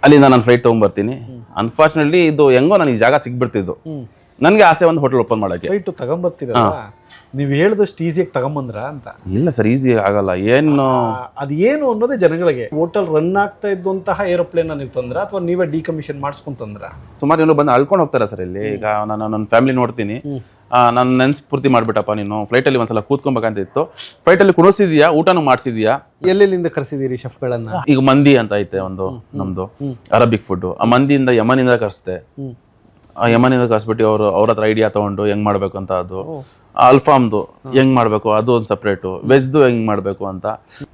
ಅಲ್ಲಿಂದ ನಾನು flight ತೊಗೊಂಬರ್ತೀನಿ. Unfortunately ಇದು ಹೆಂಗೋ ನನಗೆ ಜಾಗ ಸಿಗ್ಬಿಡ್ತಿದ್ದು. ನನಗೆ ಆಸೆ ಒಂದು ಹೋಟೆಲ್ ಓಪನ್ ಮಾಡೋಕ್ಕೆ. ಫ್ಲೈಟ್ ತಗೊಂಬರ್ತೀರಲ್ಲ, ನೀವು ಹೇಳಿದಷ್ಟು ಈಸಿಯಾಗಿ ತಗೊಂಬಂದ್ರ ಅಂತ? ಇಲ್ಲ ಸರ್, ಈಸಿ ಆಗಲ್ಲ. ಏನು ಅದೇನು ಅನ್ನೋದೇ ಜನಗಳಿಗೆ. ಹೋಟೆಲ್ ರನ್ ಆಗ್ತಾ ಇದ್ದಂತಹ ಏರೋಪ್ಲೇನ್ ನೀವು ತಂದ್ರ ಅಥವಾ ನೀವೇ ಡಿಕಮಿಷನ್ ಮಾಡಿಸ್ಕೊಂಡ್ ತಂದ್ರ? ಸುಮಾರು ಜನರು ಬಂದು ಅಳ್ಕೊಂಡು ಹೋಗ್ತಾರೆ ಸರ್ ಇಲ್ಲಿ. ಈಗ ನಾನು ನನ್ನ ಫ್ಯಾಮಿಲಿ ನೋಡ್ತೀನಿ, ನಾನು ನೆನ್ಸ್ಪೂರ್ತಿ ಮಾಡ್ಬಿಟ್ಟಪ್ಪ ನೀನು ಫ್ಲೈಟಲ್ಲಿ ಒಂದ್ಸಲ ಕೂತ್ಕೊಬೇಕಂತ ಇತ್ತು. ಫ್ಲೈಟಲ್ಲಿ ಕುಣಿಸಿದ್ಯಾ, ಊಟನೂ ಮಾಡಿಸಿದ್ಯಾ. ಎಲ್ಲೆಲ್ಲಿಂದ ಕರೆಸಿದೀರಿ ಶೆಫ್ಗಳನ್ನ? ಈಗ ಮಂದಿ ಅಂತ ಐತೆ ಒಂದು ನಮ್ದು ಅರಬಿಕ್ ಫುಡ್. ಆ ಮಂದಿಯಿಂದ ಯಮನಿಂದ ಕರೆಸ್ದೆ. ಯಮನಿಂದ ಕರ್ಸ್ಬಿಟ್ಟು ಅವ್ರ ಹತ್ರ ಐಡಿಯಾ ತಗೊಂಡು ಹೆಂಗ್ ಮಾಡ್ಬೇಕು ಅಂತ, ಅದು ಅಲ್ಫಾಮ್ದು ಹೆಂಗ್ ಮಾಡ್ಬೇಕು ಅದು ಒಂದು ಸಪ್ರೇಟು, ವೆಜ್ದು ಹೆಂಗ್ ಮಾಡ್ಬೇಕು ಅಂತ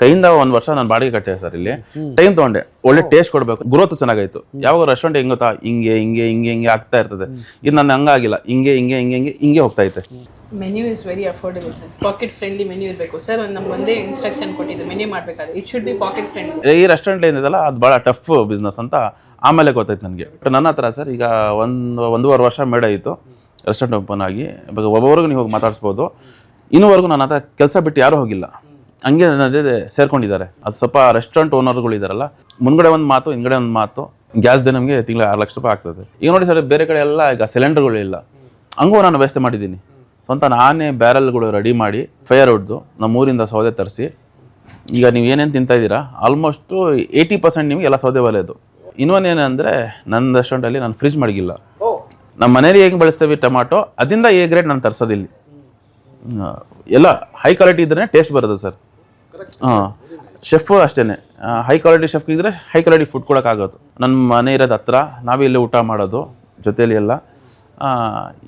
ಕೈಯಿಂದ 1 ವರ್ಷ ನಾನು ಬಾಡಿಗೆ ಕಟ್ಟೆ ಸರ್. ಇಲ್ಲಿ ಟೈಮ್ ತಗೊಂಡೆ, ಒಳ್ಳೆ ಟೇಸ್ಟ್ ಕೊಡ್ಬೇಕು, ಗ್ರೋತ್ ಚೆನ್ನಾಗಾಯ್ತು. ಯಾವಾಗ ರೆಸ್ಟೋರೆಂಟ್ ಹೆಂಗ್ ಗೊತ್ತಾ, ಹಿಂಗೆ ಹಿಂಗೆ ಹಿಂಗೆ ಹಿಂಗೆ ಆಗ್ತಾ ಇರ್ತದೆ. ಇದು ನನ್ನ ಹಂಗಾಗಿಲ್ಲ, ಹಿಂಗೆ ಹಿಂಗೆ ಹಿಂಗೆ ಹಿಂಗೆ ಹಿಂಗೆ ಹೋಗ್ತಾ ಐತೆ. Menu is very affordable sir. Packet friendly menu ಇರಬೇಕು ಸರ್. ನಮ್ಗೆ ಒಂದೇ ಇನ್ಸ್ಟ್ರಕ್ಷನ್ ಕೊಟ್ಟಿದ್ದು, ಮೆನ್ಯೂ ಮಾಡಬೇಕಾದ್ರೆ it should be packet friendly. ಈ ರೆಸ್ಟೋರೆಂಟ್ ಏನಿದೆಲ್ಲ ಅದು ಭಾಳ ಟಫ್ ಬಿಸ್ನೆಸ್ ಅಂತ ಆಮೇಲೆ ಗೊತ್ತಾಯ್ತು ನನಗೆ. ನನ್ನ ಹತ್ರ ಸರ್ ಈಗ 1.5 ವರ್ಷ ಮೇಡ ಆಯಿತು ರೆಸ್ಟೋರೆಂಟ್ ಓಪನ್ ಆಗಿ. ಇವಾಗ ಒಬ್ಬೊಬ್ರಿಗೂ ನೀವು ಹೋಗಿ ಮಾತಾಡಿಸ್ಬೋದು. ಇನ್ನೂವರೆಗೂ ನನ್ನ ಹತ್ರ ಕೆಲಸ ಬಿಟ್ಟು ಯಾರೂ ಹೋಗಿಲ್ಲ, ಹಂಗೆ ನನ್ನ ಸೇರ್ಕೊಂಡಿದ್ದಾರೆ. ಅದು ಸ್ವಲ್ಪ ರೆಸ್ಟೋರೆಂಟ್ ಓನರ್ಗಳು ಇದ್ದಾರಲ್ಲ, ಮುಂದ್ಗಡೆ ಒಂದು ಮಾತು ಹಿಂದ್ಗಡೆ ಒಂದು ಮಾತು. ಗ್ಯಾಸ್ದೇ ನಮಗೆ ತಿಂಗಳ 6 ಲಕ್ಷ ರೂಪಾಯಿ ಆಗ್ತದೆ. ಈಗ ನೋಡಿ ಸರ್, ಬೇರೆ ಕಡೆ ಎಲ್ಲ ಈಗ ಸಿಲಿಂಡರ್ಗಳು ಇಲ್ಲ, ಹಂಗೂ ನಾನು ವ್ಯವಸ್ಥೆ ಮಾಡಿದ್ದೀನಿ. ಸ್ವಂತ ನಾನೇ ಬ್ಯಾರಲ್ಗಳು ರೆಡಿ ಮಾಡಿ ಫೈರ್ ವುಡ್ದು ನಮ್ಮೂರಿಂದ ಸೌದೆ ತರಿಸಿ. ಈಗ ನೀವು ಏನೇನು ತಿಂತಾ ಇದ್ದೀರಾ ಆಲ್ಮೋಸ್ಟು 80% ನಿಮಗೆ ಎಲ್ಲ ಸೌದೆ ಒಲೆದು. ಇನ್ನೊಂದೇನೆಂದರೆ, ನನ್ನ ರೆಸ್ಟೋರೆಂಟಲ್ಲಿ ನಾನು ಫ್ರಿಜ್ ಮಡಗಿಲ್ಲ. ನಮ್ಮ ಮನೇಲಿ ಹೆಂಗೆ ಬಳಸ್ತೇವೆ ಟೊಮಾಟೊ, ಅದರಿಂದ ಎ ಗ್ರೇಡ್ ನಾನು ತರಿಸೋದಿಲ್ಲ. ಎಲ್ಲ ಹೈ ಕ್ವಾಲಿಟಿ ಇದ್ದರೆ ಟೇಸ್ಟ್ ಬರೋದು ಸರ್. ಶೆಫ್ಫು ಅಷ್ಟೇ, ಹೈ ಕ್ವಾಲಿಟಿ ಶೆಫ್ ಇದ್ದರೆ ಹೈ ಕ್ವಾಲಿಟಿ ಫುಡ್ ಕೊಡೋಕ್ಕಾಗೋದು. ನನ್ನ ಮನೆ ಇರೋದು ಹತ್ರ, ನಾವೇ ಇಲ್ಲೇ ಊಟ ಮಾಡೋದು ಜೊತೆಯಲ್ಲಿ ಎಲ್ಲ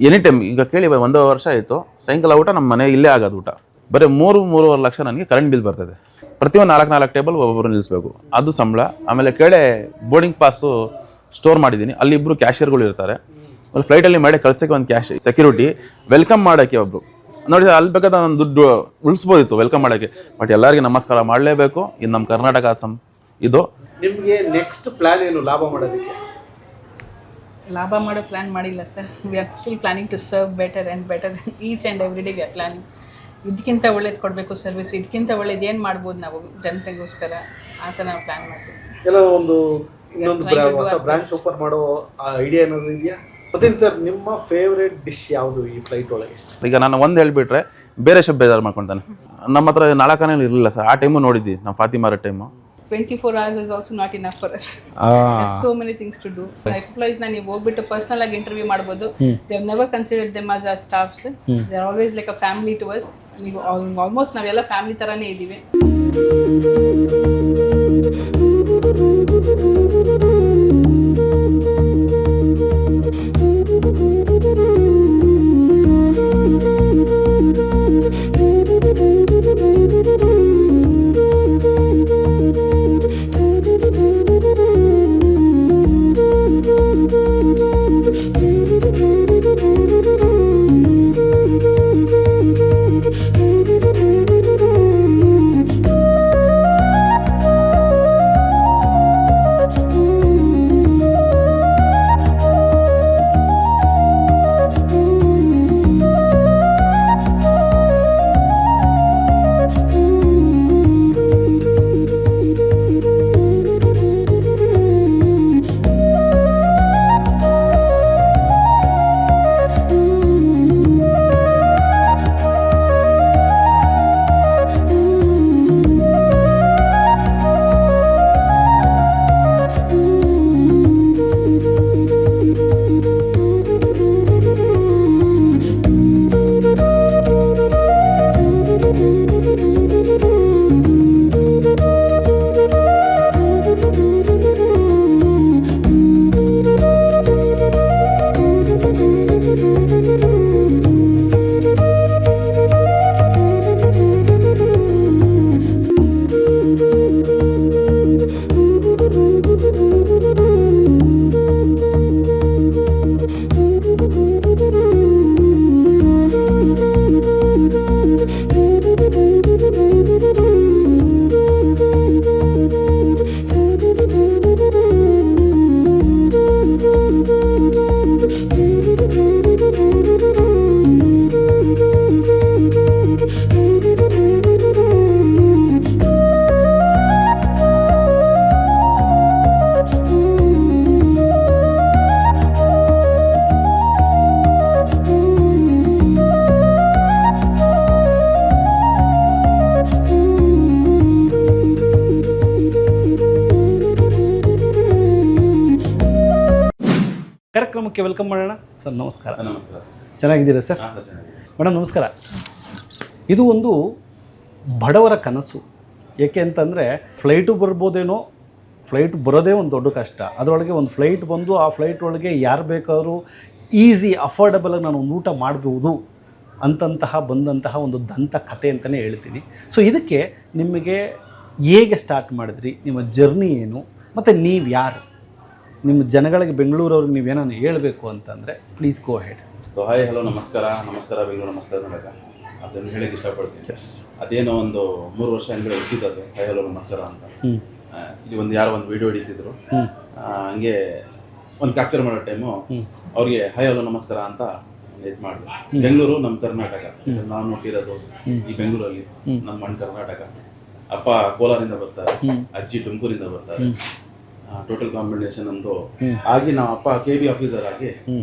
ಎನಿ ಟೈಮ್. ಈಗ ಕೇಳಿ 1 ವರ್ಷ ಆಯಿತು, ಸಾಯಂಕಾಲ ಊಟ ನಮ್ಮ ಮನೆ ಇಲ್ಲೇ ಆಗೋದು ಊಟ. ಬರೀ 3-3.5 ಲಕ್ಷ ನನಗೆ ಕರೆಂಟ್ ಬಿಲ್ ಬರ್ತದೆ. ಪ್ರತಿಯೊಂದು 4 ಟೇಬಲ್ ಒಬ್ಬೊಬ್ಬರು ನಿಲ್ಲಿಸ್ಬೇಕು, ಅದು ಸಂಬಳ. ಆಮೇಲೆ ಕೆಳಗೆ ಬೋರ್ಡಿಂಗ್ ಪಾಸು ಸ್ಟೋರ್ ಮಾಡಿದ್ದೀನಿ, ಅಲ್ಲಿ ಇಬ್ಬರು ಕ್ಯಾಶಿಯರ್ಗಳು ಇರ್ತಾರೆ. ಅಲ್ಲಿ ಫ್ಲೈಟಲ್ಲಿ ಮಾಡಿ ಕಳ್ಸೋಕ್ಕೆ ಒಂದು ಕ್ಯಾಶ್ ಸೆಕ್ಯೂರಿಟಿ, ವೆಲ್ಕಮ್ ಮಾಡೋಕ್ಕೆ ಒಬ್ಬರು. ನೋಡಿ ಅಲ್ಲಿ ಬೇಕಾದ್ರೆ ನಾನು ದುಡ್ಡು ಉಳಿಸ್ಬೋದಿತ್ತು ವೆಲ್ಕಮ್ ಮಾಡೋಕ್ಕೆ, ಬಟ್ ಎಲ್ಲರಿಗೂ ನಮಸ್ಕಾರ ಮಾಡಲೇಬೇಕು. ಇದು ನಮ್ಮ ಕರ್ನಾಟಕ ಇದು. ನಿಮಗೆ ನೆಕ್ಸ್ಟ್ ಪ್ಲಾನ್ ಏನು ಲಾಭ ಮಾಡೋದಕ್ಕೆ? ಲಾಭ ಮಾಡೋ ಪ್ಲ್ಯಾನ್ ಮಾಡಿಲ್ಲ sir. We are still planning to serve better and better each and every day. We are planning ಇದಕ್ಕಿಂತ ಒಳ್ಳೇದು ಕೊಡಬೇಕು ಸರ್ವಿಸ್, ಇದಕ್ಕಿಂತ ಒಳ್ಳೇದು ಏನು ಮಾಡ್ಬೋದು ನಾವು ಜನತೆಗೋಸ್ಕರ, ಆ ಥರ ನಾವು ಪ್ಲ್ಯಾನ್ ಮಾಡ್ತೀವಿ. ಎಲ್ಲ ಇನ್ನೊಂದು ಹೊಸ ಬ್ರಾಂಚ್ ಓಪನ್ ಮಾಡೋ ಐಡಿಯಾ ಏನಾದರೂ ಇದೆಯಾ? ಮತ್ತೆ ಸರ್, ನಿಮ್ಮ ಫೇವ್ರೇಟ್ ಡಿಶ್ ಯಾವುದು ಈ ಫ್ಲೈಟ್ ಒಳಗೆ? ಈಗ ನಾನು ಒಂದು ಹೇಳ್ಬಿಟ್ರೆ ಬೇರೆ ಶೆಫ್ ಬೇಜಾರು ಮಾಡ್ಕೊತಾನೆ. ನಮ್ಮ ಹತ್ರ ನಾಳಕನೇ ಇರಲಿಲ್ಲ ಸರ್, ಆ ಟೈಮು ನೋಡಿದ್ವಿ ನಾವು ಫಾತಿಮಾರ time. 24 hours is also not enough for us. There's so many things to do. Employees na ನೀವು ಹೋಗ್ಬಿಟ್ಟು ಪರ್ಸನಲ್ ಆಗಿ ಇಂಟರ್ವ್ಯೂ ಮಾಡ್ಬೋದು. We have never considered them as our staffs. They are always like a family to us. ನೀವು almost ನಾವೆಲ್ಲ family ಥರನೇ ಇದ್ದೀವಿ. ಕಾರ್ಯಕ್ರಮಕ್ಕೆ welcome ಮಾಡೋಣ ಸರ್. ನಮಸ್ಕಾರ. ನಮಸ್ಕಾರ. ಚೆನ್ನಾಗಿದ್ದೀರಾ ಸರ್? ಹಾಂ ಸರ್, ಚೆನ್ನಾಗಿದೆ. ಮೇಡಮ್ ನಮಸ್ಕಾರ. ಇದು ಒಂದು ಬಡವರ ಕನಸು. ಏಕೆ ಅಂತಂದರೆ ಫ್ಲೈಟು ಬರ್ಬೋದೇನೋ, ಫ್ಲೈಟ್ ಬರೋದೇ ಒಂದು ದೊಡ್ಡ ಕಷ್ಟ. ಅದರೊಳಗೆ ಒಂದು ಫ್ಲೈಟ್ ಬಂದು ಆ ಫ್ಲೈಟ್ ಒಳಗೆ ಯಾರು ಬೇಕಾದ್ರೂ ಈಸಿ ಅಫೋರ್ಡಬಲಾಗಿ ನಾನು ಒಂದು ಊಟ ಮಾಡ್ಬೋದು ಬಂದಂತಹ ಒಂದು ದಂತ ಕತೆ ಅಂತಲೇ ಹೇಳ್ತೀನಿ. ಸೊ ಇದಕ್ಕೆ ನಿಮಗೆ ಹೇಗೆ ಸ್ಟಾರ್ಟ್ ಮಾಡಿದ್ರಿ, ನಿಮ್ಮ ಜರ್ನಿ ಏನು, ಮತ್ತು ನೀವು ಯಾರು, ನಿಮ್ಮ ಜನಗಳಿಗೆ ಬೆಂಗಳೂರವ್ರಿಗೆ ನೀವೇನಾದ್ರು ಹೇಳಬೇಕು ಅಂತಂದರೆ please go head. Hi, hello, ನಮಸ್ಕಾರ. ನಮಸ್ಕಾರ ಬೆಂಗಳೂರು, ನಮಸ್ಕಾರ ಕನ್ನಡ. ಅದನ್ನು ಹೇಳಕ್ಕೆ ಇಷ್ಟಪಡ್ತೀನಿ. ಎಸ್. ಅದೇನೋ ಒಂದು 3 ವರ್ಷ ಹಿಂದೆ ಇಟ್ಟಿದ್ದು ಹಾಯ್, ಹಲೋ, ನಮಸ್ಕಾರ ಅಂತ. ಆ್ಯಕ್ಚುಲಿ ಯಾರೋ ಒಂದು ವಿಡಿಯೋ ಹಿಡಿತಿದ್ರು. ಹಂಗೆ ಒಂದು ಕ್ಯಾಪ್ಚರ್ ಮಾಡೋ ಟೈಮು ಅವ್ರಿಗೆ ಹಾಯ್, ಹಲೋ, ನಮಸ್ಕಾರ ಅಂತ ಇದು ಮಾಡಿದೆ. ಬೆಂಗಳೂರು ನಮ್ಮ ಕರ್ನಾಟಕ, ನಾವು ನೋಡಿರೋದು ಈ ಬೆಂಗಳೂರಲ್ಲಿ. ನಮ್ಮ ಮಣ್ಣು ಕರ್ನಾಟಕ. ಅಪ್ಪ ಕೋಲಾರಿಂದ ಬರ್ತಾರೆ, ಅಜ್ಜಿ ತುಮಕೂರಿಂದ ಬರ್ತಾರೆ. ಟೋಟಲ್ ಕಾಂಬಿನೇಷನ್ ಒಂದು ಆಗಿ ನಾವು ಅಪ್ಪ KB ಆಫೀಸರ್ ಆಗಿ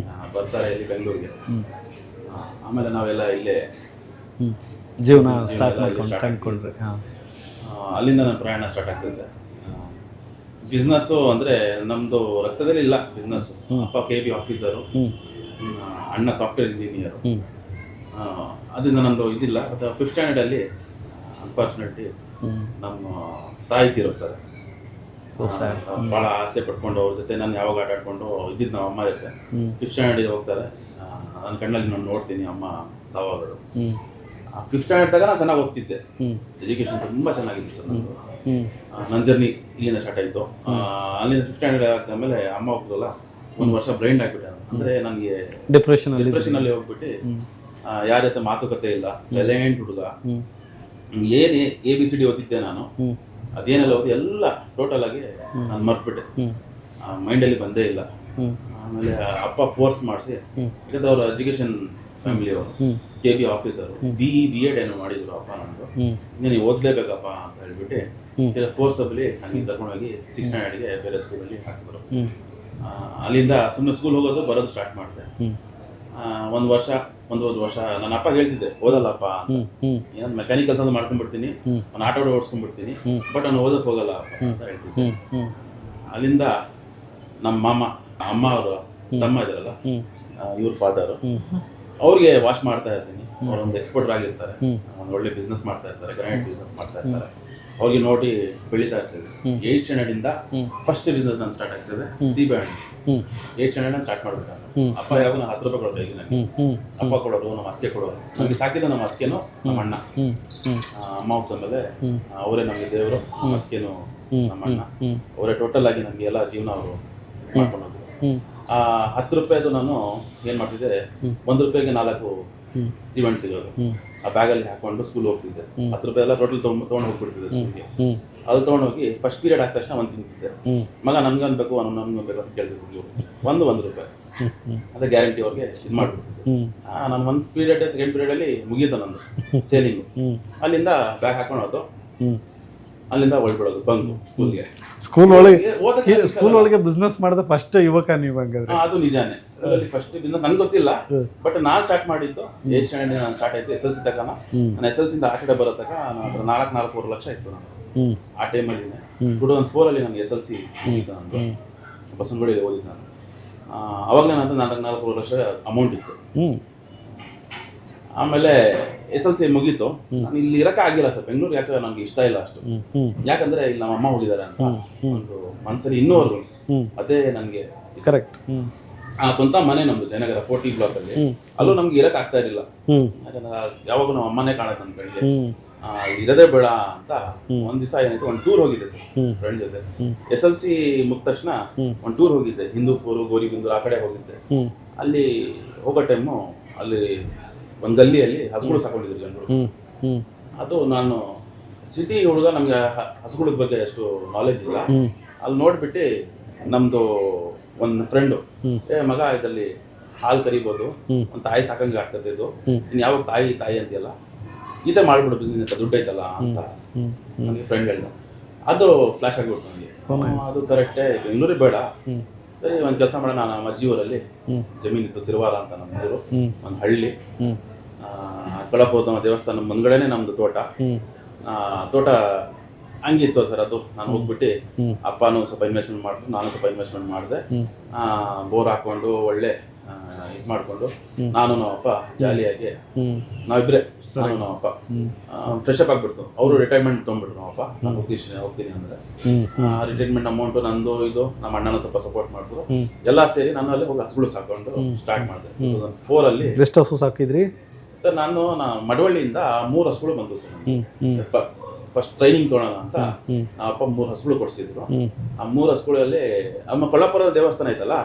ಬರ್ತಾರೆ ಇಲ್ಲಿ ಬೆಂಗಳೂರಿಗೆ. ಆಮೇಲೆ ನಾವೆಲ್ಲ ಇಲ್ಲೇ ಜೀವನ ಸ್ಟಾರ್ಟ್ ಮಾಡ್ಕೊಂಡು ಅಲ್ಲಿಂದ ನನ್ನ ಪ್ರಯಾಣ ಸ್ಟಾರ್ಟ್ ಆಗ್ತದೆ. ಬಿಸ್ನೆಸ್ಸು ಅಂದರೆ ನಮ್ಮದು ರಕ್ತದಲ್ಲಿ ಇಲ್ಲ ಬಿಸ್ನೆಸ್ಸು. ಅಪ್ಪ KB ಆಫೀಸರು, ಅಣ್ಣ ಸಾಫ್ಟ್ವೇರ್ ಇಂಜಿನಿಯರು. ಅದರಿಂದ ನಮ್ಮದು ಇದಿಲ್ಲ. ಬಟ್ 5th ಸ್ಟ್ಯಾಂಡರ್ಡಲ್ಲಿ ಅನ್ಫಾರ್ಚುನೇಟ್ಲಿ ನಮ್ಮ ತಾಯಿ ತೀರೋಗ್ತಾರೆ. ಭಾಳ ಆಸೆ ಪಟ್ಕೊಂಡು ಅವ್ರ ಜೊತೆ ನಾನು ಯಾವಾಗ ಆಟ ಆಡ್ಕೊಂಡು ಇದ್ದಿದ್ದು ನಮ್ಮ ಅಮ್ಮ ಜೊತೆ. 5th ಸ್ಟ್ಯಾಂಡರ್ಡಿಗೆ ಹೋಗ್ತಾರೆ. ನನ್ನ ಕಣ್ಣಲ್ಲಿ ನಾನು ನೋಡ್ತೀನಿ ಅಮ್ಮ ಸಾವಾಗೋದು. 5th ಸ್ಟ್ಯಾಂಡರ್ಡ್ದಾಗ ನಾನು ಚೆನ್ನಾಗಿ ಓದ್ತಿದ್ದೆ. ಎಜುಕೇಶನ್ ತುಂಬ ಚೆನ್ನಾಗಿತ್ತು ಸರ್ ನಂದು. ನನ್ನ ಜರ್ನಿ ಇಲ್ಲಿಂದ ಸ್ಟಾರ್ಟ್ ಆಯಿತು. ಅಲ್ಲಿಂದ 5th ಸ್ಟ್ಯಾಂಡರ್ಡ್ ಆದಮೇಲೆ ಅಮ್ಮ ಹೋಗ್ತಲ್ಲ, 1 ವರ್ಷ ಬ್ರೈಂಡ್ ಆಗಿಬಿಟ್ಟೆ. ಅಂದರೆ ನನಗೆ ಡಿಪ್ರೆಷನಲ್ಲಿ ಹೋಗ್ಬಿಟ್ಟು ಯಾರ ಜೊತೆ ಮಾತುಕತೆ ಇಲ್ಲ, ಸೈಲೆಂಟ್ ಹುಡುಗ. ಏನು ABCD ಓದಿದ್ದೆ ನಾನು, ಅದೇನೆಲ್ಲ ಓದಿ ಎಲ್ಲ ಟೋಟಲ್ ಆಗಿ ನಾನು ಮರ್ತ್ಬಿಟ್ಟೆ. ಮೈಂಡಲ್ಲಿ ಬಂದೇ ಇಲ್ಲ. ಆಮೇಲೆ ಅಪ್ಪ ಫೋರ್ಸ್ ಮಾಡಿಸಿ, ಯಾಕಂದ್ರೆ ಅವರು ಎಜುಕೇಶನ್ ಫ್ಯಾಮಿಲಿ ಅವರು, KB ಆಫೀಸರು, BE ಏನೋ ಮಾಡಿದ್ರು ಅಪ್ಪ ನಂದು. ನೀವು ಓದ್ಲೇಬೇಕಪ್ಪ ಅಂತ ಹೇಳ್ಬಿಟ್ಟು ಫೋರ್ಸಬಲಿ ಹಂಗೆ ಕರ್ಕೊಂಡೋಗಿ 6th ಸ್ಟ್ಯಾಂಡರ್ಡ್ಗೆ ಬೇರೆ ಸ್ಕೂಲಲ್ಲಿ ಹಾಕಿದ್ರು. ಅಲ್ಲಿಂದ ಸುಮ್ಮನೆ ಸ್ಕೂಲ್ ಹೋಗೋದು ಬರೋದು ಸ್ಟಾರ್ಟ್ ಮಾಡಿದೆ. 1 ವರ್ಷ, ಒಂದೂವರೆ ವರ್ಷ ನನ್ನ ಅಪ್ಪ ಹೇಳ್ತಿದ್ದೆ ಓದಲ್ಲಪ್ಪ ಅಂತ. ಏನು ಮೆಕ್ಯಾನಿಕಲ್ ಕೆಲಸ ಮಾಡ್ಕೊಂಡ್ಬಿಡ್ತೀನಿ, ನಾನು ಆಟೋ ಓಡಿಸ್ಕೊಂಡ್ಬಿಡ್ತೀನಿ, ಬಟ್ ನಾನು ಓದಕ್ಕೆ ಹೋಗಲ್ಲ ಅಪ್ಪ ಅಂತ ಹೇಳ್ತಿದ್ದೆ. ಅಲ್ಲಿಂದ ನಮ್ಮ ಮಾಮ, ಅಮ್ಮ ಅವರು ತಮ್ಮ ಇದ್ರಲ್ಲ, ಇವ್ರ ಫಾದರು, ಅವ್ರಿಗೆ ವಾಶ್ ಮಾಡ್ತಾ ಇರ್ತೀನಿ. ಅವರೊಂದು ಎಕ್ಸ್ಪರ್ಟ್ ಆಗಿರ್ತಾರೆ, ಒಂದು ಒಳ್ಳೆ ಬಿಸ್ನೆಸ್ ಮಾಡ್ತಾ ಇರ್ತಾರೆ, ಗ್ರ್ಯಾಂಡ್ ಬಿಸ್ನೆಸ್ ಮಾಡ್ತಾ ಇರ್ತಾರೆ. ಅವ್ರಿಗೆ ನೋಡಿ ಬೆಳೀತಾ ಇರ್ತದೆ. 8th ಸ್ಟ್ಯಾಂಡರ್ಡಿಂದ ಫಸ್ಟ್ ಬಿಸ್ನೆಸ್ ನಾನು ಸ್ಟಾರ್ಟ್ ಆಗ್ತದೆ. ಸೀಬೆ ಹಣ್ಣು 8th ಸ್ಟ್ಯಾಂಡರ್ಡ್ ಸ್ಟಾರ್ಟ್ ಮಾಡ್ಬೇಕು. ಅಪ್ಪ ಯಾವಾಗ ನಾನು 10 ರೂಪಾಯಿ ಕೊಡೋದು, ಈಗ ನನಗೆ ಅಪ್ಪ ಕೊಡೋದು, ನಮ್ಮ ಅತ್ತೆ ಕೊಡೋದು. ನಮಗೆ ಸಾಕಿದ ನಮ್ಮ ಅತ್ತೆನೂ ನಮ್ಮ ಅಣ್ಣ. ಅಮ್ಮ ಹೋಗ್ತಂದ್ಮೇಲೆ ಅವರೇ ನಮಗೆ ದೇವರು, ನಮ್ಮ ಅತ್ತೆನೂ ನಮ್ಮ ಅಣ್ಣ. ಅವರೇ ಟೋಟಲ್ ಆಗಿ ನಮಗೆ ಎಲ್ಲ ಜೀವನ ಅವರು ಮಾಡ್ಕೊಂಡು ಹೋದ್ರು. 10 ರೂಪಾಯಿದು ನಾನು ಏನು ಮಾಡ್ತಿದ್ದೆ, 1 ರೂಪಾಯಿಗೆ 4 ಸೀಮೆಂಟ್ ಸಿಗೋದು. ಆ ಬ್ಯಾಗಲ್ಲಿ ಹಾಕೊಂಡು ಸ್ಕೂಲ್ ಹೋಗ್ತಿದ್ದೆ. 10 ರೂಪಾಯಿ ಎಲ್ಲ ಟೋಟಲ್ ತೊಗೊಂಡು ಹೋಗ್ಬಿಡ್ತಿದ್ದೆ ಸ್ಕೂಲ್ಗೆ. ಅದು ತೊಗೊಂಡೋಗಿ ಫಸ್ಟ್ ಪೀರಿಯಡ್ ಆದ ತಕ್ಷಣ ಒಂದು ತಿಂತಿದ್ದೆ. ಮಗ ನನ್ಗನ್ಬೇಕು, ನನ್ಗನ್ಬೇಕು ಅಂತ ಕೇಳ್ತಿದ್ರು. 1 ರೂಪಾಯಿ ಅದೇ ಗ್ಯಾರಂಟಿ ಅವ್ರಿಗೆ ಇದು ಮಾಡ್ಬಿಡ್ತಿದ್ದೆ. ನಾನು 1 ಪೀರಿಯಡ್, 2nd ಪೀರಿಯಡಲ್ಲಿ ಮುಗಿಯಿತು ನಂದು ಸೇಲಿಂಗು. ಅಲ್ಲಿಂದ ಬ್ಯಾಗ್ ಹಾಕೊಂಡು ಹೋದು, ಅಲ್ಲಿಂದ ಹೊಳ್ಬಿಡೋದು ಬಂದು ಸ್ಕೂಲ್ಗೆ. ಸ್ಕೂಲ್ ಒಳಗೆ ಬಿಸ್ನೆಸ್ ಮಾಡಿದ ಫಸ್ಟ್ ಯುವಕ ನೀವು ಹಂಗಾದ್ರೆ? ಅದು ನಿಜಾನೇ. ಸ್ಕೂಲಲ್ಲಿ ಫಸ್ಟ್ ಬಿಸ್ನೆಸ್ ನನ್ಗೆ ಗೊತ್ತಿಲ್ಲ, ಬಟ್ ನಾನು ಸ್ಟಾರ್ಟ್ ಮಾಡಿದ್ದು 8th ಸ್ಟ್ಯಾಂಡರ್ಡ್ ನಾನು ಸ್ಟಾರ್ಟ್ ಆಯ್ತು. SLC ತಕ ನಾನು SLC ಆ ಕಡೆ ಬರೋ ತಕ 4 ಲಕ್ಷ ಇತ್ತು ನಾನು ಆ ಟೈಮಲ್ಲಿ. 2004 ಅಲ್ಲಿ ನನಗೆ SLC ಮುಗಿತು. ನಂದು ಬಸವನಗುಡಿಯಲ್ಲಿ ಓದಿದ್ದು ನಾನು. ಅವಾಗಲೇ ನಂದು 4 ಲಕ್ಷ ಅಮೌಂಟ್ ಇತ್ತು. ಆಮೇಲೆ SLC ಮುಗೀತು. ನಾನು ಇಲ್ಲಿ ಇರಕ್ಕೆ ಆಗಿಲ್ಲ ಸರ್ ಬೆಂಗಳೂರು. ಯಾಕೆ ನನಗೆ ಇಷ್ಟ ಇಲ್ಲ ಅಷ್ಟು. ಯಾಕಂದ್ರೆ ಇಲ್ಲಿ ನಮ್ಮ ಅಮ್ಮ ಹೋಗಿದ್ದಾರೆ ಅಂತ ಒಂದು ಮನಸ್ಸಲ್ಲಿ ಇನ್ನೂವರೆಗೂ ಅದೇ ನನಗೆ ಕರೆಕ್ಟ್. ಸ್ವಂತ ಮನೆ ನಮ್ದು ಜಯನಗರ 40 ಬ್ಲಾಕ್ ಅಲ್ಲಿ. ಅಲ್ಲೂ ನಮ್ಗೆ ಇರಕ್ ಆಗ್ತಾ ಇರಲಿಲ್ಲ. ಯಾಕಂದ್ರೆ ಯಾವಾಗ ನಮ್ಮ ಅಮ್ಮನೇ ಕಾಣತ್ತೆ ನನ್ನ ಕಣ್ಣಿಗೆ. ಇರೋದೇ ಬೇಡ ಅಂತ ಒಂದ್ ದಿವಸ ಏನಾಯ್ತು, ಒಂದು ಟೂರ್ ಹೋಗಿದ್ದೆ ಸರ್ ಫ್ರೆಂಡ್ ಜೊತೆ. SLC ಮುಗಿದ ತಕ್ಷಣ ಒಂದು ಟೂರ್ ಹೋಗಿದ್ದೆ, ಹಿಂದೂಪುರ, ಗೋರಿಬಿಂದೂರು ಆ ಕಡೆ ಹೋಗಿದ್ದೆ. ಅಲ್ಲಿ ಹೋಗೋ ಟೈಮು ಅಲ್ಲಿ ಒಂದು ಗಲ್ಲಿಯಲ್ಲಿ ಹಸುಗಳು ಸಾಕೊಂಡಿದ್ರು ಜನರು. ಅದು ನಾನು ಸಿಟಿ ಹುಡುಗ, ನಮ್ಗೆ ಹಸುಗಳ ಬಗ್ಗೆ ಅಷ್ಟು ನಾಲೆಜ್ ಇಲ್ಲ. ಅಲ್ಲಿ ನೋಡ್ಬಿಟ್ಟು ನಮ್ದು ಒಂದು ಫ್ರೆಂಡು, ಮಗ ಇದರಲ್ಲಿ ಹಾಲು ಕರಿಬೋದು, ಒಂದು ತಾಯಿ ಸಾಕಂಗೆ ಆಗ್ತದೆ, ಇದು ಇನ್ನು ಯಾವಾಗ ತಾಯಿ ಅಂತೀಯಲ್ಲ, ಇದೇ ಮಾಡ್ಬಿಡು ಬಿಸ್ನೆಸ್, ದುಡ್ಡು ಐತಲ್ಲ ಅಂತ ನನಗೆ ಫ್ರೆಂಡ್ ಹೇಳ್ದ. ಅದು ಫ್ಲಾಶ್ ಆಗಿಬಿಡ್ತು ನನಗೆ. ಅದು ಕರೆಕ್ಟೇ, ಬೆಂಗಳೂರಿಗೆ ಬೇಡ, ಸರಿ ಒಂದು ಕೆಲಸ ಮಾಡೋಣ. ನಮ್ಮ ಅಜ್ಜಿ ಊರಲ್ಲಿ ಜಮೀನಿತ್ತು, ಸಿರ್ವಾರ ಅಂತ ನಮ್ಮ ಊರು, ಒಂದು ಹಳ್ಳಿ. ಕಳಪೋತಮ್ಮ ದೇವಸ್ಥಾನ ಮುಂದ್ಗಡೆನೆ ನಮ್ದು ತೋಟ ಹಂಗಿತ್ತು ಸರ್ ಅದು. ನಾನು ಹೋಗ್ಬಿಟ್ಟು ಅಪ್ಪನೂ ಸ್ವಲ್ಪ ಇನ್ವೆಸ್ಟ್ಮೆಂಟ್ ಮಾಡಿದ್ರು, ನಾನು ಸ್ವಲ್ಪ ಇನ್ವೆಸ್ಟ್ಮೆಂಟ್ ಮಾಡಿದೆ. ಬೋರ್ ಹಾಕೊಂಡು ಒಳ್ಳೆ ಇದು ಮಾಡಿಕೊಂಡು ನಾನು ನಮ್ಮ ಅಪ್ಪ ಜಾಲಿಯಾಗಿ ನಾವಿಬ್ರೆ, ನಾನು ನಮ್ಮ ಅಪ್ಪ ಫ್ರೆಶ್ ಅಪ್ ಆಗ್ಬಿಡ್ತು. ಅವರು ರಿಟೈರ್ಮೆಂಟ್ ತೊಗೊಂಡ್ಬಿಟ್ರು. ನಮ್ಮ ಅಪ್ಪ ನಾನು ಹೋಗ್ತೀನಿ ಅಂದ್ರೆ ರಿಟೈರ್ಮೆಂಟ್ ಅಮೌಂಟ್ ನಂದು ಇದು, ನಮ್ಮ ಅಣ್ಣನ ಸ್ವಲ್ಪ ಸಪೋರ್ಟ್ ಮಾಡಿದ್ರು. ಎಲ್ಲ ಸೇರಿ ನಾನು ಅಲ್ಲಿ ಹೋಗಿ ಹಸುಗಳು ಸಾಕೊಂಡು ಸ್ಟಾರ್ಟ್ ಮಾಡಿದೆ. 2004 ಅಲ್ಲಿ. ಎಷ್ಟು ಹಸು ಸಾಕಿದ್ರಿ ಸರ್? ನಾನು ಮಡವಳ್ಳಿಯಿಂದ 3 ಹಸುಗಳು ಬಂದು ಸರ್. ಫಸ್ಟ್ ಟ್ರೈನಿಂಗ್ ತೊಗೊಳೋಣ ಅಂತ ನಮ್ಮ ಅಪ್ಪ 3 ಹಸುಗಳು ಕೊಡಿಸಿದ್ರು. ಆ 3 ಹಸುಗಳಲ್ಲಿ ನಮ್ಮ ಕೊಳ್ಳಾಪುರದ ದೇವಸ್ಥಾನ ಐತಲ್ಲ,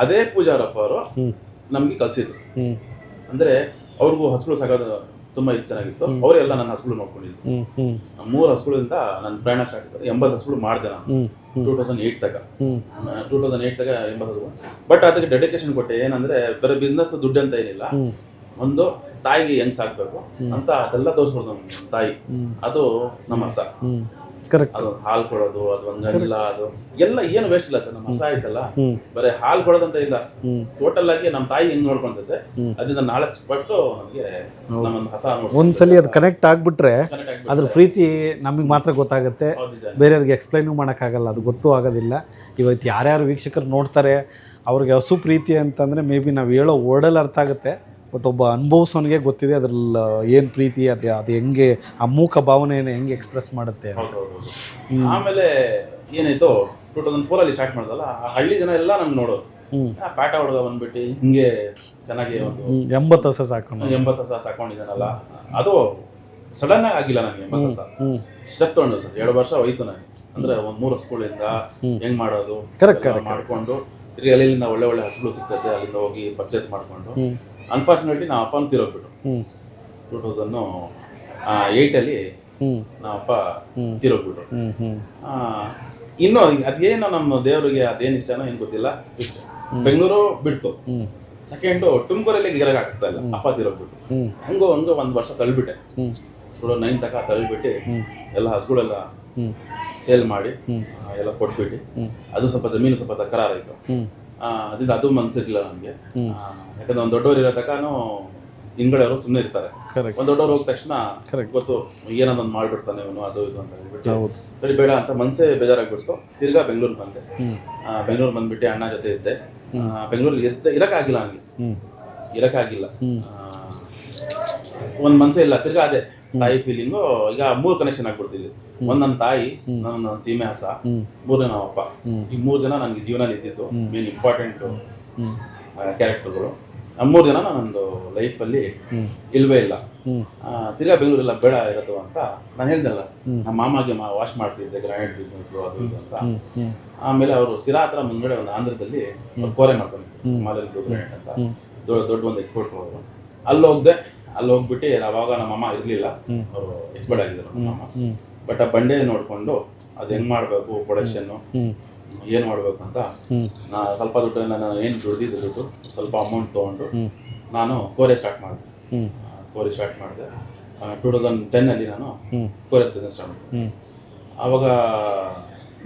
ಅದೇ ಪೂಜಾರಪ್ಪ ಅವರು ನಮ್ಗೆ ಕಲ್ಸಿದ್ರು. ಅಂದ್ರೆ ಅವ್ರಿಗೂ ಹಸುಗಳು ಸಾಕೋದು ತುಂಬಾ ಚೆನ್ನಾಗಿತ್ತು. ಅವರೆಲ್ಲ ನನ್ನ ಹಸುಗಳು ನೋಡ್ಕೊಂಡಿದ್ರು. 3 ಹಸುಗಳಿಂದ ನನ್ನ ಪ್ರಯಾಣ ಸ್ಟಾರ್ಟ್ ಆಯ್ತು. 80 ಹಸುಗಳು ಮಾಡಿದೆ ನಾನು 2008 ತಗ. 2008 ತಗ 80 ಹಸುಗಳು. ಬಟ್ ಅದಕ್ಕೆ ಡೆಡಿಕೇಶನ್ ಕೊಟ್ಟೆ. ಏನಂದ್ರೆ ಬರೀ ಬಿಸ್ನೆಸ್ ದುಡ್ಡು ಅಂತ ಏನಿಲ್ಲ, ಒಂದು ತಾಯಿಗೆ ಹೆಂಗ್ ಸಾಕ್ಬೇಕು ಅಂತ ಅದೆಲ್ಲ ತೋರಿಸ್ಕೊಡ್ತು ನಮ್ಮ ತಾಯಿ. ಅದು ನಮ್ಮ ಹಸ. ಅದು ಹಾಲು ಕೊಡೋದು, ಅದು ಒಂದಲ್ಲ, ಅದು ಎಲ್ಲ ಏನು ವೇಸ್ಟ್ ಇಲ್ಲ ಸರ್. ನಮ್ಮ ಹಸ ಆಯ್ತಲ್ಲ, ಬರೀ ಹಾಲು ಕೊಡೋದಂತ ಇಲ್ಲ, ಟೋಟಲ್ ಆಗಿ ನಮ್ಮ ತಾಯಿ ಹೆಂಗ್ ನೋಡ್ಕೊಂತೈತೆ ಅದರಿಂದ 4 ಪಟ್ಟು ನಮಗೆ ನಮ್ಮ ಹಸ. ಒಂದ್ಸಲಿ ಅದು ಕನೆಕ್ಟ್ ಆಗ್ಬಿಟ್ರೆ ಅದ್ರ ಪ್ರೀತಿ ನಮಗೆ ಮಾತ್ರ ಗೊತ್ತಾಗುತ್ತೆ, ಬೇರೆಯವ್ರಿಗೆ ಎಕ್ಸ್ಪ್ಲೈನು ಮಾಡೋಕ್ಕಾಗಲ್ಲ, ಅದು ಗೊತ್ತೂ ಆಗೋದಿಲ್ಲ. ಇವತ್ತು ಯಾರ್ಯಾರು ವೀಕ್ಷಕರು ನೋಡ್ತಾರೆ ಅವ್ರಿಗೆ ಹಸು ಪ್ರೀತಿ ಅಂತಂದರೆ ಮೇ ಬಿ ನಾವು ಹೇಳೋ ವರ್ಡಲ್ಲಿ ಅರ್ಥ ಆಗುತ್ತೆ. ಬಟ್ ಒಬ್ಬ ಅನುಭವಿಸೋನಿಗೆ ಗೊತ್ತಿದೆ ಅದ್ರಲ್ಲಿ ಏನು ಪ್ರೀತಿ, ಅದು ಹೆಂಗೆ ಆ ಮೂಕ ಭಾವನೆಯನ್ನು ಹೆಂಗೆ ಎಕ್ಸ್ಪ್ರೆಸ್ ಮಾಡುತ್ತೆ. ಆಮೇಲೆ ಏನಾಯ್ತು, 2004 ಅಲ್ಲಿ ಸ್ಟಾರ್ಟ್ ಮಾಡಿದಲ್ಲ, ಆ ಹಳ್ಳಿ ಜನ ಎಲ್ಲ ನಮ್ಗೆ ನೋಡೋದು. ಪಾಠ ಹುಡುಗ ಬಂದ್ಬಿಟ್ಟು ಹಿಂಗೆ ಚೆನ್ನಾಗಿ ಒಂದು 80 ಹಸ ಸಾಕೊಂಡು 80 ಹಸ ಸಾಕೊಂಡಿದ್ದಾನಲ್ಲ, ಅದು ಸಡನ್ ಆಗಿ ಆಗಿಲ್ಲ ನನಗೆ. 80 ಹಸ ಸ್ಟೆಪ್ ತಗೊಂಡು ಸರ್ 2 ವರ್ಷ ಹೋಯ್ತು ನನಗೆ. ಅಂದ್ರೆ ಒಂದು 3 ಹಸುಗಳಿಂದ ಹೆಂಗ್ ಮಾಡೋದು ಮಾಡ್ಕೊಂಡು, ತಿರ್ಗಿ ಅಲ್ಲಿಂದ ಒಳ್ಳೆ ಒಳ್ಳೆ ಹಸುಗಳು ಸಿಗ್ತದೆ, ಅಲ್ಲಿಂದ ಹೋಗಿ ಪರ್ಚೇಸ್ ಮಾಡ್ಕೊಂಡು. ಅನ್ಫಾರ್ಚುನೇಟ್ಲಿ ನಮ್ಮ ಅಪ್ಪನ ತೀರೋಗ್ಬಿಟ್ಟು 2008 ಅಲ್ಲಿ ನಮ್ಮ ಅಪ್ಪ ತೀರೋಗ್ಬಿಟ್ರು. ಇನ್ನು ಅದೇನೋ ನಮ್ಮ ದೇವರಿಗೆ ಅದೇನು ಇಷ್ಟನೋ ಏನು ಗೊತ್ತಿಲ್ಲ, ಬೆಂಗಳೂರು ಬಿಡ್ತು. ಸೆಕೆಂಡು ತುಮಕೂರಲ್ಲಿ ಗಿರಗ ಆಗ್ತಾ ಇಲ್ಲ, ಅಪ್ಪ ತೀರೋಗ್ಬಿಟ್ಟು. ಹಂಗೋ 1 ವರ್ಷ ತಳ್ಳಿಬಿಟ್ಟೆ. 9 ತನಕ ತಳ್ಳಿಬಿಟ್ಟು ಎಲ್ಲ ಹಸುಗಳೆಲ್ಲ ಸೇಲ್ ಮಾಡಿ ಎಲ್ಲ ಕೊಟ್ಬಿಟ್ಟು, ಅದು ಸ್ವಲ್ಪ ಜಮೀನು ಸ್ವಲ್ಪ ತಕರಾರಾಯ್ತು. ಅದರಿಂದ ಅದು ಮನ್ಸಿರ್ಲಿಲ್ಲ ನನಗೆ. ಯಾಕಂದ್ರೆ ಒಂದು ದೊಡ್ಡವರು ಇರೋ ತನಕನೂ ಹಿಂದ್ಗಡೆ ಅವರು ಸುಮ್ಮನೆ ಇರ್ತಾರೆ. ಒಂದು ದೊಡ್ಡವ್ರು ಹೋದ ತಕ್ಷಣ ಗೊತ್ತು ಏನೊಂದೊಂದು ಮಾಡ್ಬಿಡ್ತಾನೆ ಇವನು, ಅದು ಇದು ಅಂತ ಹೇಳ್ಬಿಟ್ಟು ಸರಿ ಬೇಡ ಅಂತ ಮನ್ಸೇ ಬೇಜಾರಾಗ್ಬಿಡ್ತು. ತಿರ್ಗಾ ಬೆಂಗಳೂರು ಬಂದೆ. ಬೆಂಗಳೂರು ಬಂದ್ಬಿಟ್ಟು ಅಣ್ಣ ಜೊತೆ ಇದ್ದೆ. ಬೆಂಗಳೂರಲ್ಲಿ ಇರಕ್ಕಾಗಿಲ್ಲ ನನಗೆ, ಇರಕ್ಕಾಗಿಲ್ಲ. ಒಂದ್ ಮನ್ಸೇ ಇಲ್ಲ. ತಿರ್ಗಾ ಅದೇ ತಾಯಿ ಫೀಲಿಂಗು. ಈಗ 3 ಕನೆಕ್ಷನ್ ಆಗ್ಬಿಡ್ತಿದ್ವಿ. ಒಂದ್ ನನ್ನ ತಾಯಿ, ನನ್ನ ಸೀಮೆ ಹಸ, 3 ನಮ್ಮ ಅಪ್ಪ. ಈ 3 ಜನ ನನಗೆ ಜೀವನದಲ್ಲಿ ಇದ್ದಿದ್ದು ಮೇನ್ ಇಂಪಾರ್ಟೆಂಟ್ ಕ್ಯಾರೆಕ್ಟರ್ಗಳು. 3 ಜನ ನಂದು ಲೈಫಲ್ಲಿ ಇಲ್ವೇ ಇಲ್ಲ. ತಿರ್ಗಾ ಬೆಂಗಳೂರೆಲ್ಲ ಬೇಡ ಇರೋದು ಅಂತ ನಾನು ಹೇಳ್ದಲ್ಲ, ನಮ್ಮ ಮಾಮಾಗೆ ವಾಶ್ ಮಾಡ್ತಿದ್ದೆ ಗ್ರಾನೈಟ್ ಬಿಸ್ನೆಸ್ ಅದು ಇದು ಅಂತ. ಆಮೇಲೆ ಅವರು ಸಿರಾ ಹತ್ರ ಮುಂದ್ಗಡೆ ಒಂದು ಆಂಧ್ರದಲ್ಲಿ ಕೋರೆ ಮಾಡ್ಕೊಂಡಿದ್ರು, ಮಾಲಲ್ಲಿ ಗ್ರಾನೈಟ್ ಅಂತ ದೊಡ್ಡ ಒಂದು ಎಕ್ಸ್ಪೋರ್ಟ್ ಅವರು. ಅಲ್ಲಿ ಹೋಗ್ದೆ. ಅಲ್ಲಿ ಹೋಗ್ಬಿಟ್ಟು ಅವಾಗ ನಮ್ಮ ಅಮ್ಮ ಇರ್ಲಿಲ್ಲ, ಅವರು ಎಕ್ಸ್ಪರ್ಟ್ ಆಗಿದ್ರು ನಮ್ಮ ಅಮ್ಮ. ಬಟ್ ಆ ಬಂಡೆ ನೋಡ್ಕೊಂಡು ಅದು ಹೆಂಗ್ ಮಾಡ್ಬೇಕು, ಪ್ರೊಡಕ್ಷನ್ ಏನ್ ಮಾಡ್ಬೇಕು ಅಂತ ನಾ ಸ್ವಲ್ಪ ದುಡ್ಡು, ನಾನು ಏನ್ ದುಡ್ದಿದ್ದು ದುಡ್ಡು ಸ್ವಲ್ಪ ಅಮೌಂಟ್ ತಗೊಂಡು ನಾನು ಕೋರೆ ಸ್ಟಾರ್ಟ್ ಮಾಡಿದೆ. 2010 ಅಲ್ಲಿ ನಾನು ಕೋರೆ ಬಿಸ್ನೆಸ್ ಸ್ಟಾರ್ಟ್ ಮಾಡಿದೆ. ಅವಾಗ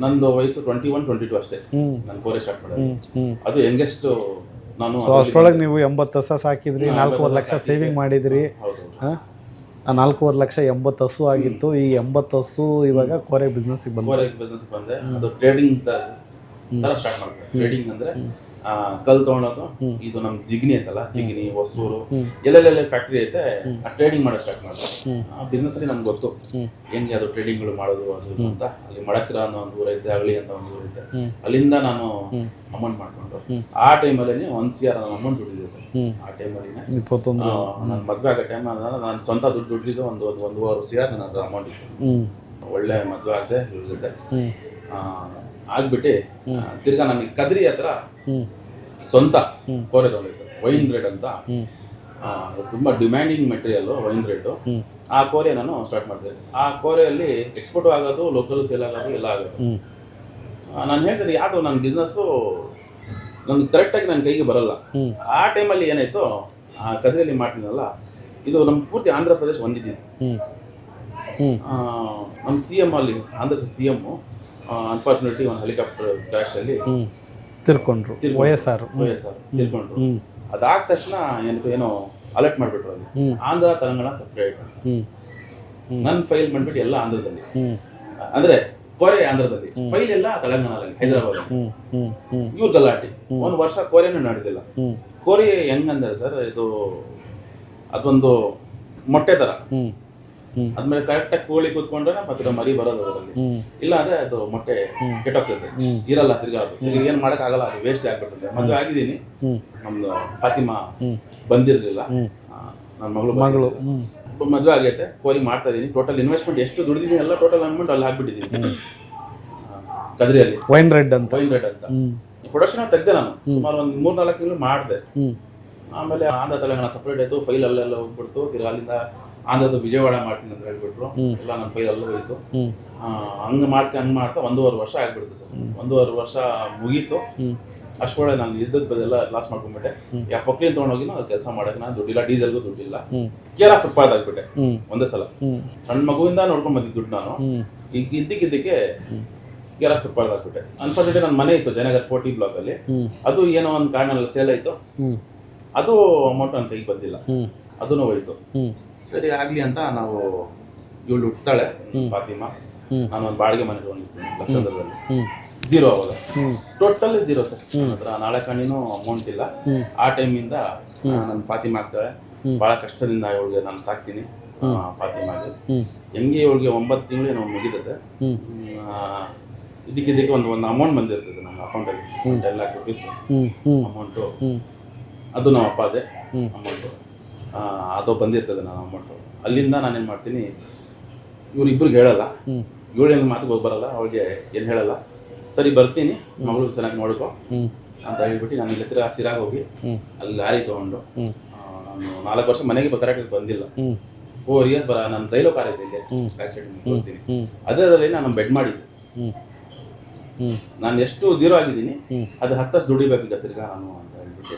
ನಂದು ವಯಸ್ಸು 21-22 ಅಷ್ಟೇ ನಾನು ಕೋರೆ ಸ್ಟಾರ್ಟ್ ಮಾಡಿದೆ. ಅದು ಯಂಗೆಸ್ಟ್ ನಾನು. ಅಷ್ಟರೊಳಗೆ ನೀವು 80 ಹಸ ಸಾಕಿದ್ರಿ, 4.5 ಲಕ್ಷ ಸೇವಿಂಗ್ ಮಾಡಿದ್ರಿ. ಆ 4.5 ಲಕ್ಷ 80 ಹಸು ಆಗಿತ್ತು. ಈ 80 ಹಸು ಇವಾಗ ಕೋರೆ ಬಿಸ್ನೆಸ್ ಬಂದೆ. ಅದು ಟ್ರೇಡಿಂಗ್ ತರ ಸ್ಟಾರ್ಟ್ ಮಾಡಿದೆ. ಟ್ರೇಡಿಂಗ್ ಅಂದ್ರೆ ಕಲ್ ತಗೊಳೋದು. ಇದು ನಮ್ ಜಿಗ್ನಿ ಐತಲ್ಲ, ಜಿಗ್ನಿ, ಹೊಸೂರು, ಎಲ್ಲೆಲ್ಲ ಫ್ಯಾಕ್ಟ್ರಿ ಐತೆ, ಆ ಟ್ರೇಡಿಂಗ್ ಮಾಡೋ ಸ್ಟಾರ್ಟ್ ಮಾಡಿದೆ. ಆ ಬಿಸ್ನೆಸ್ ಅಲ್ಲಿ ನಮ್ಗೆ ಗೊತ್ತು ಹೆಂಗೆ ಅದು ಟ್ರೇಡಿಂಗ್ಗಳು ಮಾಡೋದು ಅದು ಅಂತ. ಅಲ್ಲಿ ಮಡಸಿರ ಅನ್ನೋ ಒಂದು ಊರು ಐತೆ, ಅಗಳಿ ಅಂತ ಒಂದು ಊರು ಐತೆ. ಅಲ್ಲಿಂದ ನಾನು ಅಮೌಂಟ್ ಮಾಡ್ಕೊಂಡು ಆ ಟೈಮಲ್ಲಿ 1 CR ನಾನು ಅಮೌಂಟ್ ದುಡ್ಡಿದ್ದೆ ಸರ್. ಆ ಟೈಮಲ್ಲಿ ನಾನು ಮದ್ವೆ ಆಗೋ ಟೈಮ್ ನಾನು ಸ್ವಂತ ದುಡ್ಡು ದುಡ್ಡಿದ್ದು ಒಂದು 1.5 CR ನನ್ನ ಅಮೌಂಟ್ ಇತ್ತು. ಒಳ್ಳೆ ಮದ್ವೆ ಆಗದೆ ಇವ್ರ ಜೊತೆ ಆಗ್ಬಿಟ್ಟು ತಿರ್ಗಾ ನನಗೆ ಕದ್ರಿ ಹತ್ರ ಸ್ವಂತ ಕೋರೆ ತಗೊಂಡೆ ಸರ್. ವೈನ್ ಬ್ರೆಡ್ ಅಂತ ತುಂಬಾ ಡಿಮ್ಯಾಂಡಿಂಗ್ ಮೆಟೀರಿಯಲ್ ವೈನ್ ಬ್ರೆಡ್. ಆ ಕೋರೆ ನಾನು ಸ್ಟಾರ್ಟ್ ಮಾಡಿದೆ. ಆ ಕೋರೆಯಲ್ಲಿ ಎಕ್ಸ್ಪೋರ್ಟ್ ಆಗೋದು, ಲೋಕಲ್ ಸೇಲ್ ಆಗೋದು ಎಲ್ಲ ಆಗೋದು. ನಾನು ಹೇಳ್ತೀನಿ ಯಾವುದು ನನ್ನ ಬಿಸ್ನೆಸ್ಸು ನನ್ಗೆ ಕರೆಕ್ಟಾಗಿ ನನ್ನ ಕೈಗೆ ಬರಲ್ಲ. ಆ ಟೈಮಲ್ಲಿ ಏನಾಯ್ತು, ಆ ಕದ್ರಿಯಲ್ಲಿ ಮಾಡ್ತೀನಲ್ಲ, ಇದು ನಮ್ಮ ಪೂರ್ತಿ ಆಂಧ್ರ ಪ್ರದೇಶ ಹೊಂದಿದ್ದೀನಿ. ನಮ್ಮ CM ಅಲ್ಲಿ ಆಂಧ್ರದ CM ಅನ್ಫಾರ್ಚುನೇಟ್ಲಿ ಒಂದು ಹೆಲಿಕಾಪ್ಟರ್ ಕ್ರಾಶ್ ಅಲ್ಲಿ ತಿರ್ಕೊಂಡ್ರು. ವಯಸ್ಸಾರು ತಿರ್ಕೊಂಡ್ರು. ಅದಾದ ತಕ್ಷಣ ಏನೋ ಅಲರ್ಟ್ ಮಾಡ್ಬಿಟ್ರು ಅಲ್ಲಿ, ಆಂಧ್ರ ತೆಲಂಗಾಣ ಸಪ್ರೇಟ್. ನನ್ನ ಫೈಲ್ ಮಾಡ್ಬಿಟ್ಟು ಎಲ್ಲ ಆಂಧ್ರದಲ್ಲಿ. ಅಂದ್ರೆ ಕೋರೆ ಆಂಧ್ರದಲ್ಲಿ, ಫೈಲ್ ಎಲ್ಲ ತೆಲಂಗಾಣದಲ್ಲಿ, ಹೈದರಾಬಾದ್. ಇವ್ರ ಗಲಾಟೆ ಒಂದು ವರ್ಷ ಕೋರೆನೂ ನಡೆದಿಲ್ಲ. ಕೋರೆ ಹೆಂಗಂದ್ರೆ ಸರ್, ಇದು ಅದೊಂದು ಮೊಟ್ಟೆ ತರ. ಅದ್ಮೇಲೆ ಕರೆಕ್ಟಾಗಿ ಕೋಳಿ ಕೂತ್ಕೊಂಡ್ರೆ ಮತ್ತೆ ಮರಿ ಬರೋದು ಅದರಲ್ಲಿ. ಇಲ್ಲ ಅಂದ್ರೆ ಅದು ಮೊಟ್ಟೆ ಕೆಟ್ಟೋಗ್ತದೆ, ಇರಲ್ಲ ತಿರ್ಗಾ. ಅದು ಏನ್ ಮಾಡಕ್ ಆಗಲ್ಲ, ಅದು ವೇಸ್ಟ್ ಆಗ್ಬಿಡ್ತದೆ. ಮದುವೆ ಆಗಿದ್ದೀನಿ, ನಮ್ದು ಫಾತಿಮಾ ಬಂದಿರ್ಲಿಲ್ಲ, ನನ್ನ ಮಗಳು ಮದುವೆ ಆಗೈತೆ, ಕೋರಿ ಮಾಡ್ತಾ ಇದೀನಿ. ಟೋಟಲ್ ಇನ್ವೆಸ್ಟ್ಮೆಂಟ್ ಎಷ್ಟು ದುಡಿದೀನಿ ಎಲ್ಲ ಟೋಟಲ್ ಅಮೌಂಟ್ ಅಲ್ಲಿ ಹಾಕ್ಬಿಟ್ಟಿದ್ದೀನಿ ಕದ್ರಿಯಲ್ಲಿ. ವೈನ್ ರೆಡ್ ಅಂತ ಈ ಪ್ರೊಡಕ್ಷನ್ ತೆಗ್ದೆ ನಾನು ಸುಮಾರು ಒಂದು 3-4 ತಿಂಗಳು ಮಾಡಿದೆ. ಆಮೇಲೆ ಆಂಧ್ರ ತೆಲಂಗಾಣ ಸಪ್ರೇಟ್ ಆಯ್ತು, ಫೈಲ್ ಅಲ್ಲೆಲ್ಲ ಹೋಗ್ಬಿಡ್ತು. ತಿರ್ಗಾ ಅಲ್ಲಿಂದ ಆಂಧ್ರದ ವಿಜಯವಾಡ ಮಾಡ್ತೀನಿ ಅಂತ ಹೇಳ್ಬಿಟ್ರು, ಎಲ್ಲ ನನ್ನ ಫೈಲ್ ಅಲ್ಲೂ ಹೋಯ್ತು. ಹಂಗ್ ಮಾಡ್ತಾ 1.5 ವರ್ಷ ಆಗ್ಬಿಡ್ತು ಸರ್. 1.5 ವರ್ಷ ಮುಗೀತು. ಅಷ್ಟೊಳಗೆ ನಾನು ಇದ್ದದ್ ಬದೆಲ್ಲ ಲಾಸ್ ಮಾಡ್ಕೊಂಡ್ಬಿಟ್ಟೆ. ಯಾ ಪೊಕ್ಲಿನ್ ತೊಗೊಂಡೋಗಿ ಅದು ಕೆಲಸ ಮಾಡಕ್ಕೆ ನಾನು ದುಡ್ಡಿಲ್ಲ, ಡೀಸೆಲ್ಗೂ ದುಡ್ಡಿಲ್ಲ. ಕೇರ ಫುಟ್ಪಾತ್ ಆಗ್ಬಿಟ್ಟೆ ಒಂದೇ ಸಲ. ಸಣ್ಣ ಮಗುವಿಂದ ನೋಡ್ಕೊಂಡ್ ಬಂದಿದ್ದು ದುಡ್ಡು ನಾನು. ಈಗ ಇದ್ದಕ್ಕಿದ್ದಕ್ಕೆ ಕೇರ ಫುಟ್ಪಾತ್ ಆಗ್ಬಿಟ್ಟೆ. ಅನ್ಫಾರ್ಚುನೇಟ್ಲಿ ನನ್ನ ಮನೆ ಇತ್ತು ಜಯನಗರ್ 40 ಬ್ಲಾಕ್ ಅಲ್ಲಿ. ಅದು ಏನೋ ಒಂದು ಕಾರಣದಲ್ಲಿ ಸೇಲ್ ಆಯ್ತು. ಅದು ಅಮೌಂಟ್ ನನ್ನ ಕೈಗೆ ಬಂದಿಲ್ಲ, ಅದನ್ನು ಹೋಯ್ತು. ಸರಿ ಆಗ್ಲಿ ಅಂತ ನಾವು ಇವಳು ಹುಟ್ತಾಳೆ ಫಾತಿಮಾ, ನಾನು ಒಂದು ಬಾಡಿಗೆ ಮನೆ ತಗೊಂಡಿದ್ದೀನಿ ಲಕ್ಷದಲ್ಲಿ. ಝೀರೋ ಅವಾಗ, ಟೋಟಲ್ ಝೀರೋ ಸರ್. ನನ್ನ ಹತ್ರ ನಾಳೆ ಕಣ್ಣಿನೂ ಅಮೌಂಟ್ ಇಲ್ಲ. ಆ ಟೈಮಿಂದ ನನ್ನ ಫಾತಿಮಾ ಆಗ್ತಾಳೆ. ಬಹಳ ಕಷ್ಟದಿಂದ ಇವಳಿಗೆ ನಾನು ಸಾಕ್ತೀನಿ. ಫಾತಿಮಾಗೆ ಹೆಂಗೆ ಇವಳಿಗೆ 9 ತಿಂಗಳು ಏನೋ ಮುಗಿದದೆ. ಇದಕ್ಕೆ ಒಂದು ಅಮೌಂಟ್ ಬಂದಿರ್ತದೆ ನನ್ನ ಅಕೌಂಟಲ್ಲಿ, 10 lakh rupees ಅಮೌಂಟು. ಅದು ನಮ್ಮ ಅಪ್ಪದೇ ಅಮೌಂಟು, ಅದು ಬಂದಿರ್ತದೆ ನನ್ನ ಅಮೌಂಟು. ಅಲ್ಲಿಂದ ನಾನೇನು ಮಾಡ್ತೀನಿ, ಇವ್ರಿಬ್ರಿಗೆ ಹೇಳಲ್ಲ, ಇವಳೇನು ಮಾತಿಗೆ ಹೋಗಿ ಬರಲ್ಲ, ಅವಳಿಗೆ ಏನು ಹೇಳಲ್ಲ. ಸರಿ ಬರ್ತೀನಿ, ಮಗಳು ಚೆನ್ನಾಗಿ ನೋಡ್ಕೊ ಅಂತ ಹೇಳ್ಬಿಟ್ಟು ನಾನು ಇಲ್ಲಿ ಹತ್ತಿರ ಸಿರಾಗ ಹೋಗಿ ಅಲ್ಲಿ ಲಾರಿ ತೊಗೊಂಡು ನಾನು 4 ವರ್ಷ ಮನೆಗೆ ಕರೆಕ್ಟಾಗಿ ಬಂದಿಲ್ಲ. 4 years ನಾನು ಜೈಲೋ ಕಾರ್ ಐತೆ ಇಲ್ಲಿ ಆಕ್ಸಿಡೆಂಟ್ ತೋರಿಸ್ತೀನಿ. ಅದರಲ್ಲಿ ನಾನು ಬೆಡ್ ಮಾಡಿದ್ದೆ. ನಾನು ಎಷ್ಟು ಝೀರೋ ಆಗಿದ್ದೀನಿ ಅದು 10 ದುಡಿಬೇಕು ಈಗ ತಿರ್ಗಾ ನಾನು ಅಂತ ಹೇಳ್ಬಿಟ್ಟು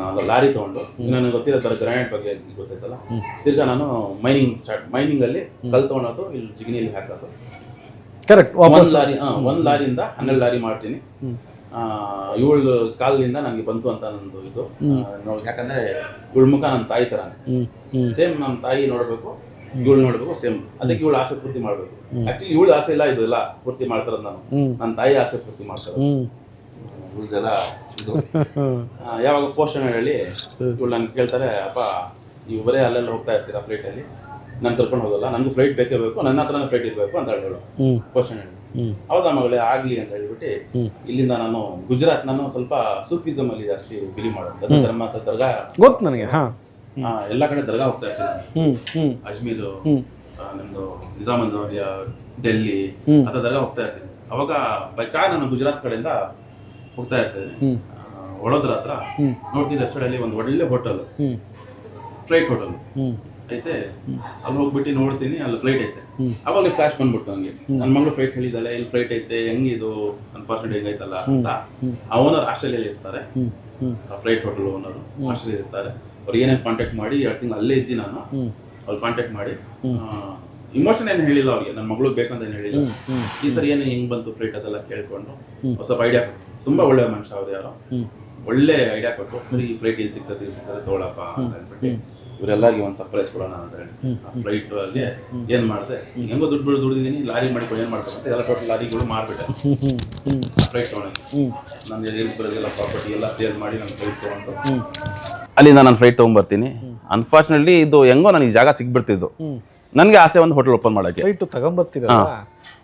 ಅದು ಲಾರಿ ತೊಗೊಂಡು, ನನಗೆ ಗೊತ್ತಿರೋ ಗ್ರಾನೈಟ್ ಬಗ್ಗೆ ಗೊತ್ತೈತಲ್ಲ, ತಿರ್ಗಾ ನಾನು ಮೈನಿಂಗ್ ಅಲ್ಲಿ ಕಲ್ ತೊಗೊಳೋದು, ಇಲ್ಲಿ ಜಿಗಿನಿಯಲ್ಲಿ ಹಾಕೋದು. ಕರೆಕ್ಟ್. ಒಂದ್ ಲಾರಿಯಿಂದ 12 ಲಾರಿ ಮಾಡ್ತೀನಿ. 7 ಕಾಲಿನಿಂದ ನನಗೆ ಬಂತು ಅಂತ ನಂದು ಇದು. ಯಾಕಂದ್ರೆ ಇವಳ ಮುಖ ನನ್ನ ತಾಯಿ ತರಾನೆ, ಸೇಮ್ ನಮ್ಮ ತಾಯಿ ನೋಡ್ಬೇಕು, ಇವಳು ನೋಡ್ಬೇಕು ಸೇಮ್. ಅದಕ್ಕೆ ಇವಳು ಆಸೆ ಪೂರ್ತಿ ಮಾಡ್ಬೇಕು. ಆಕ್ಚುಲಿ ಇವಳು ಆಸೆ ಇಲ್ಲ, ಇದು ಎಲ್ಲ ಪೂರ್ತಿ ಮಾಡ್ತಾರದ್ ನಾನು. ನನ್ನ ತಾಯಿ ಆಸೆ ಪೂರ್ತಿ ಮಾಡ್ತಾರ. ಇವಳ್ದೆಲ್ಲ ಇದು ಯಾವಾಗ ಪೋಷಣೆ ಹೇಳಿ ಇವಳು ನನ್ಗೆ ಕೇಳ್ತಾರೆ, ಅಪ್ಪ ನೀವು ಬರೇ ಅಲ್ಲೆಲ್ಲ ಹೋಗ್ತಾ ಇರ್ತೀರಾ ಫ್ಲೈಟ್ ಅಲ್ಲಿ, ನಾನು ಕರ್ಕೊಂಡು ಹೋಗಲ್ಲ, ನನಗೂ ಫ್ಲೈಟ್ ಬೇಕೇ ಬೇಕು, ನನ್ನ ಹತ್ರನೇ ಫ್ಲೈಟ್ ಇರಬೇಕು ಅಂತ ಹೇಳೋಳು ಪೋಷಣೆ ಹೇಳಿ. ಹೌದಾ ಮಗಳೇ ಆಗ್ಲಿ ಅಂತ ಹೇಳ್ಬಿಟ್ಟು ಇಲ್ಲಿಂದ ನಾನು ಗುಜರಾತ್, ನಾನು ಸ್ವಲ್ಪ ಸೂಫಿಸಮ್ ಅಲ್ಲಿ ಜಾಸ್ತಿ ಬಿಲಿ ಮಾಡೋದು. ಧರ್ಮ ದರ್ಗಾ ಗೊತ್ತು ನನಗೆ. ಎಲ್ಲಾ ಕಡೆ ದರ್ಗಾ ಹೋಗ್ತಾ ಇರ್ತೀನಿ. ಅಜ್ಮೀರ್, ನಮ್ದು ನಿಜಾಮಂದೌರಿಯ, ಡೆಲ್ಲಿ ಅಂತ ದರ್ಗಾ ಹೋಗ್ತಾ ಇರ್ತೀನಿ. ಅವಾಗ ಬೈಕಾ ನಾನು ಗುಜರಾತ್ ಕಡೆಯಿಂದ ಹೋಗ್ತಾ ಇರ್ತೇನೆ. ವಡೋದರ ಹತ್ರ ನೋಡ್ತೀನಿ ಲೆಫ್ಟ್ ಸೈಡ್ ಅಲ್ಲಿ ಒಂದು ಒಳ್ಳೆ ಹೋಟೆಲ್, ಫ್ಲೈಟ್ ಹೋಟೆಲ್ ಐತೆ. ಅಲ್ಲಿ ಹೋಗ್ಬಿಟ್ಟು ನೋಡ್ತೀನಿ, ಅಲ್ಲಿ ಫ್ಲೈಟ್ ಐತೆ. ಅವಾಗ ಫ್ಲಾಶ್ ಬಂದ್ಬಿಡ್ತು ನನಗೆ, ನನ್ನ ಮಗಳು ಫ್ಲೈಟ್ ಹೇಳಿದಾಳೆ, ಇಲ್ಲಿ ಫ್ಲೈಟ್ ಐತೆ, ಹೆಂಗಿದು ಅನ್ಫಾರ್ಚುನೇಟ್ ಹೆಂಗೈತಲ್ಲ ಅಂತ. ಆ ಓನರ್ ಆಸ್ಟ್ರೇಲಿಯಲ್ಲಿ ಇರ್ತಾರೆ, ಫ್ಲೈಟ್ ಹೋಟೆಲ್ ಓನರ್ ಆಸ್ಟ್ರೇಲಿಯಾ ಇರ್ತಾರೆ. ಅವ್ರು ಏನೇನು ಕಾಂಟ್ಯಾಕ್ಟ್ ಮಾಡಿ 2 ತಿಂಗಳು ಅಲ್ಲೇ ಇದ್ದೀನಿ ನಾನು. ಅವ್ರು ಕಾಂಟ್ಯಾಕ್ಟ್ ಮಾಡಿ ಇಮೋಷನ್ ಏನು ಹೇಳಿಲ್ಲ ಅವ್ರಿಗೆ, ನನ್ನ ಮಗಳು ಬೇಕಂತ ಏನು ಹೇಳಿಲ್ಲ. ಈ ಸರಿ ಏನು ಹೆಂಗ್ ಬಂತು ಫ್ಲೈಟ್ ಅದೆಲ್ಲ ಕೇಳ್ಕೊಂಡು ಸ್ವಲ್ಪ ಐಡಿಯಾ ಕೊಟ್ಟು, ತುಂಬಾ ಒಳ್ಳೆ ಮನುಷ್ಯ ಅವ್ರು, ಯಾರೋ ಒಳ್ಳೆ ಐಡಿಯಾ ಕೊಟ್ಟು, ಸರಿ ಫ್ಲೈಟ್ ಇಲ್ಲಿ ಸಿಗ್ತದೆ ತಗೊಳಪ್ಪ ಅಂತ ಹೇಳ್ಬಿಟ್ಟು ಇವರೆಲ್ಲರಿಗೆ ಒಂದು ಸರ್ಪ್ರೈಸ್ ಕೊಡೋಣ ಅಂತ ಹೇಳಿ ಫ್ಲೈಟ್ ಅಲ್ಲಿ ಏನ್ ಮಾಡಿದೆ, ಹೆಂಗೋ ದುಡ್ಡಿದ್ದೀನಿ, ಲಾರಿ ಮಾಡಿಕೊಂಡು ಏನ್ ಮಾಡ್ತಾರೆ ಎಲ್ಲ ಟೋಟಲ್ ಲಾರಿಗಳು ಮಾರ್ಬಿಟ್ಟೆ. ಫ್ಲೈಟ್ ತೊಗೊಂಡು ನನಗೆ ಎಲ್ಲಿ ಬರೋದೆಲ್ಲ ಪ್ರಾಪರ್ಟಿ ಎಲ್ಲ ಸೇಲ್ ಮಾಡಿ ನಾನು ಫ್ಲೈಟ್ ತೊಗೊಂಡು ಅಲ್ಲಿಂದ ನಾನು ಫ್ಲೈಟ್ ತೊಗೊಂಡ್ಬರ್ತೀನಿ. ಅನ್ಫಾರ್ಚುನೇಟ್ಲಿ ಇದು ಹೆಂಗೋ ನನಗೆ ಜಾಗ ಸಿಗ್ಬಿಡ್ತಿದ್ದು. ನನಗೆ ಆಸೆ ಒಂದು ಹೋಟೆಲ್ ಓಪನ್ ಮಾಡೋಕ್ಕೆ. ಫ್ಲೈಟ್ ತಗೊಂಬರ್ತೀರಲ್ಲ,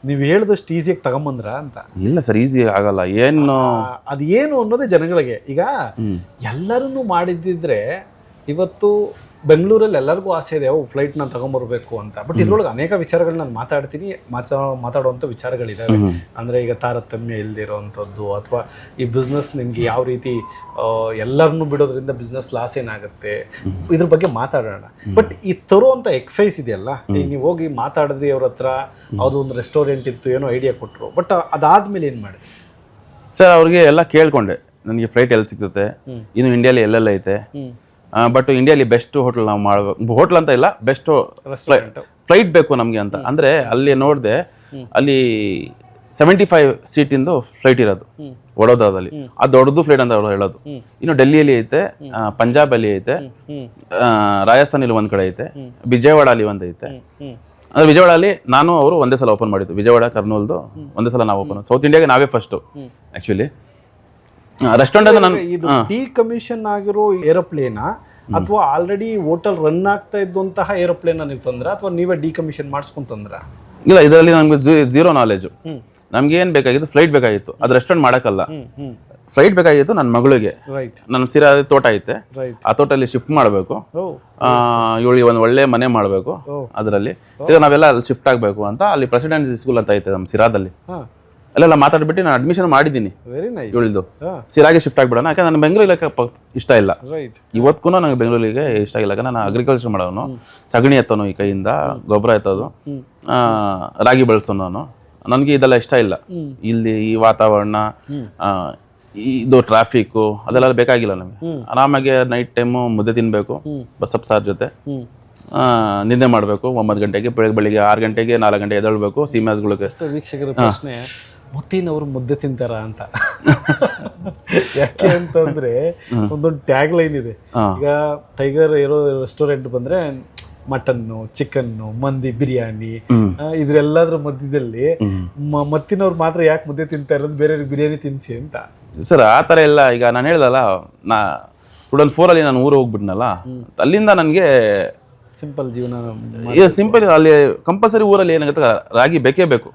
ನೀವು ಹೇಳಿದಷ್ಟು ಈಸಿಯಾಗಿ ತಗೊಂಬಂದ್ರ ಅಂತ? ಇಲ್ಲ ಸರ್, ಈಸಿ ಆಗಲ್ಲ. ಏನು ಅದು ಏನು ಅನ್ನೋದೇ ಜನಗಳಿಗೆ. ಈಗ ಎಲ್ಲರನ್ನೂ ಮಾಡಿದ್ದಿದ್ರೆ ಇವತ್ತು ಬೆಂಗಳೂರಲ್ಲಿ ಎಲ್ಲರಿಗೂ ಆಸೆ ಇದೆ ಫ್ಲೈಟ್ ನಾನು ತಗೊಂಬರ್ಬೇಕು ಅಂತ. ಬಟ್ ಇದ್ರೊಳಗೆ ಅನೇಕ ವಿಚಾರಗಳು ನಾನು ಮಾತಾಡುವಂಥ ವಿಚಾರಗಳಿದಾವೆ. ಅಂದ್ರೆ ಈಗ ತಾರತಮ್ಯ ಇಲ್ದಿರೋವಂಥದ್ದು, ಅಥವಾ ಈ ಬಿಸ್ನೆಸ್ ನಿಮ್ಗೆ ಯಾವ ರೀತಿ ಎಲ್ಲರನ್ನೂ ಬಿಡೋದ್ರಿಂದ ಬಿಸ್ನೆಸ್ ಲಾಸ್ ಏನಾಗುತ್ತೆ, ಇದ್ರ ಬಗ್ಗೆ ಮಾತಾಡೋಣ. ಬಟ್ ಈ ತರುವಂಥ ಎಕ್ಸೈಸ್ ಇದೆಯಲ್ಲ, ಈಗ ನೀವು ಹೋಗಿ ಮಾತಾಡಿದ್ರಿ ಅವ್ರ ಹತ್ರ, ಅದು ಒಂದು ರೆಸ್ಟೋರೆಂಟ್ ಇತ್ತು, ಏನೋ ಐಡಿಯಾ ಕೊಟ್ಟರು, ಬಟ್ ಅದಾದ್ಮೇಲೆ ಏನು ಮಾಡಿದ್ರಿ ಸರ್? ಅವ್ರಿಗೆ ಎಲ್ಲ ಕೇಳ್ಕೊಂಡೆ, ನನಗೆ ಫ್ಲೈಟ್ ಎಲ್ಲಿ ಸಿಗ್ತದೆ, ಇನ್ನು ಇಂಡಿಯಾಲಿ ಎಲ್ಲೆಲ್ಲ ಐತೆ, ಬಟ್ ಇಂಡಿಯಾಲಿ ಬೆಸ್ಟ್ ಹೋಟೆಲ್ ನಾವು ಮಾಡಬೇಕು. ಹೋಟ್ಲ್ ಅಂತ ಇಲ್ಲ, ಬೆಸ್ಟ್ ಫ್ಲೈಟ್ ಬೇಕು ನಮಗೆ ಅಂತ. ಅಂದರೆ ಅಲ್ಲಿ ನೋಡಿದೆ, ಅಲ್ಲಿ 75 ಸೀಟಿಂದು ಫ್ಲೈಟ್ ಇರೋದು ವಡೋದರಲ್ಲಿ. ಅದು ದೊಡ್ಡದು ಫ್ಲೈಟ್ ಅಂತ ಅವ್ರು ಹೇಳೋದು. ಇನ್ನು ಡೆಲ್ಲಿಯಲ್ಲಿ ಐತೆ, ಪಂಜಾಬ್ ಅಲ್ಲಿ ಐತೆ, ರಾಜಸ್ಥಾನಲ್ಲಿ ಒಂದ್ ಕಡೆ ಐತೆ, ವಿಜಯವಾಡ ಅಲ್ಲಿ ಒಂದ್ ಐತೆ, ಅಂದರೆ ವಿಜಯವಾಡಲ್ಲಿ ನಾನು ಅವರು ಒಂದೇ ಸಲ ಓಪನ್ ಮಾಡಿದ್ದು, ವಿಜಯವಾಡ ಕರ್ನೂಲ್ದು ಒಂದೇ ಸಲ ನಾವು ಓಪನ್, ಸೌತ್ ಇಂಡಿಯಾಗೆ ನಾವೇ ಫಸ್ಟು ಆ್ಯಕ್ಚುಲಿ. ರೆಸ್ಟೋರೆಂಟ್ ಅಂದ್ರೆ ನಾನು ಇದು ಡಿಕಮಿಷನ್ ಆಗಿರೋ ಏರೋಪ್ಲೇನಾ ಅಥವಾ ಆಲ್ರೆಡಿ ಹೋಟೆಲ್ ರನ್ ಆಗ್ತಾ ಇದ್ದಂತಹ ಏರೋಪ್ಲೇನ್ ನೀವು ತಂದ್ರ ಅಥವಾ ನೀವೇ ಡಿಕಮಿಷನ್ ಮಾಡಿಸ್ಕೊಂಡ್ ತಂದ್ರ? ಇಲ್ಲ, ಇದರಲ್ಲಿ ನಮ್ಗೆ ಝೀರೋ ನಾಲೆಜು. ನಮ್ಗೆ ಏನು ಬೇಕಾಗಿತ್ತು, ಫ್ಲೈಟ್ ಬೇಕಾಗಿತ್ತು. ಅದು ರೆಸ್ಟೋರೆಂಟ್ ಮಾಡೋಕ್ಕಲ್ಲ, ಫ್ಲೈಟ್ ಬೇಕಾಗಿತ್ತು ನನ್ನ ಮಗಳಿಗೆ. ನನ್ನ ಸಿರಾ ತೋಟ ಐತೆ, ಆ ತೋಟಲ್ಲಿ ಶಿಫ್ಟ್ ಮಾಡಬೇಕು, ಇವಳಿಗೆ ಒಂದು ಒಳ್ಳೆ ಮನೆ ಮಾಡಬೇಕು. ಅದರಲ್ಲಿ ಈಗ ನಾವೆಲ್ಲ ಅಲ್ಲಿ ಶಿಫ್ಟ್ ಆಗಬೇಕು ಅಂತ ಅಲ್ಲಿ ಪ್ರೆಸಿಡೆಂಟ್ ಸ್ಕೂಲ್ ಅಂತ ಐತೆ ನಮ್ಮ ಸಿರಾದಲ್ಲಿ, ಅಲ್ಲೆಲ್ಲ ಮಾತಾಡ್ಬಿಟ್ಟು ನಾನು ಅಡ್ಮಿಷನ್ ಮಾಡಿದ್ದೀನಿ. ಇವಳಿದು ಸಿರಾಗೆ ಶಿಫ್ಟ್ ಆಗ್ಬಿಡೋಣ, ಯಾಕಂದ್ರೆ ನಾನು ಬೆಂಗಳೂರಿಗೆ ಇಷ್ಟ ಇಲ್ಲ. ಇವತ್ತಿಗೂ ನನಗೆ ಬೆಂಗಳೂರಿಗೆ ಇಷ್ಟ ಇಲ್ಲ, ಯಾಕಂದ್ರೆ ನಾನು ಅಗ್ರಿಕಲ್ಚರ್ ಮಾಡೋನು, ಸಗಣಿ ಎತ್ತೋನು, ಈ ಕೈಯಿಂದ ಗೊಬ್ಬರ ಎತ್ತೋದು, ರಾಗಿ ಬೆಳೆಸೋನು ನಾನು. ನನಗೆ ಇದೆಲ್ಲ ಇಷ್ಟ ಇಲ್ಲ. ಇಲ್ಲಿ ಈ ವಾತಾವರಣ, ಇದು ಟ್ರಾಫಿಕ್ಕು ಅದೆಲ್ಲ ಬೇಕಾಗಿಲ್ಲ ನಮಗೆ. ಆರಾಮಾಗಿ ನೈಟ್ ಟೈಮು ಮುದ್ದೆ ತಿನ್ನಬೇಕು ಬಸಪ್ಪ ಸಾರ್ ಜೊತೆ, ನಿದ್ದೆ ಮಾಡಬೇಕು 9 ಗಂಟೆಗೆ, ಬೆಳಿಗ್ಗೆ 6 ಗಂಟೆಗೆ 4 ಗಂಟೆಗೆ ಎದ್ದೇಳಬೇಕು. ಸೀಮ್ಯಾಸ್ಗಳಿಗೆ ವೀಕ್ಷಕರ ಪ್ರಶ್ನೆ, ಮುತ್ತಿನವರು ಮುದ್ದೆ ತಿಂತಾರ ಅಂತ. ಯಾಕೆ ಅಂತಂದ್ರೆ ಒಂದೊಂದು ಟ್ಯಾಗ್ ಲೈನ್ ಇದೆ. ಈಗ ಟೈಗರ್ ಇರೋ ರೆಸ್ಟೋರೆಂಟ್ ಬಂದ್ರೆ ಮಟನ್ನು, ಚಿಕನ್ನು, ಮಂದಿ, ಬಿರಿಯಾನಿ, ಇದ್ರೆಲ್ಲದ್ರ ಮಧ್ಯದಲ್ಲಿ ಮತ್ತಿನವ್ರು ಮಾತ್ರ ಯಾಕೆ ಮುದ್ದೆ ತಿಂತಾ ಇರೋದು, ಬೇರೆ ಬಿರಿಯಾನಿ ತಿನ್ಸಿ ಅಂತ. ಸರ್ ಆ ಥರ ಇಲ್ಲ. ಈಗ ನಾನು ಹೇಳ್ದಲ್ಲ, 2004 ನಾನು ಊರು ಹೋಗ್ಬಿಟ್ನಲ್ಲ, ಅಲ್ಲಿಂದ ನನಗೆ ಸಿಂಪಲ್ ಜೀವನ, ಸಿಂಪಲ್. ಅಲ್ಲಿ ಕಂಪಲ್ಸರಿ ಊರಲ್ಲಿ ಏನಾಗುತ್ತೆ, ರಾಗಿ ಬೇಕೇ ಬೇಕು.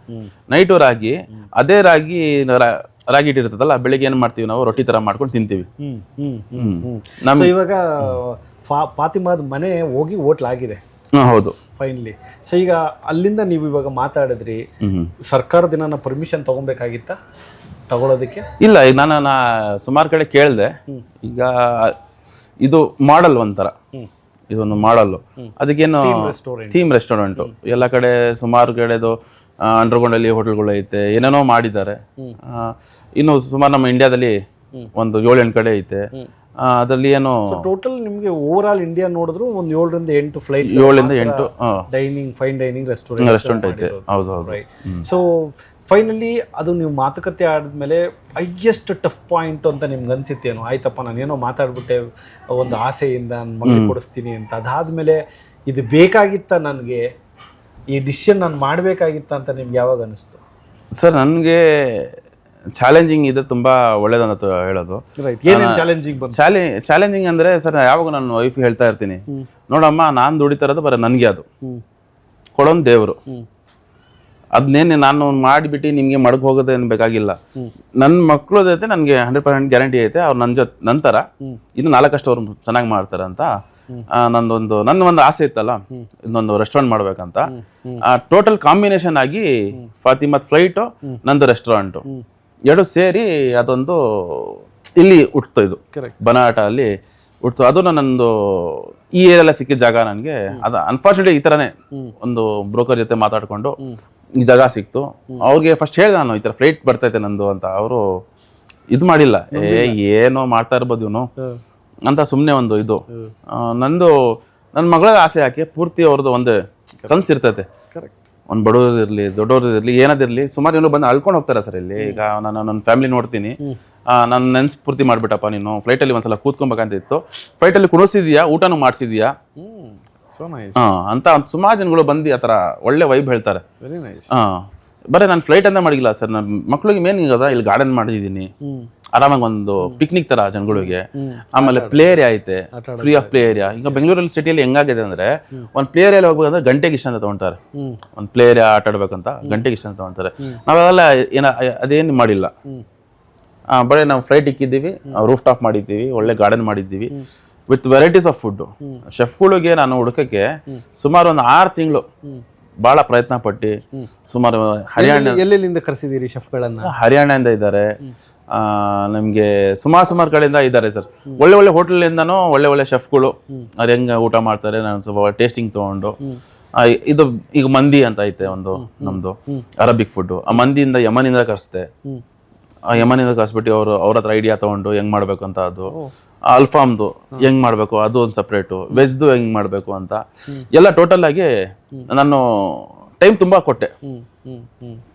ನೈಟು ರಾಗಿ, ಅದೇ ರಾಗಿ ಇಟ್ಟಿರ್ತದಲ್ಲ, ಬೆಳಿಗ್ಗೆ ಏನು ಮಾಡ್ತೀವಿ ನಾವು, ರೊಟ್ಟಿ ಥರ ಮಾಡ್ಕೊಂಡು ತಿಂತೀವಿ. ಇವಾಗ ಫಾತಿಮಾದ ಮನೆ ಹೋಗಿ ಹೋಟ್ಲ್ ಆಗಿದೆ. ಹೌದು, ಫೈನಲಿ. ಸೊ ಈಗ ಅಲ್ಲಿಂದ ನೀವು ಇವಾಗ ಮಾತಾಡಿದ್ರಿ, ಸರ್ಕಾರದಿಂದ ಪರ್ಮಿಷನ್ ತಗೊಬೇಕಾಗಿತ್ತಾ ತಗೊಳೋದಕ್ಕೆ? ಇಲ್ಲ, ಈಗ ನಾನು ಸುಮಾರು ಕಡೆ ಕೇಳಿದೆ. ಈಗ ಇದು ಮಾಡಲ್ ಒಂಥರ, ಇದೊಂದು ಮಾಡಲ್ಲು, ಅದಕ್ಕೇನು ಥೀಮ್ ರೆಸ್ಟೋರೆಂಟು. ಎಲ್ಲ ಕಡೆ ಸುಮಾರು ಕಡೆದು ಅಂಡರ್ಗ್ರೌಂಡಲ್ಲಿ ಹೋಟೆಲ್ಗಳು ಐತೆ, ಏನೇನೋ ಮಾಡಿದ್ದಾರೆ. ಇನ್ನು ಸುಮಾರು ನಮ್ಮ ಇಂಡಿಯಾದಲ್ಲಿ ಒಂದು 7-8 ಕಡೆ ಐತೆ. ಅದರಲ್ಲಿ ಏನು ಟೋಟಲ್ ನಿಮಗೆ ಓವರ್ ಆಲ್ ಇಂಡಿಯಾ ನೋಡಿದ್ರು ಒಂದು 7 ರಿಂದ 8 ಫ್ಲೈಟ್, 7 ರಿಂದ 8 ಡೈನಿಂಗ್, ಫೈನ್ ಡೈನಿಂಗ್ ರೆಸ್ಟೋರೆಂಟ್ ಐತೆ. ಹೌದು ಹೌದು. ಸೊ ಫೈನಲಿ ಅದು ನೀವು ಮಾತುಕತೆ ಆದ್ಮೇಲೆ ಹೈಯೆಸ್ಟ್ ಟಫ್ ಪಾಯಿಂಟ್ ಅಂತ ನಿಮ್ಗೆ ಅನ್ಸಿತ್ತೇನು? ಆಯ್ತಪ್ಪ, ನಾನೇನೋ ಮಾತಾಡ್ಬಿಟ್ಟೆ ಒಂದು ಆಸೆಯಿಂದ ನನ್ನ ಮಗಳಿಗೆ ಕೊಡಿಸ್ತೀನಿ ಅಂತ, ಅದಾದ್ಮೇಲೆ ಇದು ಬೇಕಾಗಿತ್ತ ನನಗೆ, ಈ ಡಿಸಿಷನ್ ನಾನು ಮಾಡಬೇಕಾಗಿತ್ತ ಅಂತ ನಿಮ್ಗೆ ಯಾವಾಗ ಅನಿಸ್ತು? ಸರ್ ನನಗೆ ಚಾಲೆಂಜಿಂಗ್ ಇದೆ, ತುಂಬ ಒಳ್ಳೇದಂತ ಹೇಳೋದು. ಚಾಲೆಂಜಿಂಗ್ ಅಂದರೆ ಸರ್, ಯಾವಾಗ ನನ್ನ ವೈಫ್ ಹೇಳ್ತಾ ಇರ್ತೀನಿ, ನೋಡಮ್ಮ ನಾನು ದುಡಿತಾ ಇರೋದು ಬರೀ ನನಗೆ, ಅದು ಕೊಡೋನ್ ದೇವರು. ಅದನ್ನೇನು ನಾನು ಮಾಡಿಬಿಟ್ಟು ನಿಮಗೆ ಮಡಗ್ ಹೋಗೋದೇನು ಬೇಕಾಗಿಲ್ಲ. ನನ್ನ ಮಕ್ಕಳು ಜೊತೆ ನನಗೆ 100% ಗ್ಯಾರಂಟಿ ಐತೆ, ಅವ್ರು ನನ್ನ ನಂತರ ಇನ್ನು 4 ಅಷ್ಟು ಅವ್ರು ಚೆನ್ನಾಗಿ ಮಾಡ್ತಾರೆ ಅಂತ ನನ್ನ ಒಂದು ಆಸೆ ಇತ್ತಲ್ಲ, ಇನ್ನೊಂದು ರೆಸ್ಟೋರೆಂಟ್ ಮಾಡ್ಬೇಕಂತ. ಟೋಟಲ್ ಕಾಂಬಿನೇಷನ್ ಆಗಿ ಫಾತಿಮಾದ್ ಫ್ಲೈಟು, ನಂದು ರೆಸ್ಟೋರೆಂಟು, 2 ಸೇರಿ ಅದೊಂದು ಇಲ್ಲಿ ಹುಟ್ತು. ಇದು ಬನಾಟ ಅಲ್ಲಿ ಹುಟ್ತು. ಅದು ನನ್ನೊಂದು ಈ ಏರಿಯೆಲ್ಲ ಸಿಕ್ಕಿದ ಜಾಗ ನನಗೆ. ಅದು ಅನ್ಫಾರ್ಚುನೇಟ್ಲಿ ಈ ಥರನೇ ಒಂದು ಬ್ರೋಕರ್ ಜೊತೆ ಮಾತಾಡಿಕೊಂಡು ಈ ಜಾಗ ಸಿಕ್ತು. ಅವ್ರಿಗೆ ಫಸ್ಟ್ ಹೇಳಿದೆ ನಾನು, ಈ ಥರ ಫ್ಲೈಟ್ ಬರ್ತೈತೆ ನಂದು ಅಂತ. ಅವರು ಇದು ಮಾಡಿಲ್ಲ, ಏನೋ ಮಾಡ್ತಾ ಇರ್ಬೋದು ಇವನು ಅಂತ ಸುಮ್ಮನೆ ಒಂದು ಇದು. ನನ್ನ ಮಗಳ ಆಸೆ ಯಾಕೆ ಪೂರ್ತಿ ಅವ್ರದ್ದು ಒಂದು ಕನಸಿರ್ತೈತೆ. ಒಂದು ಬಡವರಿರಲಿ ದೊಡ್ಡವ್ರದಿರಲಿ ಏನದಿರಲಿ, ಸುಮಾರು ಜನ ಬಂದು ಅಳ್ಕೊಂಡು ಹೋಗ್ತಾರೆ ಸರ್ ಇಲ್ಲಿ. ಈಗ ನಾನು ನನ್ನ ಫ್ಯಾಮಿಲಿ ನೋಡ್ತೀನಿ, ನನ್ನ ನೆನ್ಸ್ ಪೂರ್ತಿ ಮಾಡಿಬಿಟ್ಟಪ್ಪ ನೀನು, ಫ್ಲೈಟಲ್ಲಿ ಒಂದ್ಸಲ ಕೂತ್ಕೊಬೇಕಂತ ಇತ್ತು, ಫ್ಲೈಟಲ್ಲಿ ಕುಣಿಸಿದ್ಯಾ, ಊಟನೂ ಮಾಡಿಸಿದ್ಯಾ ಅಂತ ಸುಮಾರು ಜನಗಳು ಬಂದು ಆ ಥರ ಒಳ್ಳೆ ವೈಬ್ ಹೇಳ್ತಾರೆ. ಬರೀ ನಾನು ಫ್ಲೈಟ್ ಅಂತ ಮಾಡಿಲ್ಲ ಸರ್, ನನ್ನ ಮಕ್ಳಿಗೆ ಮೇನ್ ಈಗ ಇಲ್ಲಿ ಗಾರ್ಡನ್ ಮಾಡಿದ್ದೀನಿ, ಆರಾಮಾಗಿ ಒಂದು ಪಿಕ್ನಿಕ್ ತರ ಜನಗಳಿಗೆ. ಆಮೇಲೆ ಪ್ಲೇ ಏರಿಯಾ ಐತೆ, ಫ್ರೀ ಆಫ್ ಪ್ಲೇ ಏರಿಯಾ. ಈಗ ಬೆಂಗಳೂರಲ್ಲಿ ಸಿಟಿಯಲ್ಲಿ ಹೆಂಗಾಗಿದೆ ಅಂದ್ರೆ, ಒಂದು ಪ್ಲೇ ಏರಿಯಲ್ಲಿ ಹೋಗ್ಬೇಕಂದ್ರೆ ಗಂಟೆಗೆ ಇಷ್ಟ ಅಂತ ತಗೊಂತಾರೆ. ಒಂದು ಪ್ಲೇ ಏರಿಯಾ ಆಟ ಆಡ್ಬೇಕಂತ ಗಂಟೆಗೆ ಇಷ್ಟ ಅಂತ ತಗೊಂತಾರೆ. ನಾವೆಲ್ಲ ಅದೇನು ಮಾಡಿಲ್ಲ. ಬರೀ ನಾವು ಫ್ಲೈಟ್ ಇಕ್ಕಿದ್ದೀವಿ, ರೂಫ್ ಟಾಪ್ ಮಾಡಿದ್ದೀವಿ, ಒಳ್ಳೆ ಗಾರ್ಡನ್ ಮಾಡಿದ್ದೀವಿ ವಿತ್ ವೆರೈಟೀಸ್ ಆಫ್ ಫುಡ್. ಶೆಫ್ಗಳಿಗೆ ನಾನು ಹುಡುಕಕ್ಕೆ ಸುಮಾರು ಒಂದು 6 ತಿಂಗಳು ಬಹಳ ಪ್ರಯತ್ನ ಪಟ್ಟು, ಸುಮಾರು ಎಲ್ಲೆಲ್ಲಿಂದ ಕರೆಸಿದ್ದೀರಿ ಶೆಫ್ಗಳನ್ನ? ಹರಿಯಾಣದಿಂದ ಇದ್ದಾರೆ, ನಮಗೆ ಸುಮಾರು ಕಡೆಯಿಂದ ಇದ್ದಾರೆ ಸರ್. ಒಳ್ಳೆ ಹೋಟೆಲಿಂದನೂ ಒಳ್ಳೆ ಶೆಫ್ಗಳು ಅವ್ರು ಹೆಂಗೆ ಊಟ ಮಾಡ್ತಾರೆ ನಾನು ಸ್ವಲ್ಪ ಟೇಸ್ಟಿಂಗ್ ತೊಗೊಂಡು. ಇದು ಈಗ ಮಂದಿ ಅಂತ ಐತೆ ಒಂದು ನಮ್ದು ಅರಬಿಕ್ ಫುಡ್. ಆ ಮಂದಿಯಿಂದ ಯಮನಿಂದ ಕರೆಸ್ತೆ, ಯಮನಿಂದ ಕರೆಸ್ಬಿಟ್ಟು ಅವ್ರ ಹತ್ರ ಐಡಿಯಾ ತೊಗೊಂಡು ಹೆಂಗ್ ಮಾಡ್ಬೇಕು ಅಂತ. ಅದು ಅಲ್ಫಾಮ್ದು ಹೆಂಗ್ ಮಾಡ್ಬೇಕು ಅದು ಒಂದು ಸಪ್ರೇಟು, ವೆಜ್ದು ಹೆಂಗ್ ಮಾಡ್ಬೇಕು ಅಂತ ಎಲ್ಲ ಟೋಟಲ್ ಆಗಿ ನಾನು ಟೈಮ್ ತುಂಬಾ ಕೊಟ್ಟೆ.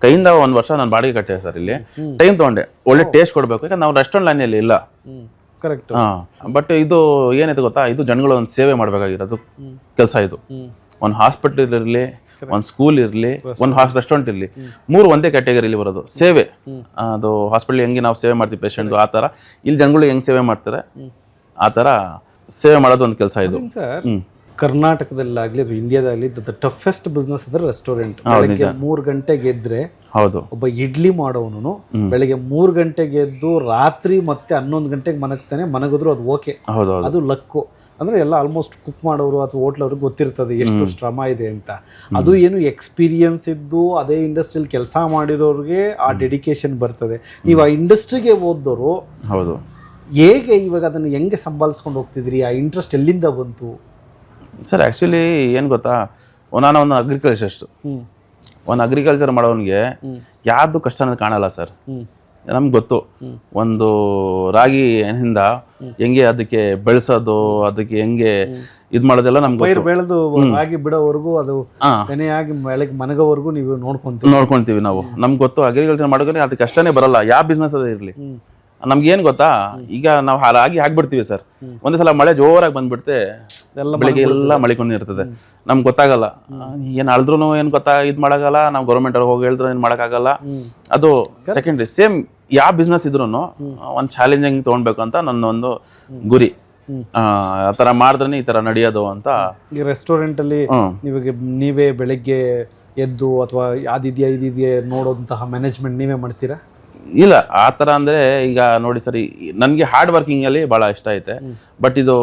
ಕೈಯಿಂದ 1 ವರ್ಷ ನಾನು ಬಾಡಿಗೆ ಕಟ್ಟೆ ಸರ್. ಇಲ್ಲಿ ಟೈಮ್ ತಗೊಂಡೆ, ಒಳ್ಳೆ ಟೇಸ್ಟ್ ಕೊಡ್ಬೇಕು, ಯಾಕಂದ್ರೆ ನಾವು ರೆಸ್ಟೋರೆಂಟ್ ಲೈನಲ್ಲಿ ಇಲ್ಲ. ಕರೆಕ್ಟ್. ಬಟ್ ಇದು ಏನೈತೆ ಗೊತ್ತಾ, ಇದು ಜನಗಳು ಒಂದು ಸೇವೆ ಮಾಡ್ಬೇಕಾಗಿರೋದು ಕೆಲಸ. ಇದು ಒಂದು ಹಾಸ್ಪಿಟಲ್ ಇರಲಿ, ಒಂದು ಸ್ಕೂಲ್ ಇರಲಿ, ಒಂದು ರೆಸ್ಟೋರೆಂಟ್ ಇರಲಿ, 3 ಒಂದೇ ಕ್ಯಾಟಗರಿಲಿ ಬರೋದು. ಸೇವೆ, ಅದು ಹಾಸ್ಪಿಟಲ್ ಹೆಂಗೆ ನಾವು ಸೇವೆ ಮಾಡ್ತೀವಿ ಪೇಷಂಟ್, ಆ ಥರ ಇಲ್ಲಿ ಜನಗಳಿಗೆ ಹೆಂಗೆ ಸೇವೆ ಮಾಡ್ತಾರೆ ಆ ಥರ ಸೇವೆ ಮಾಡೋದು ಒಂದು ಕೆಲಸ ಇದು. ಸರ್, ಕರ್ನಾಟಕದಲ್ಲಾಗ್ಲಿ ಅಥವಾ ಇಂಡಿಯಾದಾಗಲಿ ದ ಟಫೆಸ್ಟ್ ಬಿಸ್ನೆಸ್ ಅಂದ್ರೆ ರೆಸ್ಟೋರೆಂಟ್. ಬೆಳಗ್ಗೆ 3 ಗಂಟೆಗೆ ಎದ್ರೆ ಹೌದು, ಒಬ್ಬ ಇಡ್ಲಿ ಮಾಡೋನು ಬೆಳಗ್ಗೆ 3 ಗಂಟೆಗೆ ಎದ್ದು ರಾತ್ರಿ ಮತ್ತೆ 11 ಗಂಟೆಗೆ ಮನಗ್ತಾನೆ. ಮನಗಿದ್ರು ಅದು ಓಕೆ, ಅದು ಲಕ್ಕು. ಅಂದ್ರೆ ಎಲ್ಲ ಆಲ್ಮೋಸ್ಟ್ ಕುಕ್ ಮಾಡೋರು ಅಥವಾ ಹೋಟ್ಲವ್ರಿಗೆ ಗೊತ್ತಿರ್ತದೆ ಎಷ್ಟು ಶ್ರಮ ಇದೆ ಅಂತ. ಅದು ಏನು ಎಕ್ಸ್ಪೀರಿಯನ್ಸ್ ಇದ್ದು ಅದೇ ಇಂಡಸ್ಟ್ರಿಯಲ್ಲಿ ಕೆಲಸ ಮಾಡಿರೋರಿಗೆ ಆ ಡೆಡಿಕೇಶನ್ ಬರ್ತದೆ. ನೀವು ಆ ಇಂಡಸ್ಟ್ರಿಗೆ ಓದೋರು ಹೌದು, ಹೇಗೆ ಇವಾಗ ಅದನ್ನು ಹೆಂಗೆ ಸಂಭಾಲಿಸ್ಕೊಂಡು ಹೋಗ್ತಿದ್ರಿ? ಆ ಇಂಟ್ರೆಸ್ಟ್ ಎಲ್ಲಿಂದ ಬಂತು ಸರ್? ಆ್ಯಕ್ಚುಲಿ ಏನು ಗೊತ್ತಾ, ನಾನು ಒಂದು ಅಗ್ರಿಕಲ್ಚರಿಸ್ಟ್. ಒಂದು ಅಗ್ರಿಕಲ್ಚರ್ ಮಾಡೋನಿಗೆ ಯಾವುದು ಕಷ್ಟ ಅನ್ನೋದು ಕಾಣಲ್ಲ ಸರ್. ನಮ್ಗೆ ಗೊತ್ತು ಒಂದು ರಾಗಿ ಏನಿಂದ ಹೆಂಗೆ ಅದಕ್ಕೆ ಬೆಳೆಸೋದು, ಅದಕ್ಕೆ ಹೆಂಗೆ ಇದು ಮಾಡೋದೆಲ್ಲ ನಮ್ಗೆ ಪೈರು ಬೆಳೆದು ರಾಗಿ ಬಿಡೋವರೆಗೂ, ಅದು ತೆನೆಯಾಗಿ ಬೆಳಗ್ಗೆ ಮನಗೋವರೆಗೂ ನೀವು ನೋಡ್ಕೊಂತೀವಿ ನಾವು. ನಮ್ಗೆ ಗೊತ್ತು ಅಗ್ರಿಕಲ್ಚರ್ ಮಾಡೋಕೆ ಅದಕ್ಕೆ ಕಷ್ಟನೇ ಬರಲ್ಲ, ಯಾವ ಬಿಸ್ನೆಸ್ ಅದೇ ಇರಲಿ. ನಮ್ಗೇನು ಗೊತ್ತಾ, ಈಗ ನಾವು ರಾಗಿ ಹಾಕ್ಬಿಡ್ತೀವಿ ಸರ್, ಒಂದೇ ಸಲ ಮಳೆ ಜೋರಾಗಿ ಬಂದ್ಬಿಡ್ತೆ, ಬೆಳಿಗ್ಗೆ ಎಲ್ಲ ಮಳಿಕೊಂಡಿರ್ತದೆ, ನಮ್ಗೆ ಗೊತ್ತಾಗಲ್ಲ. ಏನು ಅಳಿದ್ರು ಏನು ಇದು ಮಾಡೋಕ್ಕಲ್ಲ, ನಾವು ಗೌರ್ಮೆಂಟ್ ಅವ್ರಿಗೆ ಹೋಗಿ ಹೇಳಿದ್ರು ಏನು ಮಾಡೋಕ್ಕಾಗಲ್ಲ. ಅದು ಸೆಕೆಂಡ್ರಿ. ಸೇಮ್ ಯಾವ ಬಿಸ್ನೆಸ್ ಇದ್ರೂ ಒಂದು ಚಾಲೆಂಜಿಂಗ್ ತೊಗೊಳ್ಬೇಕು ಅಂತ ನನ್ನ ಒಂದು ಗುರಿ. ಆ ಥರ ಮಾಡಿದ್ರೆ ಈ ಥರ ನಡೆಯೋದು ಅಂತ. ಈ ರೆಸ್ಟೋರೆಂಟಲ್ಲಿ ನೀವೇ ಬೆಳಗ್ಗೆ ಎದ್ದು ಅಥವಾ ಅದಿದೆಯಾ ಇದಿದೆಯಾ ನೋಡೋಂತಹ ಮ್ಯಾನೇಜ್ಮೆಂಟ್ ನೀವೇ ಮಾಡ್ತೀರಾ? ಇಲ್ಲ, ಆ ಥರ ಅಂದರೆ ಈಗ ನೋಡಿ ಸರಿ, ನನಗೆ ಹಾರ್ಡ್ ವರ್ಕಿಂಗಲ್ಲಿ ಭಾಳ ಇಷ್ಟ ಐತೆ. ಬಟ್ ಇದು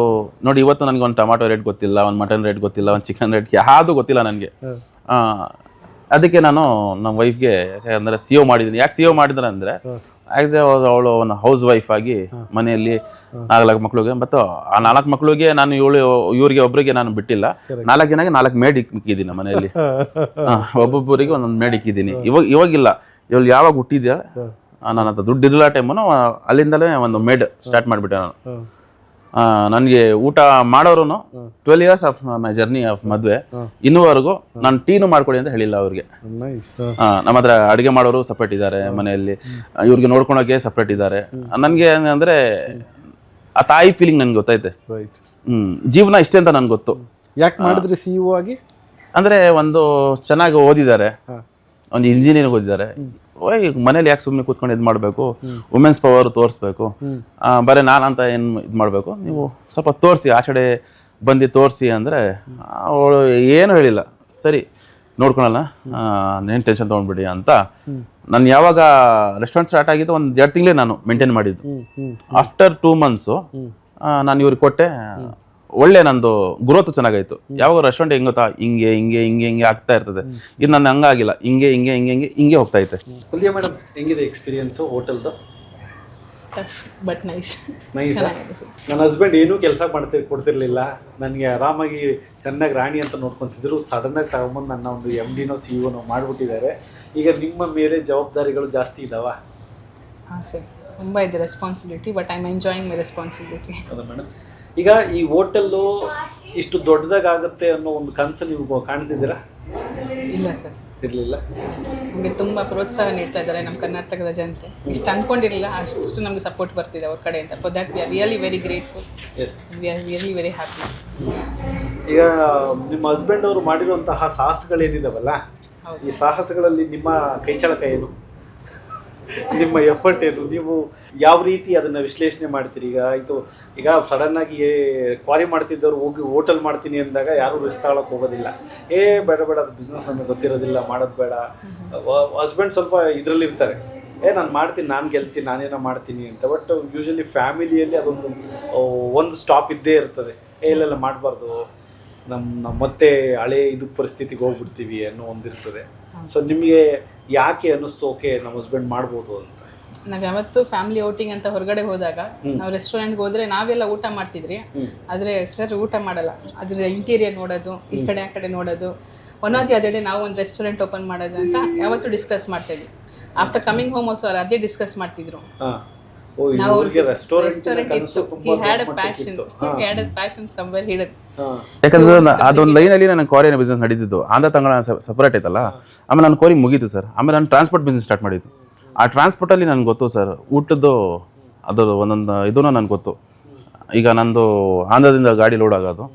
ನೋಡಿ, ಇವತ್ತು ನನಗೆ ಒಂದು ಟೊಮಾಟೊ ರೇಟ್ ಗೊತ್ತಿಲ್ಲ, ಒಂದು ಮಟನ್ ರೇಟ್ ಗೊತ್ತಿಲ್ಲ, ಒಂದು ಚಿಕನ್ ರೇಟ್ ಯಾವುದು ಗೊತ್ತಿಲ್ಲ ನನಗೆ. ಅದಕ್ಕೆ ನಾನು ನಮ್ಮ ವೈಫ್ಗೆ ಅಂದರೆ CO ಮಾಡಿದ್ದೀನಿ. ಯಾಕೆ CO ಮಾಡಿದ್ರೆ ಅಂದರೆ, ಆ್ಯಸ್ ಎ ಅವಳು ಒಂದು ಹೌಸ್ ವೈಫ್ ಆಗಿ ಮನೆಯಲ್ಲಿ 4 ಮಕ್ಳಿಗೆ, ಮತ್ತು ಆ 4 ಮಕ್ಳಿಗೆ ನಾನು ಇವ್ರಿಗೆ ಒಬ್ಬರಿಗೆ ನಾನು ಬಿಟ್ಟಿಲ್ಲ. 4 ಜನಾಗೆ 4 ಮೇಡ್ ಇಕ್ಕಿದ್ದೀನಿ ಮನೆಯಲ್ಲಿ. ಒಬ್ಬೊಬ್ಬರಿಗೆ ಒಂದೊಂದು ಮೇಡ್ ಇಕ್ಕಿದ್ದೀನಿ. ಇವಾಗಿಲ್ಲ, ಇವಳು ಯಾವಾಗ ಹುಟ್ಟಿದ್ಯಾಳೆ, ನನ್ನ ಹತ್ರ ದುಡ್ಡು ಇರಲ್ಲ ಟೈಮನ್ನು, ಅಲ್ಲಿಂದಲೇ ಒಂದು ಮೇಡ್ ಸ್ಟಾರ್ಟ್ ಮಾಡಿಬಿಟ್ಟೆ ನಾನು. ನನಗೆ ಊಟ ಮಾಡೋರು 12 years of my journey of ಮದುವೆ ಇನ್ನೂವರೆಗೂ ನಾನು ಟೀನು ಮಾಡ್ಕೊಡಿ ಅಂತ ಹೇಳಿಲ್ಲ ಅವ್ರಿಗೆ. ನಮ್ಮ ಹತ್ರ ಅಡುಗೆ ಮಾಡೋರು ಸಪ್ರೇಟ್ ಇದ್ದಾರೆ ಮನೆಯಲ್ಲಿ, ಇವ್ರಿಗೆ ನೋಡ್ಕೊಳಕ್ಕೆ ಸಪ್ರೇಟ್ ಇದ್ದಾರೆ. ನನಗೆ ಅಂದರೆ ಆ ತಾಯಿ ಫೀಲಿಂಗ್ ನನ್ಗೆ ಗೊತ್ತೈತೆ. ಜೀವನ ಇಷ್ಟೇ ಅಂತ ನನ್ಗೆ ಗೊತ್ತು. ಯಾಕೆ ಮಾಡಿದ್ರಿ CEO ಆಗಿ? ಅಂದರೆ ಒಂದು ಚೆನ್ನಾಗಿ ಓದಿದ್ದಾರೆ, ಒಂದು ಇಂಜಿನಿಯರಿಂಗ್ ಓದಿದ್ದಾರೆ. ಮನೇಲಿ ಯಾಕೆ ಸುಮ್ಮನೆ ಕೂತ್ಕೊಂಡು ಇದು ಮಾಡಬೇಕು, ವುಮೆನ್ಸ್ ಪವರ್ ತೋರಿಸ್ಬೇಕು, ಬರೀ ನಾನಂತ ಏನು ಇದು ಮಾಡಬೇಕು, ನೀವು ಸ್ವಲ್ಪ ತೋರಿಸಿ, ಆ ಕಡೆ ಬಂದು ತೋರಿಸಿ ಅಂದರೆ ಅವಳು ಏನು ಹೇಳಿಲ್ಲ. ಸರಿ ನೋಡ್ಕೊಳಲ್ಲ, ಏನು ಟೆನ್ಷನ್ ತೊಗೊಂಡ್ಬಿಡಿ ಅಂತ. ನಾನು ಯಾವಾಗ ರೆಸ್ಟೋರೆಂಟ್ ಸ್ಟಾರ್ಟ್ ಆಗಿದ್ದು 1-2 ತಿಂಗಳೇ ನಾನು ಮೇಂಟೈನ್ ಮಾಡಿದ್ದು. ಆಫ್ಟರ್ 2 months ನಾನು ಇವ್ರಿಗೆ ಕೊಟ್ಟೆ. ಒಳ್ಳೆ ನಂದು ಗ್ರೋತ್ ಚೆನ್ನಾಗಾಯ್ತು. ಯಾವಾಗ ರೆಸ್ಟೋರೆಂಟ್ ಹೆಂಗೆ ಗೊತ್ತಾ, ಹಿಂಗೆ ಹಿಂಗೆ ಹಿಂಗೆ ಹಿಂಗೆ ಆಗ್ತಾ ಇರ್ತದೆ. ಇದು ನನ್ನ ಹಂಗಾಗಿಲ್ಲ, ಹಿಂಗೆ ಹಿಂಗೆ ಹಿಂಗೆ ಹಿಂಗೆ ಹಿಂಗೆ ಹೋಗ್ತಾ ಐತೆ. ಕುಲ್ದಿಯಾ ಮೇಡಮ್, ಹೆಂಗಿದೆ ಎಕ್ಸ್ಪೀರಿಯನ್ಸು ಹೋಟೆಲ್ದು? But nice. ನನ್ನ ಹಸ್ಬೆಂಡ್ ಏನೂ ಕೆಲಸ ಕೊಡ್ತಿರ್ಲಿಲ್ಲ, ನನಗೆ ಆರಾಮಾಗಿ ಚೆನ್ನಾಗಿ ರಾಣಿ ಅಂತ ನೋಡ್ಕೊತಿದ್ರು. ಸಡನ್ನಾಗಿ ತಗೊಂಬಂದು ನನ್ನ ಒಂದು MDನೋ CEOನೋ ಮಾಡಿಬಿಟ್ಟಿದ್ದಾರೆ. ಈಗ ನಿಮ್ಮ ಮೇಲೆ ಜವಾಬ್ದಾರಿಗಳು ಜಾಸ್ತಿ ಇದ್ದಾವ? ಹಾಂ ಸರ್, ತುಂಬ ಇದೆ responsibility, but I am enjoying my responsibility. ಹೌದಾ ಮೇಡಮ್? ಈಗ ಈ ಹೋಟೆಲ್ಲು ಇಷ್ಟು ದೊಡ್ಡದಾಗುತ್ತೆ ಅನ್ನೋ ಒಂದು ಕನಸು ನೀವು ಕಾಣ್ತಿದ್ದೀರಾ? ಇಲ್ಲ ಸರ್, ಇರಲಿಲ್ಲ. ನಮಗೆ ತುಂಬ ಪ್ರೋತ್ಸಾಹ ನೀಡ್ತಾ ಇದ್ದಾರೆ ನಮ್ಮ ಕರ್ನಾಟಕದ ಜನತೆ. ಇಷ್ಟು ಅಂದ್ಕೊಂಡಿರಲಿಲ್ಲ, ಅಷ್ಟು ನಮಗೆ ಸಪೋರ್ಟ್ ಬರ್ತಿದೆ ಅವ್ರ ಕಡೆಯಿಂದ. For that we are really very grateful. We are really very happy. ಈಗ ನಿಮ್ಮ ಹಸ್ಬೆಂಡ್ ಅವರು ಮಾಡಿರುವಂತಹ ಸಾಹಸಗಳೇನಿದಾವಲ್ಲ, ಈ ಸಾಹಸಗಳಲ್ಲಿ ನಿಮ್ಮ ಕೈಚಳಕ ಏನು, ನಿಮ್ಮ ಎಫರ್ಟ್ ಏನು, ನೀವು ಯಾವ ರೀತಿ ಅದನ್ನು ವಿಶ್ಲೇಷಣೆ ಮಾಡ್ತೀರಿ? ಈಗ ಸಡನ್ನಾಗಿ ಕ್ವಾರಿ ಮಾಡ್ತಿದ್ದವ್ರು ಹೋಗಿ ಹೋಟೆಲ್ ಮಾಡ್ತೀನಿ ಅಂದಾಗ ಯಾರೂ ರಿಸ್ಕ್ ತಗೊಳಕ್ಕೆ ಹೋಗೋದಿಲ್ಲ. ಬೇಡ ಅದು ಬಿಸ್ನೆಸ್ ನಮಗೆ ಗೊತ್ತಿರೋದಿಲ್ಲ, ಮಾಡೋದು ಬೇಡ. ಹಸ್ಬೆಂಡ್ ಸ್ವಲ್ಪ ಇದರಲ್ಲಿ ಇರ್ತಾರೆ, ನಾನು ಮಾಡ್ತೀನಿ, ನಾನು ಗೆಲ್ತೀನಿ, ನಾನೇನೋ ಮಾಡ್ತೀನಿ ಅಂತ. ಬಟ್ ಯೂಶಲಿ ಫ್ಯಾಮಿಲಿಯಲ್ಲಿ ಅದೊಂದು ಒಂದು ಸ್ಟಾಪ್ ಇದ್ದೇ ಇರ್ತದೆ. ಇಲ್ಲೆಲ್ಲ ಮಾಡಬಾರ್ದು, ನಮ್ಮ ಮತ್ತೆ ಹಳೆ ಇದು ಪರಿಸ್ಥಿತಿಗೆ ಹೋಗ್ಬಿಡ್ತೀವಿ ಅನ್ನೋ ಒಂದಿರ್ತದೆ. ಸೊ ನಿಮಗೆ ಯಾಕೆ ಅನ್ನಿಸ್ತು ಓಕೆ ನಮ್ಮ ಹಸ್ಬೆಂಡ್ ಮಾಡ್ಬೋದು ಅಂತ? ನಾವು ಯಾವತ್ತು ಫ್ಯಾಮಿಲಿ ಔಟಿಂಗ್ ಅಂತ ಹೊರಗಡೆ ಹೋದಾಗ ನಾವು ರೆಸ್ಟೋರೆಂಟ್ಗೆ ಹೋದ್ರೆ ನಾವೆಲ್ಲ ಊಟ ಮಾಡ್ತಿದ್ರಿ, ಆದರೆ ಸರ್ ಊಟ ಮಾಡಲ್ಲ. ಅದ್ರ ಇಂಟೀರಿಯರ್ ನೋಡೋದು, ಈ ಕಡೆ ಆ ಕಡೆ ನೋಡೋದು, one of the other day ನಾವು ಒಂದು ರೆಸ್ಟೋರೆಂಟ್ ಓಪನ್ ಮಾಡೋದು ಅಂತ ಯಾವತ್ತೂ ಡಿಸ್ಕಸ್ ಮಾಡ್ತಾ ಇದ್ವಿ. ಆಫ್ಟರ್ ಕಮಿಂಗ್ ಹೋಮ್ ಆಲ್ಸೋ ಅವ್ರು ಅದೇ ಡಿಸ್ಕಸ್ ಮಾಡ್ತಿದ್ರು. ಯಾಕಂದ್ರೆ ಅದೊಂದು ಲೈನಲ್ಲಿ ನನ್ನ ಕೋರಿಯನ್ ಬಿಸ್ನೆಸ್ ನಡೀತಿದ್ದು. ಆಂಧ್ರ ತಂಗಳ ಸಪರೇಟ್ ಐತಲ್ಲ, ಆಮೇಲೆ ನನ್ನ ಕೋರಿ ಮುಗೀತು ಸರ್. ಆಮೇಲೆ ನಾನು ಟ್ರಾನ್ಸ್ಪೋರ್ಟ್ ಬಿಸ್ನೆಸ್ ಸ್ಟಾರ್ಟ್ ಮಾಡಿದ್ದು. ಆ ಟ್ರಾನ್ಸ್ಪೋರ್ಟಲ್ಲಿ ನನಗೆ ಗೊತ್ತು ಸರ್, ಊಟದ್ದು ಅದರ ಒಂದೊಂದು ಇದೂ ನನಗೆ ಗೊತ್ತು. ಈಗ ನಂದು ಆಂಧ್ರದಿಂದ ಗಾಡಿ ಲೋಡ್ ಆಗೋದು,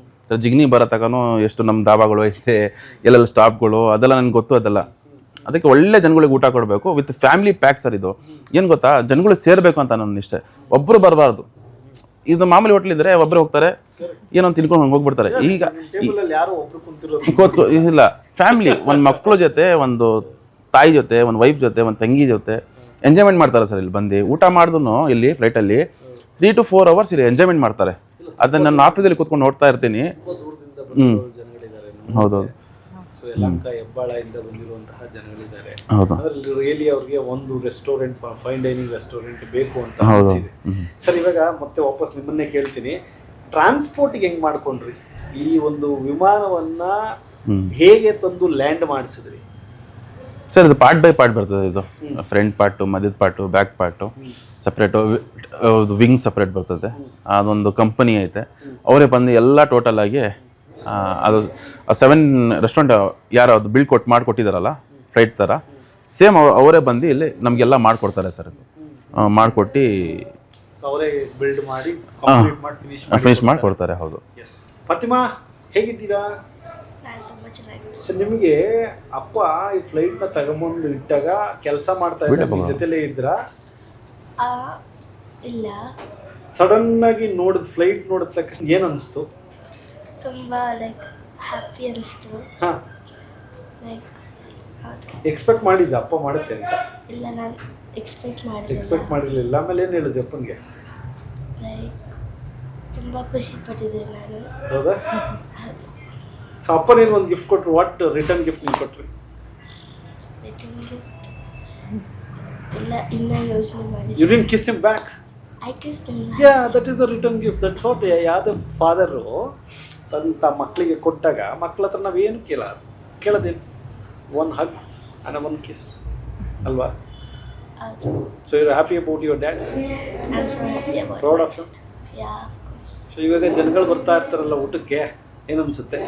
ಜಿಗ್ನಿ ಬರೋ ತನಕನೂ ಎಷ್ಟು ನಮ್ಮ ಧಾಬಾಗಳು ಐತೆ, ಎಲ್ಲೆಲ್ಲ ಸ್ಟಾಪ್ಗಳು, ಅದೆಲ್ಲ ನನಗೆ ಗೊತ್ತು. ಅದೆಲ್ಲ ಅದಕ್ಕೆ ಒಳ್ಳೆ ಜನಗಳಿಗೆ ಊಟ ಕೊಡಬೇಕು ವಿತ್ ಫ್ಯಾಮಿಲಿ ಪ್ಯಾಕ್ ಸರ್. ಇದು ಏನು ಗೊತ್ತಾ, ಜನಗಳು ಸೇರಬೇಕು ಅಂತ ನನ್ನ ಇಷ್ಟ. ಒಬ್ಬರು ಬರಬಾರ್ದು. ಇದು ಮಾಮೂಲಿ ಹೋಟ್ಲ್ ಇದ್ರೆ ಒಬ್ಬರು ಹೋಗ್ತಾರೆ, ಏನೋ ತಿನ್ಕೊಂಡು ಹೋಗ್ಬಿಡ್ತಾರೆ. ಈಗ ಇಲ್ಲ, ಫ್ಯಾಮಿಲಿ, ಒಂದು ಮಕ್ಕಳ ಜೊತೆ, ಒಂದು ತಾಯಿ ಜೊತೆ, ಒಂದು ವೈಫ್ ಜೊತೆ, ಒಂದು ತಂಗಿ ಜೊತೆ ಎಂಜಾಯ್ಮೆಂಟ್ ಮಾಡ್ತಾರೆ ಸರ್. ಇಲ್ಲಿ ಬಂದು ಊಟ ಮಾಡಿದ್ರು ಇಲ್ಲಿ ಫ್ಲೈಟಲ್ಲಿ 3 to 4 hours ಇಲ್ಲಿ ಎಂಜಾಯ್ಮೆಂಟ್ ಮಾಡ್ತಾರೆ. ಅದನ್ನ ನನ್ನ ಆಫೀಸಲ್ಲಿ ಕೂತ್ಕೊಂಡು ನೋಡ್ತಾ ಇರ್ತೀನಿ. ಹೌದೌದು, ಯಲಹಂಕ ಹೆಬ್ಬಾಳದಿಂದ ಬಂದಿರುವಂತಹ ಜನಗಳಿದ್ದಾರೆ. ಹೌದು, ಅದರಲ್ಲಿ ರಿಯಲಿ ಅವ್ರಿಗೆ ಒಂದು ರೆಸ್ಟೋರೆಂಟ್, ಫೈನ್ ಡೈನಿಂಗ್ ರೆಸ್ಟೋರೆಂಟ್ ಬೇಕು ಅಂತ ಅನಿಸಿದೆ. ಸರ್, ಇವಾಗ ಮತ್ತೆ ವಾಪಸ್ ನಿಮ್ಮನ್ನೇ ಕೇಳ್ತೀನಿ, ಟ್ರಾನ್ಸ್ಪೋರ್ಟ್ಗೆ ಹೆಂಗ್ ಮಾಡ್ಕೊಂಡ್ರಿ? ಈ ಒಂದು ವಿಮಾನವನ್ನ ಹೇಗೆ ತಂದು ಲ್ಯಾಂಡ್ ಮಾಡಿಸಿದ್ರಿ? ಸರ್ ಇದು ಪಾರ್ಟ್ ಬೈ ಪಾರ್ಟ್ ಬರ್ತದೆ. ಇದು ಫ್ರಂಟ್ ಪಾರ್ಟು, ಮಧ್ಯದ part, back part separate, wing separate ಬರ್ತದೆ. ಅದೊಂದು ಕಂಪನಿ ಐತೆ, ಅವರೇ ಬಂದು ಎಲ್ಲ ಟೋಟಲ್ ಆಗಿ ಅದು 7 ರೆಸ್ಟೋರೆಂಟ್ ಯಾರು ಅದು ಬಿಲ್ ಮಾಡಿಕೊಟ್ಟಿದ್ದಾರಲ್ಲ ಫ್ಲೈಟ್ ಥರ, ಸೇಮ್ ಅವರೇ ಬಂದು ಇಲ್ಲಿ ನಮಗೆಲ್ಲ ಮಾಡಿಕೊಡ್ತಾರೆ ಸರ್. ಮಾಡಿಕೊಟ್ಟು ಅವರೇ ಬಿಲ್ಡ್ ಮಾಡಿ ಫಿನಿಶ್ ಮಾಡಿಕೊಡ್ತಾರೆ. ಹೌದು. ಫಾತಿಮಾ, ಹೇಗಿದ್ದೀರಾ? ಸರ್, ನಿಮಗೆ ಅಪ್ಪ ಈ ಫ್ಲೈಟ್ನ ತಗೊಂಬಂದು ಇಟ್ಟಾಗ ಕೆಲಸ ಮಾಡ್ತಾ ಇದ್ದ ಜೊತೆಲೇ ಇದ್ರಾ? ಇಲ್ಲ, ಸಡನ್ ಆಗಿ ನೋಡಿದ ಫ್ಲೈಟ್ ನೋಡಿದ ತಕ್ಷಣ ಏನು ಅನಿಸ್ತು? ತುಂಬಾ ಲೈಕ್ ಹ್ಯಾಪಿ ಅನಿಸ್ತು. ಹಾ, ಲೈಕ್ ಎಕ್ಸ್ಪೆಕ್ಟ್ ಮಾಡಿದ್ದ ಅಪ್ಪ ಮಾಡುತ್ತೆ ಅಂತ? ಇಲ್ಲ, ನಾನು ಎಕ್ಸ್ಪೆಕ್ಟ್ ಮಾಡಿರಲಿಲ್ಲ. ಆಮೇಲೆ ಏನು ಹೇಳಿದ್ರಿ ಅಪ್ಪನಿಗೆ? ಲೈಕ್ ತುಂಬಾ ಖುಷಿ ಪಟ್ಟಿದ್ದೆ ನಾನು. ಹೌದಾ? ಸೊ ಅಪ್ಪನೇನು ಒಂದು ಗಿಫ್ಟ್ ಕೊಟ್ಟರು? ವಾಟ್ ರಿಟರ್ನ್ ಗಿಫ್ಟ್ ನೀವು ಕೊಟ್ರಿ? ರಿಟರ್ನ್ ಗಿಫ್ಟ್ ಇಲ್ಲ, ಇನ್ನ ಯೋಚನೆ ಮಾಡಿ. You didn't kiss him back? I kissed him. Yeah, that is a return gift. That's what ಯಾವ್ದು ಫಾದರು ಅಂತ ಮಕ್ಕಳಿಗೆ ಕೊಟ್ಟಾಗ ಮಕ್ಕಳ ಹತ್ರ ನಾವೇನು ಕೇಳೋದೇನು? One hug and one kiss ಅಲ್ವಾ? So you are happy about your dad? Proud of you? Yeah. So ಇವಾಗ ಜನಗಳು ಬರ್ತಾ ಇರ್ತಾರಲ್ಲ ಊಟಕ್ಕೆ, ಏನು ಅನ್ಸುತ್ತೆ?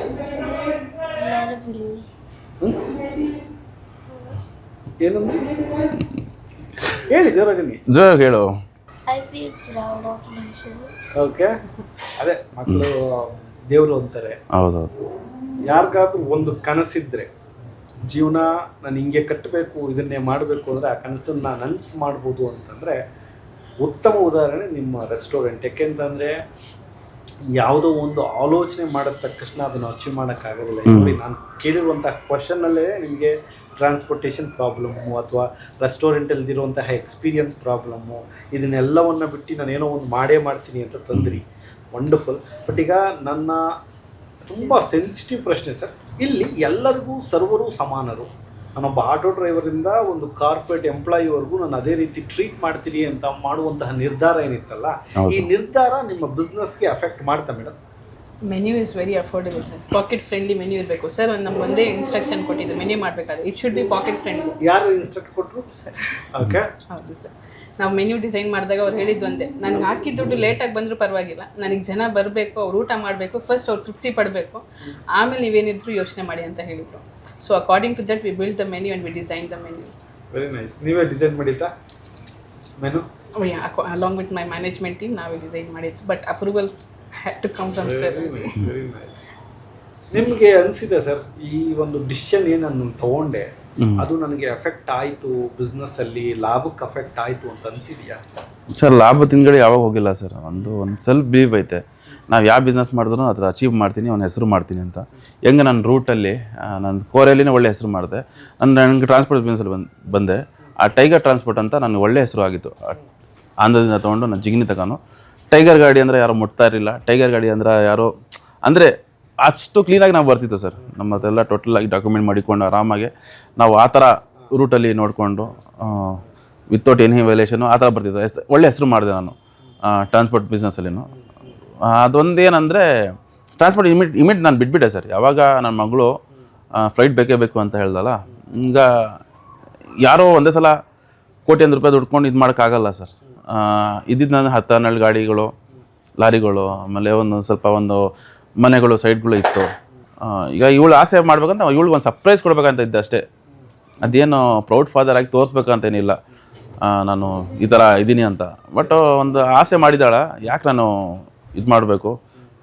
ಏನು ಹೇಳಿ, ಜೋರಾಗಿ ಹೇಳು. I feel proud of myself. Okay, ಅದೇ ಮಕ್ಕಳು ದೇವರು ಅಂತಾರೆ. ಹೌದೌದು. ಯಾರಿಗಾದ್ರೂ ಒಂದು ಕನಸಿದ್ರೆ, ಜೀವನ ನಾನು ಹಿಂಗೆ ಕಟ್ಟಬೇಕು, ಇದನ್ನೇ ಮಾಡಬೇಕು ಅಂದರೆ ಆ ಕನಸನ್ನು ನನಸು ಮಾಡ್ಬೋದು ಅಂತಂದರೆ ಉತ್ತಮ ಉದಾಹರಣೆ ನಿಮ್ಮ ರೆಸ್ಟೋರೆಂಟ್. ಯಾಕೆಂತಂದರೆ ಯಾವುದೋ ಒಂದು ಆಲೋಚನೆ ಮಾಡಿದ ತಕ್ಷಣ ಅದನ್ನು ಅಚೀವ್ ಮಾಡೋಕ್ಕಾಗೋದಿಲ್ಲ. ನೋಡಿ, ನಾನು ಕೇಳಿರುವಂಥ ಕ್ವಶನ್ನಲ್ಲೇ ನಿಮಗೆ ಟ್ರಾನ್ಸ್ಪೋರ್ಟೇಷನ್ ಪ್ರಾಬ್ಲಮ್ಮು ಅಥವಾ ರೆಸ್ಟೋರೆಂಟಲ್ಲಿರುವಂತಹ ಎಕ್ಸ್ಪೀರಿಯನ್ಸ್ ಪ್ರಾಬ್ಲಮ್ಮು, ಇದನ್ನೆಲ್ಲವನ್ನು ಬಿಟ್ಟು ನಾನು ಏನೋ ಒಂದು ಮಾಡೇ ಮಾಡ್ತೀನಿ ಅಂತ ತಂದ್ರಿ. ವಂಡರ್ಫುಲ್. ಬಟ್ ಈಗ ನನ್ನ ತುಂಬ ಸೆನ್ಸಿಟಿವ್ ಪ್ರಶ್ನೆ ಸರ್, ಇಲ್ಲಿ ಎಲ್ಲರಿಗೂ ಸರ್ವರು ಸಮಾನರು. ನಾನೊಬ್ಬ ಆಟೋ ಡ್ರೈವರಿಂದ ಒಂದು ಕಾರ್ಪೊರೇಟ್ ಎಂಪ್ಲಾಯಿವರೆಗೂ ನಾನು ಅದೇ ರೀತಿ ಟ್ರೀಟ್ ಮಾಡ್ತೀನಿ ಅಂತ ಮಾಡುವಂತಹ ನಿರ್ಧಾರ ಏನಿತ್ತಲ್ಲ, ಈ ನಿರ್ಧಾರ ನಿಮ್ಮ ಬಿಸ್ನೆಸ್ಗೆ ಅಫೆಕ್ಟ್ ಮಾಡ್ತಾ madam? Menu is very affordable sir. Packet friendly menu ಇರಬೇಕು ಸರ್. ನಮ್ಗೆ ಒಂದೇ ಇನ್ಸ್ಟ್ರಕ್ಷನ್ ಕೊಟ್ಟಿದ್ದು ಮೆನ್ಯೂ ಮಾಡಬೇಕಾದ್ರೆ it should be packet friendly. ಯಾರು ಇನ್ಸ್ಟ್ರಕ್ಟ್ ಕೊಟ್ಟರು ಸರ್? ಓಕೆ, ಹೌದು ಸರ್. ನಾವು ಮೆನ್ಯೂ ಡಿಸೈನ್ ಮಾಡಿದಾಗ ಅವ್ರು ಹೇಳಿದ್ದು ಒಂದೇ, ನನಗೆ ಹಾಕಿದ ದುಡ್ಡು ಲೇಟಾಗಿ ಬಂದರೂ ಪರವಾಗಿಲ್ಲ, ನನಗೆ ಜನ ಬರಬೇಕು, ಅವ್ರು ಊಟ ಮಾಡಬೇಕು, ಫಸ್ಟ್ ಅವ್ರು ತೃಪ್ತಿ ಪಡಬೇಕು, ಆಮೇಲೆ ನೀವೇನಿದ್ರು ಯೋಚನೆ ಮಾಡಿ ಅಂತ ಹೇಳಿದರು. So according to that we build the menu and we design the menu. Very nice. ನೀವೇ ಡಿಸೈನ್ ಮಾಡಿದ್ದ menu? Along with my management team ನಾವೇ ಡಿಸೈನ್ ಮಾಡಿದ್ದು, but approval had to come from sir. Very nice. ನಿಮಗೆ ಅನಿಸಿದೆ sir, ಈ ಒಂದು decision ಏನು ನಾನು ತಗೊಂಡೆ ಅದು ನನಗೆ ಎಫೆಕ್ಟ್ ಆಯಿತು, ಬಿಸ್ನೆಸ್ಸಲ್ಲಿ ಲಾಭಕ್ಕೆ ಅಫೆಕ್ಟ್ ಆಯಿತು ಅಂತ ಅನಿಸಿದೆಯಾ? ಸರ್, ಲಾಭ ತಿಂಗಳು ಯಾವಾಗ ಹೋಗಿಲ್ಲ ಸರ್. ಒಂದು ಸೆಲ್ಫ್ ಬಿಲೀವ್ ಐತೆ, ನಾವು ಯಾವ ಬಿಸ್ನೆಸ್ ಮಾಡಿದ್ರು ಅದರ ಅಚೀವ್ ಮಾಡ್ತೀನಿ, ಒಂದು ಹೆಸರು ಮಾಡ್ತೀನಿ ಅಂತ. ಹೆಂಗೆ ನನ್ನ ರೂಟಲ್ಲಿ ನನ್ನ ಕೋರೆಯಲ್ಲಿನೇ ಒಳ್ಳೆ ಹೆಸರು ಮಾಡಿದೆ. ನನಗೆ ಟ್ರಾನ್ಸ್ಪೋರ್ಟ್ ಬಿಸ್ನೆಸ್ಸಲ್ಲಿ ಬಂದೆ. ಆ ಟೈಗರ್ ಟ್ರಾನ್ಸ್ಪೋರ್ಟ್ ಅಂತ ನನಗೆ ಒಳ್ಳೆ ಹೆಸರು ಆಗಿತ್ತು. ಆಂಧ್ರದಿಂದ ತೊಗೊಂಡು ನಾನು ಜಿಗ್ನಿ ತಗೊಂಡು, ಟೈಗರ್ ಗಾಡಿ ಅಂದರೆ ಯಾರೋ ಮುಟ್ತಾ ಇರಲಿಲ್ಲ. ಟೈಗರ್ ಗಾಡಿ ಅಂದ್ರೆ ಯಾರೋ ಅಂದರೆ ಅಷ್ಟು ಕ್ಲೀನಾಗಿ ನಾವು ಬರ್ತಿತ್ತು ಸರ್. ನಮ್ಮ ಹತ್ರೆಲ್ಲ ಟೋಟಲಾಗಿ ಡಾಕ್ಯುಮೆಂಟ್ ಮಾಡಿಕೊಂಡು ಆರಾಮಾಗಿ ನಾವು ಆ ಥರ ರೂಟಲ್ಲಿ ನೋಡಿಕೊಂಡು ವಿತೌಟ್ ಎನಿ ವ್ಯಾಲ್ಯೂಷನು ಆ ಥರ ಬರ್ತಿತ್ತು. ಒಳ್ಳೆ ಹೆಸರು ಮಾಡಿದೆ ನಾನು ಟ್ರಾನ್ಸ್ಪೋರ್ಟ್ ಬಿಸ್ನೆಸ್ಸಲ್ಲಿನು. ಅದೊಂದೇನೆಂದರೆ ಟ್ರಾನ್ಸ್ಪೋರ್ಟ್ ಇಮಿಡಿಯೇಟ್ ನಾನು ಬಿಟ್ಬಿಟ್ಟೆ ಸರ್. ಯಾವಾಗ ನನ್ನ ಮಗಳು ಫ್ಲೈಟ್ ಬೇಕೇ ಬೇಕು ಅಂತ ಹೇಳ್ದಲ್ಲ, ಈಗ ಯಾರೋ ಒಂದೇ ಸಲ ಕೋಟ್ಯಾಂತರ ರೂಪಾಯಿ ದುಡ್ಕೊಂಡು ಇದು ಮಾಡೋಕ್ಕಾಗಲ್ಲ ಸರ್. ಇದ್ದಿದ್ದು ನಾನು 10-12 ಗಾಡಿಗಳು, ಲಾರಿಗಳು, ಆಮೇಲೆ ಒಂದು ಮನೆಗಳು, ಸೈಟ್ಗಳು ಇತ್ತು. ಈಗ ಇವಳು ಆಸೆ ಮಾಡ್ಬೇಕಂತ ಇವಳಿಗೆ ಒಂದು ಸರ್ಪ್ರೈಸ್ ಕೊಡ್ಬೇಕಂತ ಇದ್ದೆ ಅಷ್ಟೇ. ಅದೇನು ಪ್ರೌಡ್ ಫಾದರ್ ಆಗಿ ತೋರಿಸ್ಬೇಕಂತೇನಿಲ್ಲ ನಾನು ಈ ಥರ ಇದ್ದೀನಿ ಅಂತ. ಬಟ್ ಒಂದು ಆಸೆ ಮಾಡಿದಾಳ, ಯಾಕೆ ನಾನು ಇದು ಮಾಡಬೇಕು,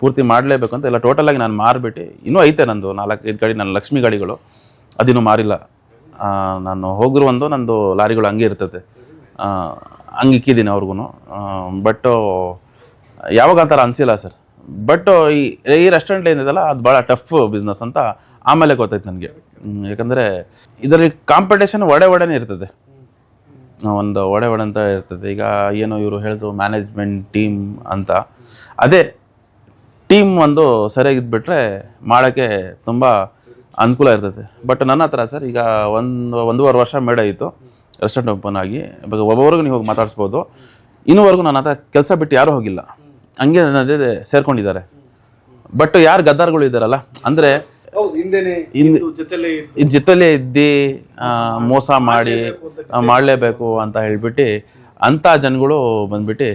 ಪೂರ್ತಿ ಮಾಡಲೇಬೇಕು ಅಂತ ಎಲ್ಲ ಟೋಟಲಾಗಿ ನಾನು ಮಾರಿಬಿಟ್ಟು ಇನ್ನೂ ಐತೆ ನಂದು 4-5 ಗಾಡಿ, ನನ್ನ ಲಕ್ಷ್ಮಿ ಗಾಡಿಗಳು ಅದಿನ್ನೂ ಮಾರಿಲ್ಲ. ನಾನು ಹೋಗಿರೋ ನಂದು ಲಾರಿಗಳು ಹಂಗೆ ಇರ್ತದೆ, ಹಂಗೆ ಇಕ್ಕಿದ್ದೀನಿ ಅವ್ರಿಗೂ. ಬಟ್ ಯಾವಾಗ ಆ ಥರ ಅನಿಸಿಲ್ಲ ಸರ್. ಬಟ್ ಈ ರೆಸ್ಟೋರೆಂಟ್ ಏನಿದೆಯಲ್ಲ ಅದು ಭಾಳ ಟಫ್ ಬಿಸ್ನೆಸ್ ಅಂತ ಆಮೇಲೆ ಗೊತ್ತಾಯ್ತು ನನಗೆ. ಯಾಕಂದರೆ ಇದರಲ್ಲಿ ಕಾಂಪಿಟೇಷನ್ ಒಡೆನೇ ಇರ್ತದೆ, ಒಂದು ಒಡೆ ಅಂತ ಇರ್ತದೆ. ಈಗ ಏನೋ ಇವರು ಹೇಳಿದ್ರು ಮ್ಯಾನೇಜ್ಮೆಂಟ್ ಟೀಮ್ ಅಂತ, ಅದೇ ಟೀಮ್ ಒಂದು ಸರಿಯಾಗಿದ್ಬಿಟ್ರೆ ಮಾಡೋಕ್ಕೆ ತುಂಬ ಅನುಕೂಲ ಇರ್ತದೆ. ಬಟ್ ನನ್ನ ಹತ್ರ ಸರ್ ಈಗ 1.5 ವರ್ಷ ಮೇಡಾಯಿತು ರೆಸ್ಟೋರೆಂಟ್ ಓಪನ್ ಆಗಿ. ಇವಾಗ ಒಬ್ಬೊಬ್ರಿಗೂ ನೀವು ಹೋಗಿ ಮಾತಾಡಿಸ್ಬೋದು. ಇನ್ನೂವರೆಗೂ ನನ್ನ ಹತ್ರ ಕೆಲಸ ಬಿಟ್ಟು ಯಾರೂ ಹೋಗಿಲ್ಲ, ಹಂಗೆ ನನ್ನ ಜೊತೆ ಸೇರ್ಕೊಂಡಿದ್ದಾರೆ. ಬಟ್ ಯಾರು ಗದ್ದಾರ್ಗಳು ಇದ್ದಾರಲ್ಲ, ಅಂದರೆ ಜೊತೆಲೇ ಇದ್ದು ಮೋಸ ಮಾಡಿ ಮಾಡಲೇಬೇಕು ಅಂತ ಹೇಳ್ಬಿಟ್ಟು ಅಂಥ ಜನಗಳು ಬಂದ್ಬಿಟ್ಟು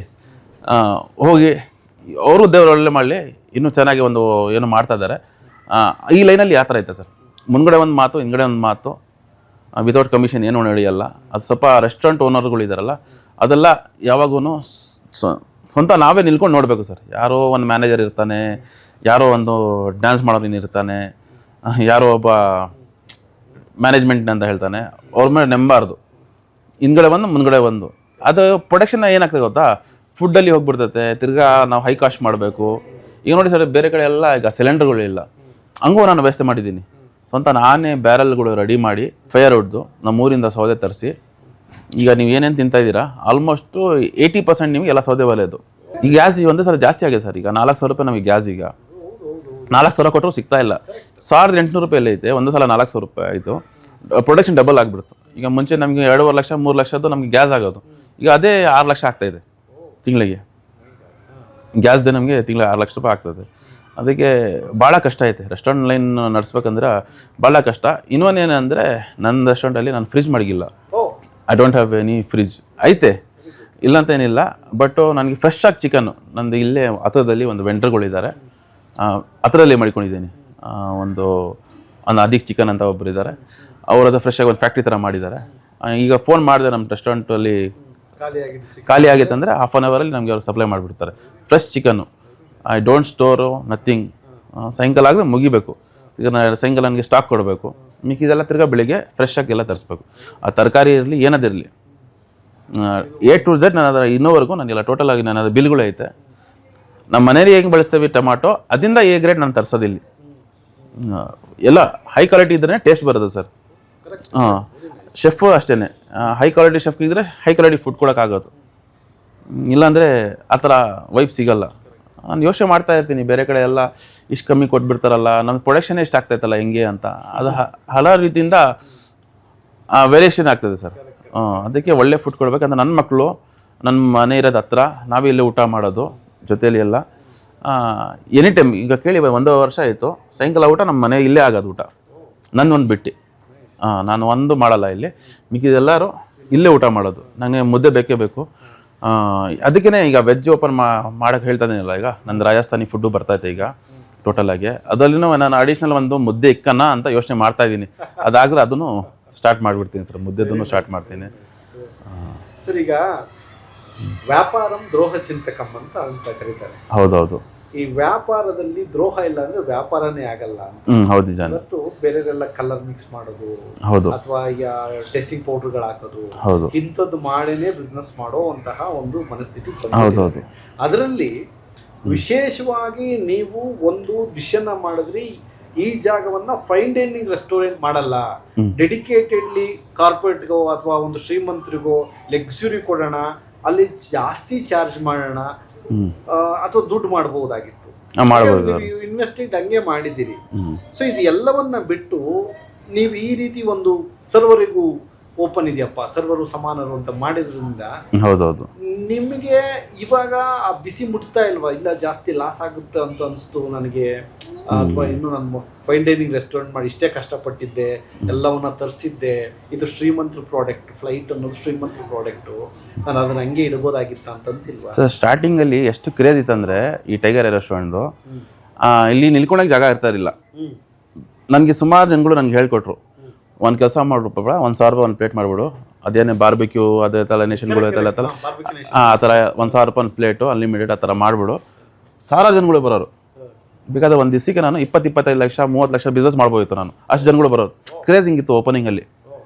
ಹೋಗಿ ಅವರು ದೇವ್ರು ಒಳ್ಳೆ ಮಾಡಲಿ, ಇನ್ನೂ ಚೆನ್ನಾಗಿ ಒಂದು ಏನು ಮಾಡ್ತಾ ಇದ್ದಾರೆ. ಈ ಲೈನಲ್ಲಿ ಯಾವ ಥರ ಐತೆ ಸರ್, ಮುಂದ್ಗಡೆ ಒಂದು ಮಾತು ಹಿಂದ್ಗಡೆ ಒಂದು ಮಾತು, ವಿತೌಟ್ ಕಮಿಷನ್ ಏನೂ ನಡೆಯಲ್ಲ. ಅದು ಸ್ವಲ್ಪ ರೆಸ್ಟೋರೆಂಟ್ ಓನರ್ಗಳು ಇದ್ದಾರಲ್ಲ, ಅದೆಲ್ಲ ಯಾವಾಗೂ ಸ್ವಂತ ನಾವೇ ನಿಲ್ಕೊಂಡು ನೋಡಬೇಕು ಸರ್. ಯಾರೋ ಒಂದು ಮ್ಯಾನೇಜರ್ ಇರ್ತಾನೆ, ಯಾರೋ ಒಂದು ಡ್ಯಾನ್ಸ್ ಮಾಡೋನು ಇರ್ತಾನೆ, ಯಾರೋ ಒಬ್ಬ ಮ್ಯಾನೇಜ್ಮೆಂಟ್ ಅಂತ ಹೇಳ್ತಾನೆ, ಅವ್ರ ಮೇಲೆ ನೆಂಬಾರ್ದು. ಹಿಂದ್ಗಡೆ ಒಂದು ಮುಂದ್ಗಡೆ ಒಂದು. ಅದು ಪ್ರೊಡಕ್ಷನ್ ಏನಾಗ್ತದೆ ಗೊತ್ತಾ, ಫುಡ್ಡಲ್ಲಿ ಹೋಗ್ಬಿಡ್ತೈತೆ. ತಿರ್ಗಾ ನಾವು ಹೈ ಕಾಸ್ಟ್ ಮಾಡಬೇಕು. ಈಗ ನೋಡಿ ಸರ್, ಬೇರೆ ಕಡೆ ಎಲ್ಲ ಈಗ ಸಿಲಿಂಡರ್ಗಳಿಲ್ಲ, ಹಂಗೂ ನಾನು ವ್ಯವಸ್ಥೆ ಮಾಡಿದ್ದೀನಿ. ಸ್ವಂತ ನಾನೇ ಬ್ಯಾರಲ್ಗಳು ರೆಡಿ ಮಾಡಿ ಫೈರ್ ಹೊಡೆದು ನಮ್ಮೂರಿಂದ ಸೌದೆ ತರಿಸಿ, ಈಗ ನೀವು ಏನೇನು ತಿಂತಾಯಿದ್ದೀರಾ ಆಲ್ಮೋಸ್ಟು 80% ನಿಮಗೆ ಎಲ್ಲ ಸೌದೆ ಒಲೆದು. ಈ ಗ್ಯಾಸ್ ಒಂದೇ ಸಲ ಜಾಸ್ತಿ ಆಗಿದೆ ಸರ್. ಈಗ 4,000 ರೂಪಾಯಿ ನಮಗೆ ಗ್ಯಾಸ್, ಈಗ 4,000 ಕೊಟ್ಟರು ಸಿಗ್ತಾ ಇಲ್ಲ. 1,800 ರೂಪಾಯಿ ಎಲ್ಲ ಐತೆ, ಒಂದು ಸಲ 4,000 ರೂಪಾಯಿ ಆಯಿತು. ಪ್ರೊಡಕ್ಷನ್ ಡಬಲ್ ಆಗಿಬಿಡ್ತು. ಈಗ ಮುಂಚೆ ನಮಗೆ 2.5 ಲಕ್ಷ 3 ಲಕ್ಷದ್ದು ನಮಗೆ ಗ್ಯಾಸ್ ಆಗೋದು, ಈಗ ಅದೇ 6 ಲಕ್ಷ ಆಗ್ತಾಯಿದೆ ತಿಂಗಳಿಗೆ. ಗ್ಯಾಸ್ದೇ ನಮಗೆ ತಿಂಗಳಿಗೆ 6 ಲಕ್ಷ ರೂಪಾಯಿ ಆಗ್ತದೆ. ಅದಕ್ಕೆ ಭಾಳ ಕಷ್ಟ ಐತೆ ರೆಸ್ಟೋರೆಂಟ್ ಲೈನ್ ನಡೆಸ್ಬೇಕಂದ್ರೆ, ಭಾಳ ಕಷ್ಟ. ಇನ್ನೊಂದೇನೆಂದರೆ, ನನ್ನ ರೆಸ್ಟೋರೆಂಟಲ್ಲಿ ನಾನು ಫ್ರಿಜ್ ಮಡಗಿಲ್ಲ. I don't have any fridge. ಐತೆ, ಇಲ್ಲ ಅಂತ ಏನಿಲ್ಲ. ಬಟ್ ನನಗೆ ಫ್ರೆಶ್ ಆಗಿ ಚಿಕನ್ನು ನಂದು ಇಲ್ಲೇ ಹತ್ರದಲ್ಲಿ ಒಂದು ವೆಂಡರ್ಗಳಿದ್ದಾರೆ, ಹತ್ರದಲ್ಲಿ ಮಾಡ್ಕೊಂಡಿದ್ದೀನಿ. ಒಂದು ಅದಿಕ್ ಚಿಕನ್ ಅಂತ ಒಬ್ಬರು ಇದ್ದಾರೆ, ಅವರದ್ದು ಫ್ರೆಶ್ ಆಗಿ ಒಂದು ಫ್ಯಾಕ್ಟ್ರಿ ಥರ ಮಾಡಿದ್ದಾರೆ. ಈಗ ಫೋನ್ ಮಾಡಿದೆ, ನಮ್ಮ ರೆಸ್ಟೋರೆಂಟಲ್ಲಿ ಖಾಲಿ ಆಗಿತ್ತು ಅಂದರೆ 1/2 ಅವರಲ್ಲಿ ನಮಗೆ ಅವ್ರು ಸಪ್ಲೈ ಮಾಡಿಬಿಡ್ತಾರೆ fresh chicken. I don't store nothing. ಸಾಯಂಕಾಲ ಆದರೆ ಮುಗಿಬೇಕು. ಈಗ ನಾನು ಸಾಯಂಕಾಲ ನನಗೆ ಸ್ಟಾಕ್ ಕೊಡಬೇಕು, ಮಿಕ್ಕಿದೆಲ್ಲ ತಿರ್ಗಾ ಬೆಳಿಗ್ಗೆ ಫ್ರೆಶ್ ಆಗಿ ಎಲ್ಲ ತರಿಸ್ಬೇಕು. ಆ ತರಕಾರಿ ಇರಲಿ ಏನದಿರಲಿ, A to Z ನನ್ನ ಹತ್ರ ಇನ್ನೂವರೆಗೂ ನನಗೆಲ್ಲ ಟೋಟಲ್ ಆಗಿ ನನ್ನ ಬಿಲ್ಗಳು ಐತೆ. ನಮ್ಮ ಮನೇಲಿ ಹೆಂಗೆ ಬೆಳೆಸ್ತೇವೆ ಟೊಮಾಟೊ, ಅದರಿಂದ A ಗ್ರೇಡ್ ನಾನು ತರಿಸೋದಿಲ್ಲ. ಎಲ್ಲ ಹೈ ಕ್ವಾಲಿಟಿ ಇದ್ದರೆ ಟೇಸ್ಟ್ ಬರೋದು ಸರ್. ಶೆಫು ಅಷ್ಟೇ, ಹೈ ಕ್ವಾಲಿಟಿ ಶೆಫ್ ಇದ್ದರೆ ಹೈ ಕ್ವಾಲಿಟಿ ಫುಡ್ ಕೊಡೋಕ್ಕಾಗೋದು. ಇಲ್ಲಾಂದರೆ ಆ ಥರ ವೈಪ್ ಸಿಗಲ್ಲ. ನಾನು ಯೋಚನೆ ಮಾಡ್ತಾ ಇರ್ತೀನಿ, ಬೇರೆ ಕಡೆ ಎಲ್ಲ ಇಷ್ಟು ಕಮ್ಮಿ ಕೊಟ್ಬಿಡ್ತಾರಲ್ಲ, ನಮ್ಮ ಪ್ರೊಡಕ್ಷನ್ ಎಷ್ಟು ಆಗ್ತಾಯಿತ್ತಲ್ಲ ಹೆಂಗೆ ಅಂತ. ಅದು ಹಲವಾರು ರೀತಿಯಿಂದ ವೇರಿಯೇಷನ್ ಆಗ್ತದೆ ಸರ್. ಅದಕ್ಕೆ ಒಳ್ಳೆ ಫುಡ್ ಕೊಡಬೇಕಂತ ನನ್ನ ಮಕ್ಕಳು, ನನ್ನ ಮನೆ ಇರೋದು ಹತ್ರ, ನಾವೇ ಇಲ್ಲೇ ಊಟ ಮಾಡೋದು ಜೊತೆಯಲ್ಲಿ ಎಲ್ಲ ಎನಿ ಟೈಮ್. ಈಗ ಕೇಳಿ 1 ವರ್ಷ ಆಯಿತು, ಸಾಯಂಕಾಲ ಊಟ ನಮ್ಮ ಮನೆ ಇಲ್ಲೇ ಆಗೋದು ಊಟ, ನನ್ನೊಂದು ಬಿಟ್ಟು. ನಾನು ಒಂದು ಮಾಡಲ್ಲ ಇಲ್ಲಿ, ಮಿಕ್ಕಿದೆಲ್ಲರೂ ಇಲ್ಲೇ ಊಟ ಮಾಡೋದು. ನನಗೆ ಮುದ್ದೆ ಬೇಕೇ ಬೇಕು. ಅದಕ್ಕೇ ಈಗ ವೆಜ್ ಓಪನ್ ಮಾಡೋಕ್ಕೆ ಹೇಳ್ತಾ ಇದ್ದೀನಲ್ಲ, ಈಗ ನಂದು ರಾಜಸ್ಥಾನಿ ಫುಡ್ಡು ಬರ್ತೈತೆ ಈಗ ಟೋಟಲಾಗಿ. ಅದರಲ್ಲಿನೂ ನಾನು ಅಡಿಷ್ನಲ್ ಒಂದು ಮುದ್ದೆ ಇಕ್ಕನ ಅಂತ ಯೋಚನೆ ಮಾಡ್ತಾಯಿದ್ದೀನಿ. ಅದಾದರೆ ಅದನ್ನು ಸ್ಟಾರ್ಟ್ ಮಾಡಿಬಿಡ್ತೀನಿ ಸರ್, ಮುದ್ದೆದನ್ನು ಸ್ಟಾರ್ಟ್ ಮಾಡ್ತೀನಿ ಸರ್. ಈಗ ವ್ಯಾಪಾರಂ ದ್ರೋಹ ಚಿಂತಕಂ ಅಂತ ಕರೀತಾರೆ. ಹೌದೌದು. ಈ ವ್ಯಾಪಾರದಲ್ಲಿ ದ್ರೋಹ ಇಲ್ಲ ಅಂದ್ರೆ ವ್ಯಾಪಾರನೇ ಆಗಲ್ಲ. ಹೌದು ನಿಜ. ಮತ್ತು ಬೇರೆಲ್ಲ ಕಲರ್ ಮಿಕ್ಸ್ ಮಾಡೋದು, ಹೌದು, ಅಥವಾ ಟೆಸ್ಟಿಂಗ್ ಪೌಡರ್ಗಳು ಹಾಕೋದು, ಹೌದು, ಇಂಥದ್ದು ಮಾಡೇನೆ ಬಿಸ್ನೆಸ್ ಮಾಡುವಂತಹ ಒಂದು ಮನಸ್ಥಿತಿ. ಹೌದೌದು. ಅದರಲ್ಲಿ ವಿಶೇಷವಾಗಿ ನೀವು ಒಂದು ಡಿಶ್ ಮಾಡಿದ್ರಿ, ಈ ಜಾಗವನ್ನ ಫೈನ್ ಡೈನಿಂಗ್ ರೆಸ್ಟೋರೆಂಟ್ ಮಾಡಲ್ಲ, ಡೆಡಿಕೇಟೆಡ್ಲಿ ಕಾರ್ಪೊರೇಟ್ಗೋ ಅಥವಾ ಒಂದು ಶ್ರೀಮಂತರಿಗೋ ಲಕ್ಸುರಿ ಕೊಡೋಣ, ಅಲ್ಲಿ ಜಾಸ್ತಿ ಚಾರ್ಜ್ ಮಾಡೋಣ ಅಥವಾ ದುಡ್ಡು ಮಾಡಬಹುದಾಗಿತ್ತು. ಇನ್ವೆಸ್ಟೆಡ್ ಹಂಗೆ ಮಾಡಿದ್ದೀರಿ. ಸೊ ಇದು ಎಲ್ಲವನ್ನ ಬಿಟ್ಟು ನೀವು ಈ ರೀತಿ ಒಂದು ಸರ್ವರಿಗೂ ಓಪನ್ ಇದೆಯಪ್ಪ, ಸರ್ವರು ಸಮಾನರು ಅಂತ ಮಾಡಿದ್ರಿಂದ ಹೌದೌದು, ನಿಮಗೆ ಇವಾಗ ಆ ಬಿಸಿ ಮುಟ್ತಾ ಇಲ್ವಾ? ಇಲ್ಲ ಜಾಸ್ತಿ ಲಾಸ್ ಆಗುತ್ತೆ ಅಂತ ಅನಿಸ್ತು ನನಗೆ, ಅಥವಾ ಇನ್ನು ನಾನು ಫೈನ್ ಡೈನಿಂಗ್ ರೆಸ್ಟೋರೆಂಟ್ ಮಾಡಿ ಇಷ್ಟೇ ಕಷ್ಟಪಟ್ಟಿದ್ದೆ, ಎಲ್ಲವನ್ನ ತರಿಸಿದ್ದೆ, ಇದು ಶ್ರೀಮಂತರ ಪ್ರಾಡಕ್ಟ್, ಫ್ಲೈಟ್ ಅನ್ನೋದು ಶ್ರೀಮಂತರ ಪ್ರಾಡಕ್ಟು, ನಾನು ಅದನ್ನ ಹಂಗೆ ಇಡ್ಬೋದಾಗಿತ್ತ ಅಂತ ಅನ್ಸಿಲ್ವಾ? ಸರ್ ಸ್ಟಾರ್ಟಿಂಗಲ್ಲಿ ಎಷ್ಟು ಕ್ರೇಜ್ ಇತ್ತಂದರೆ ಈ ಟೈಗರ್ ರೆಸ್ಟೋರೆಂಟ್ದು, ಇಲ್ಲಿ ನಿಲ್ಕೊಳಕ್ಕೆ ಜಾಗ ಇರ್ತಾ ಇರಲಿಲ್ಲ. ನನಗೆ ಸುಮಾರು ಜನಗಳು ನನಗೆ ಹೇಳ್ಕೊಟ್ರು, ಒಂದು ಕೆಲಸ ಮಾಡ್ಬಿಡಪ್ಪ, 1,000 ರೂಪಾಯಿ ಒಂದು ಪ್ಲೇಟ್ ಮಾಡಿಬಿಡು, ಅದೇನೇ ಬಾರ್ಬಿಕ್ಯೂ ಅದೇ ಥರ ನೇಷನ್ಗಳು ಐತಲ್ಲ ಆ ಥರ 1,000 ರೂಪಾಯಿ ಒಂದು ಪ್ಲೇಟು ಅನ್ಲಿಮಿಟೆಡ್ ಆ ಥರ ಮಾಡಿಬಿಡು, ಸಾವಿರಾರು ಜನಗಳು ಬರೋರು. ಬೇಕಾದ್ರೆ ಒಂದು ದಿವಸಕ್ಕೆ ನಾನು 20-25 ಲಕ್ಷ 30 ಲಕ್ಷ ಬಿಸ್ನೆಸ್ ಮಾಡ್ಬೋದಿತ್ತು ನಾನು, ಅಷ್ಟು ಜನಗಳು ಬರೋದು. ಕ್ರೇಜ್ ಹಿಂಗಿತ್ತು ಓಪನಿಂಗಲ್ಲಿ.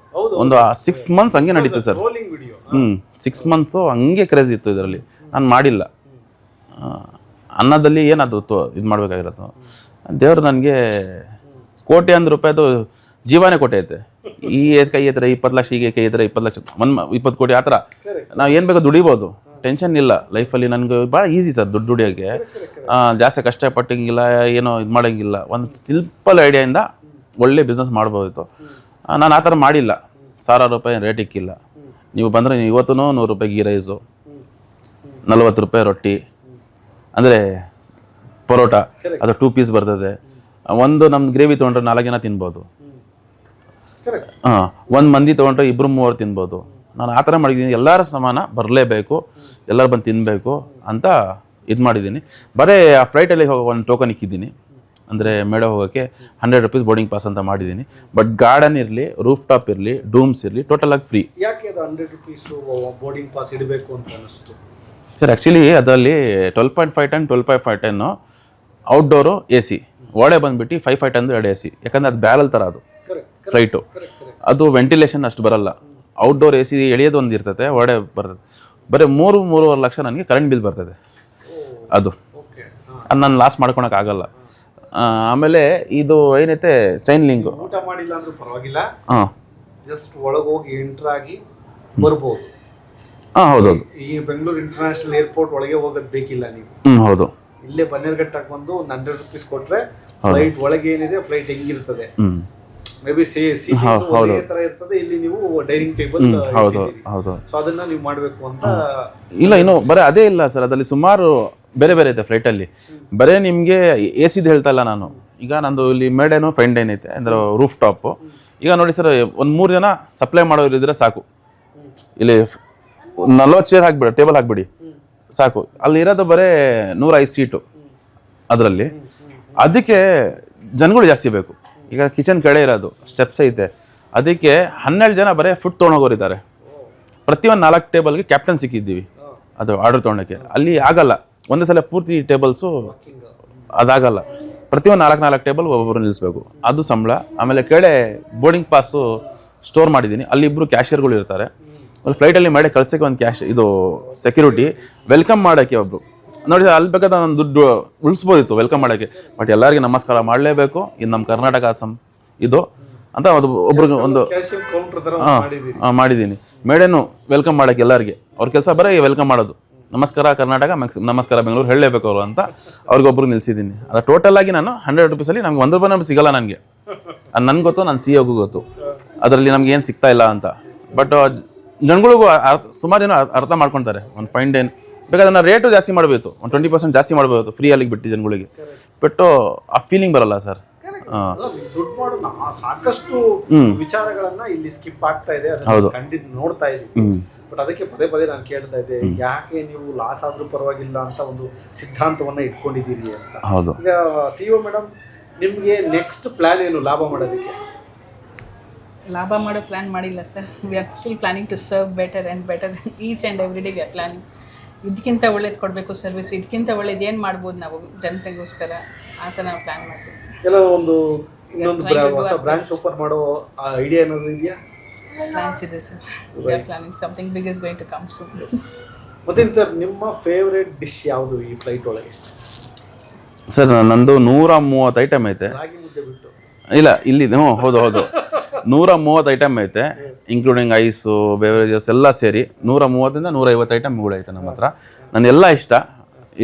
ಒಂದು 6 ಮಂತ್ಸ್ ಹಂಗೆ ನಡೀತು ಸರ್. 6 ಮಂತ್ಸು ಹಂಗೆ ಕ್ರೇಜ್ ಇತ್ತು ಇದರಲ್ಲಿ. ನಾನು ಮಾಡಿಲ್ಲ. ಅನ್ನದಲ್ಲಿ ಏನಾದರೂ ಇದು ಮಾಡಬೇಕಾಗಿರೋದು. ದೇವರು ನನಗೆ ಕೋಟ್ಯಾಂತರ ರೂಪಾಯಿದು ಜೀವನೇ ಕೊಟ್ಟೆ ಐತೆ. ಈ ಕೈ ಹತ್ರ 20 ಲಕ್ಷ, ಈಗ ಕೈ ಹತ್ರ 20 ಲಕ್ಷ, 20 ಕೋಟಿ ಆ ಥರ ನಾವು ಏನು ಬೇಕೋ ದುಡಿಬೋದು. ಟೆನ್ಷನ್ ಇಲ್ಲ ಲೈಫಲ್ಲಿ. ನನಗೆ ಭಾಳ ಈಸಿ ಸರ್ ದುಡ್ಡು ದುಡಿಯೋಕ್ಕೆ. ಜಾಸ್ತಿ ಕಷ್ಟಪಟ್ಟಂಗಿಲ್ಲ, ಏನೋ ಇದು ಮಾಡೋಂಗಿಲ್ಲ. ಒಂದು ಸಿಂಪಲ್ ಐಡಿಯಾಯಿಂದ ಒಳ್ಳೆ ಬಿಸ್ನೆಸ್ ಮಾಡ್ಬೋದಿತ್ತು. ನಾನು ಆ ಥರ ಮಾಡಿಲ್ಲ. 1000 ರೂಪಾಯಿ ರೇಟ್ ಇಕ್ಕಿಲ್ಲ. ನೀವು ಬಂದರೆ ನೀವು ಇವತ್ತು 100 ರೂಪಾಯಿ ಗೀ ರೈಸು, 40 ರೂಪಾಯಿ ರೊಟ್ಟಿ, ಅಂದರೆ ಪರೋಟ, ಅದು 2 ಪೀಸ್ ಬರ್ತದೆ. ಒಂದು ನಮ್ಮ ಗ್ರೇವಿ ತೊಗೊಂಡ್ರೆ 4 ಜನ ತಿನ್ಬೋದು. ಒಂದು ಮಂದಿ ತೊಗೊಂಡ್ರೆ 2-3 ತಿನ್ಬೋದು. ನಾನು ಆ ಥರ ಮಾಡಿದ್ದೀನಿ. ಎಲ್ಲರ ಸಮಾನ ಬರಲೇಬೇಕು, ಎಲ್ಲರೂ ಬಂದು ತಿನ್ನಬೇಕು ಅಂತ ಇದು ಮಾಡಿದ್ದೀನಿ. ಬರೀ ಆ ಫ್ಲೈಟಲ್ಲಿ ಹೋಗೋ ಒಂದು ಟೋಕನ್ ಇಕ್ಕಿದ್ದೀನಿ. ಅಂದರೆ ಮೇಡ ಹೋಗೋಕ್ಕೆ 100 ರೂಪೀಸ್ ಬೋರ್ಡಿಂಗ್ ಪಾಸ್ ಅಂತ ಮಾಡಿದ್ದೀನಿ. ಬಟ್ ಗಾರ್ಡನ್ ಇರಲಿ, ರೂಫ್ ಟಾಪ್ ಇರಲಿ, ಡೂಮ್ಸ್ ಇರಲಿ, ಟೋಟಲ್ ಆಗಿ ಫ್ರೀ. ಯಾಕೆ ಅದು 100 ರೂಪೀಸ್ ಬೋರ್ಡಿಂಗ್ ಪಾಸ್ ಇಡಬೇಕು ಅಂತ ಅನಿಸ್ತು ಸರ್? ಆ್ಯಕ್ಚುಲಿ ಅದರಲ್ಲಿ 12.5 ಟನ್ 12.5 ಟನ್ನು ಔಟ್ಡೋರು AC, ಒಡೆ ಬಂದುಬಿಟ್ಟು 5.5 ಟನ್ 2 AC. ಯಾಕಂದರೆ ಅದು ಬ್ಯಾರಲ್ ಥರ ಅದು ಫ್ಲೈಟು. ಅದು ವೆಂಟಿಲೇಷನ್ ಅಷ್ಟು ಬರಲ್ಲ. ಔಟ್ಡೋರ್ AC ಎಳೆಯೋದು ಒಂದು ಇರ್ತದೆ, ಒಡೆ ಬರ್ತದೆ. ಬರೀ 3-3.5 ಲಕ್ಷ ನನಗೆ ಕರೆಂಟ್ ಬಿಲ್ ಬರ್ತದೆ. ಅದು ನಾನು ಲಾಸ್ ಮಾಡ್ಕೊಳಕ್ಕಾಗಲ್ಲ. ಆಮೇಲೆ ಇದು ಏನೈತೆ ಚೈನ್ ಲಿಂಕ್. ಊಟ ಮಾಡಿಲ್ಲ ಅಂದ್ರೂ ಪರವಾಗಿಲ್ಲ, ಹಾಂ, ಜಸ್ಟ್ ಒಳಗೋಗಿ ಎಂಟರ್ ಆಗಿ ಬರ್ಬೋದು. ಹೌದೌದು. ಈ ಬೆಂಗಳೂರು ಇಂಟರ್ನ್ಯಾಷನಲ್ ಏರ್ಪೋರ್ಟ್ ಒಳಗೆ ಹೋಗೋದು ಬೇಕಿಲ್ಲ ನೀವು. ಹೌದು. ಇಲ್ಲೇ ಬನ್ನೇರ್ಘಟ್ಟಕ್ಕೆ ಬಂದು 100 ರೂಪೀಸ್ ಕೊಟ್ರೆ ಫ್ಲೈಟ್ ಒಳಗೆ ಏನಿದೆ, ಫ್ಲೈಟ್ ಹೆಂಗಿರ್ತದೆ, ಮೇ ಬಿ ತರ ಇರ್ತದೆ. ಇಲ್ಲಿ ನೀವು ಡೈನಿಂಗ್ ಟೇಬಲ್, ಹೌದು ಹೌದು, ಸೊ ಅದನ್ನ ನೀವು ಮಾಡಬೇಕು ಅಂತ ಇಲ್ಲ. ಇನ್ನು ಬರೀ ಅದೇ ಇಲ್ಲ ಸರ್, ಅದರಲ್ಲಿ ಸುಮಾರು ಬೇರೆ ಬೇರೆ ಐತೆ ಫ್ಲೈಟಲ್ಲಿ. ಬರೇ ನಿಮಗೆ AC ಹೇಳ್ತಾ ಇಲ್ಲ ನಾನು. ಈಗ ನಂದು ಇಲ್ಲಿ ಮೇಡೇನು ಫ್ರೆಂಡ್ ಏನೈತೆ ಅಂದರೆ ರೂಫ್ ಟಾಪು. ಈಗ ನೋಡಿ ಸರ್, ಒಂದು 3 ಜನ ಸಪ್ಲೈ ಮಾಡೋರು ಇದ್ರೆ ಸಾಕು. ಇಲ್ಲಿ 40 ಚೇರ್ ಹಾಕ್ಬಿಡಿ, ಟೇಬಲ್ ಹಾಕ್ಬಿಡಿ ಸಾಕು. ಅಲ್ಲಿ ಇರೋದು ಬರೀ 105 ಸೀಟು ಅದರಲ್ಲಿ. ಅದಕ್ಕೆ ಜನಗಳು ಜಾಸ್ತಿ ಬೇಕು. ಈಗ ಕಿಚನ್ ಕಡೆ ಇರೋದು, ಸ್ಟೆಪ್ಸ್ ಐತೆ, ಅದಕ್ಕೆ 12 ಜನ ಬರೀ ಫುಡ್ ತೊಗೊಂಡೋಗಿದ್ದಾರೆ. ಪ್ರತಿಯೊಂದು 4 ಟೇಬಲ್ಗೆ ಕ್ಯಾಪ್ಟನ್ ಸಿಕ್ಕಿದ್ದೀವಿ ಅದು ಆರ್ಡರ್ ತೊಗೊಳಕ್ಕೆ. ಅಲ್ಲಿ ಆಗಲ್ಲ ಒಂದೇ ಸಲ ಪೂರ್ತಿ ಟೇಬಲ್ಸು, ಅದಾಗಲ್ಲ. ಪ್ರತಿಯೊಂದು 4 ಟೇಬಲ್ ಒಬ್ಬೊಬ್ಬರು ನಿಲ್ಲಿಸ್ಬೇಕು, ಅದು ಸಂಬಳ. ಆಮೇಲೆ ಕೆಳಗಡೆ ಬೋರ್ಡಿಂಗ್ ಪಾಸು ಸ್ಟೋರ್ ಮಾಡಿದ್ದೀನಿ. ಅಲ್ಲಿ 2 ಕ್ಯಾಶಿಯರ್ಗಳು ಇರ್ತಾರೆ. ಅಲ್ಲಿ ಫ್ಲೈಟಲ್ಲಿ ಮಾಡಿ ಕಳ್ಸೋಕ್ಕೆ ಒಂದು ಇದು ಸೆಕ್ಯೂರಿಟಿ, ವೆಲ್ಕಮ್ ಮಾಡೋಕ್ಕೆ ಒಬ್ಬರು. ನೋಡಿ ಸರ್, ಅಲ್ಲಿ ಬೇಕಾದ್ರೆ ನಾನು ದುಡ್ಡು ಉಳಿಸ್ಬೋದಿತ್ತು ವೆಲ್ಕಮ್ ಮಾಡೋಕ್ಕೆ. ಬಟ್ ಎಲ್ಲರಿಗೆ ನಮಸ್ಕಾರ ಮಾಡಲೇಬೇಕು, ಇದು ನಮ್ಮ ಕರ್ನಾಟಕ ಇದು ಅಂತ ಒಬ್ರಿಗೆ ಒಂದು ಮಾಡಿದ್ದೀನಿ. ಮೇಡೇನು ವೆಲ್ಕಮ್ ಮಾಡೋಕ್ಕೆ ಎಲ್ಲರಿಗೆ. ಅವ್ರ ಕೆಲಸ ಬರೀ ವೆಲ್ಕಮ್ ಮಾಡೋದು. ನಮಸ್ಕಾರ ಕರ್ನಾಟಕ, ನಮಸ್ಕಾರ ಬೆಂಗಳೂರು ಹೇಳಲೇಬೇಕು ಅವರು ಅಂತ ಅವ್ರಿಗೊಬ್ರು ನಿಲ್ಸಿದ್ದೀನಿ. ಅದು ಟೋಟಲ್ ಆಗಿ ನಾನು 100 ರೂಪೀಸಲ್ಲಿ ನಮ್ಗೆ 1 ರೂಪಾಯಿ ಸಿಗಲ್ಲ ನನಗೆ. ಅದು ನನಗೆ ಗೊತ್ತು, ನನ್ನ CEO ಗೊತ್ತು ಅದರಲ್ಲಿ ನಮ್ಗೆ ಏನು ಸಿಗ್ತಾ ಇಲ್ಲ ಅಂತ. ಬಟ್ ಜನಗಳಿಗೂ ಸುಮಾರು ಜನ ಅರ್ಥ ಮಾಡ್ಕೊತಾರೆ. ಒಂದು ಫೈನ್ ಡೇನ್ ಬೇಕಾದ್ರೆ ನಾನು ರೇಟು ಜಾಸ್ತಿ ಮಾಡಬೇಕು, ಒಂದು 20% ಜಾಸ್ತಿ ಮಾಡಬೇಕು ಫ್ರೀ ಅಲ್ಲಿಗೆ ಬಿಟ್ಟು ಜನಗಳಿಗೆ. ಬಟ್ ಆ ಫೀಲಿಂಗ್ ಬರಲ್ಲ ಸರ್. ದುಡ್ಡು ಮಾಡೋ ಸಾಕಷ್ಟು ವಿಚಾರಗಳನ್ನ ಇಲ್ಲಿ ಸ್ಕಿಪ್ ಆಗ್ತಾ ಇದೆ, ಖಂಡಿತ ನೋಡ್ತಾ ಇದ್ದೀವಿ. ಬಟ್ ಅದಕ್ಕೆ ಪದೇ ನಾನು ಕೇಳ್ತಾ ಇದ್ದೆ, ಯಾಕೆ ನೀವು ಲಾಸ್ ಆದ್ರೂ ಪರವಾಗಿಲ್ಲ ಅಂತ ಒಂದು ಸಿದ್ಧಾಂತವನ್ನ ಇಟ್ಕೊಂಡಿದ್ದೀರಿ ಅಂತ. ಈಗ CEO ಮೇಡಮ್, ನಿಮ್ಗೆ ನೆಕ್ಸ್ಟ್ ಪ್ಲಾನ್ ಏನು ಲಾಭ ಮಾಡೋದಕ್ಕೆ? ಲಾಭ ಮಾಡೋ ಪ್ಲಾನ್ ಮಾಡಿಲ್ಲ sir. We are still planning to serve better and better each and every day. We are planning ಇದಕ್ಕಿಂತ ಒಳ್ಳೇದು ಕೊಡಬೇಕು ಸರ್ವಿಸ್, ಇದಕ್ಕಿಂತ ಒಳ್ಳೇದು ಏನು ಮಾಡ್ಬೋದು ನಾವು ಜನತೆಗೋಸ್ಕರ, ಆ ಥರ ನಾವು ಪ್ಲಾನ್ ಮಾಡ್ತೀವಿ. ಎಲ್ಲ ಒಂದು ಇನ್ನೊಂದು ಹೊಸ ಬ್ರಾಂಚ್ ಓಪನ್ ಮಾಡೋ ಐಡಿಯಾ ಏನಾದರೂ ಇದೆಯಾ? ಪ್ಲಾನ್ಸ್ ಇದೆ sir. We are planning something big is going to come soon. ಮತ್ತೇನು ಸರ್, ನಿಮ್ಮ ಫೇವ್ರೇಟ್ ಡಿಶ್ ಯಾವುದು ಈ ಫ್ಲೈಟ್ ಒಳಗೆ? ಸರ್ ನಂದು 130 ಐಟಮ್ ಐತೆ. ರಾಗಿ ಮುದ್ದೆ ಬಿಟ್ಟು ಇಲ್ಲ, ಇಲ್ಲಿ ಹೌದು 130 ಐಟಮ್ ಐತೆ, ಇನ್ಕ್ಲೂಡಿಂಗ್ ಐಸು, ಬೇವರೇಜಸ್ ಎಲ್ಲ ಸೇರಿ 130ಇಂದ 150 ಐಟಮ್ಗಳು ಐತೆ ನಮ್ಮ ಹತ್ರ. ನನಗೆಲ್ಲ ಇಷ್ಟ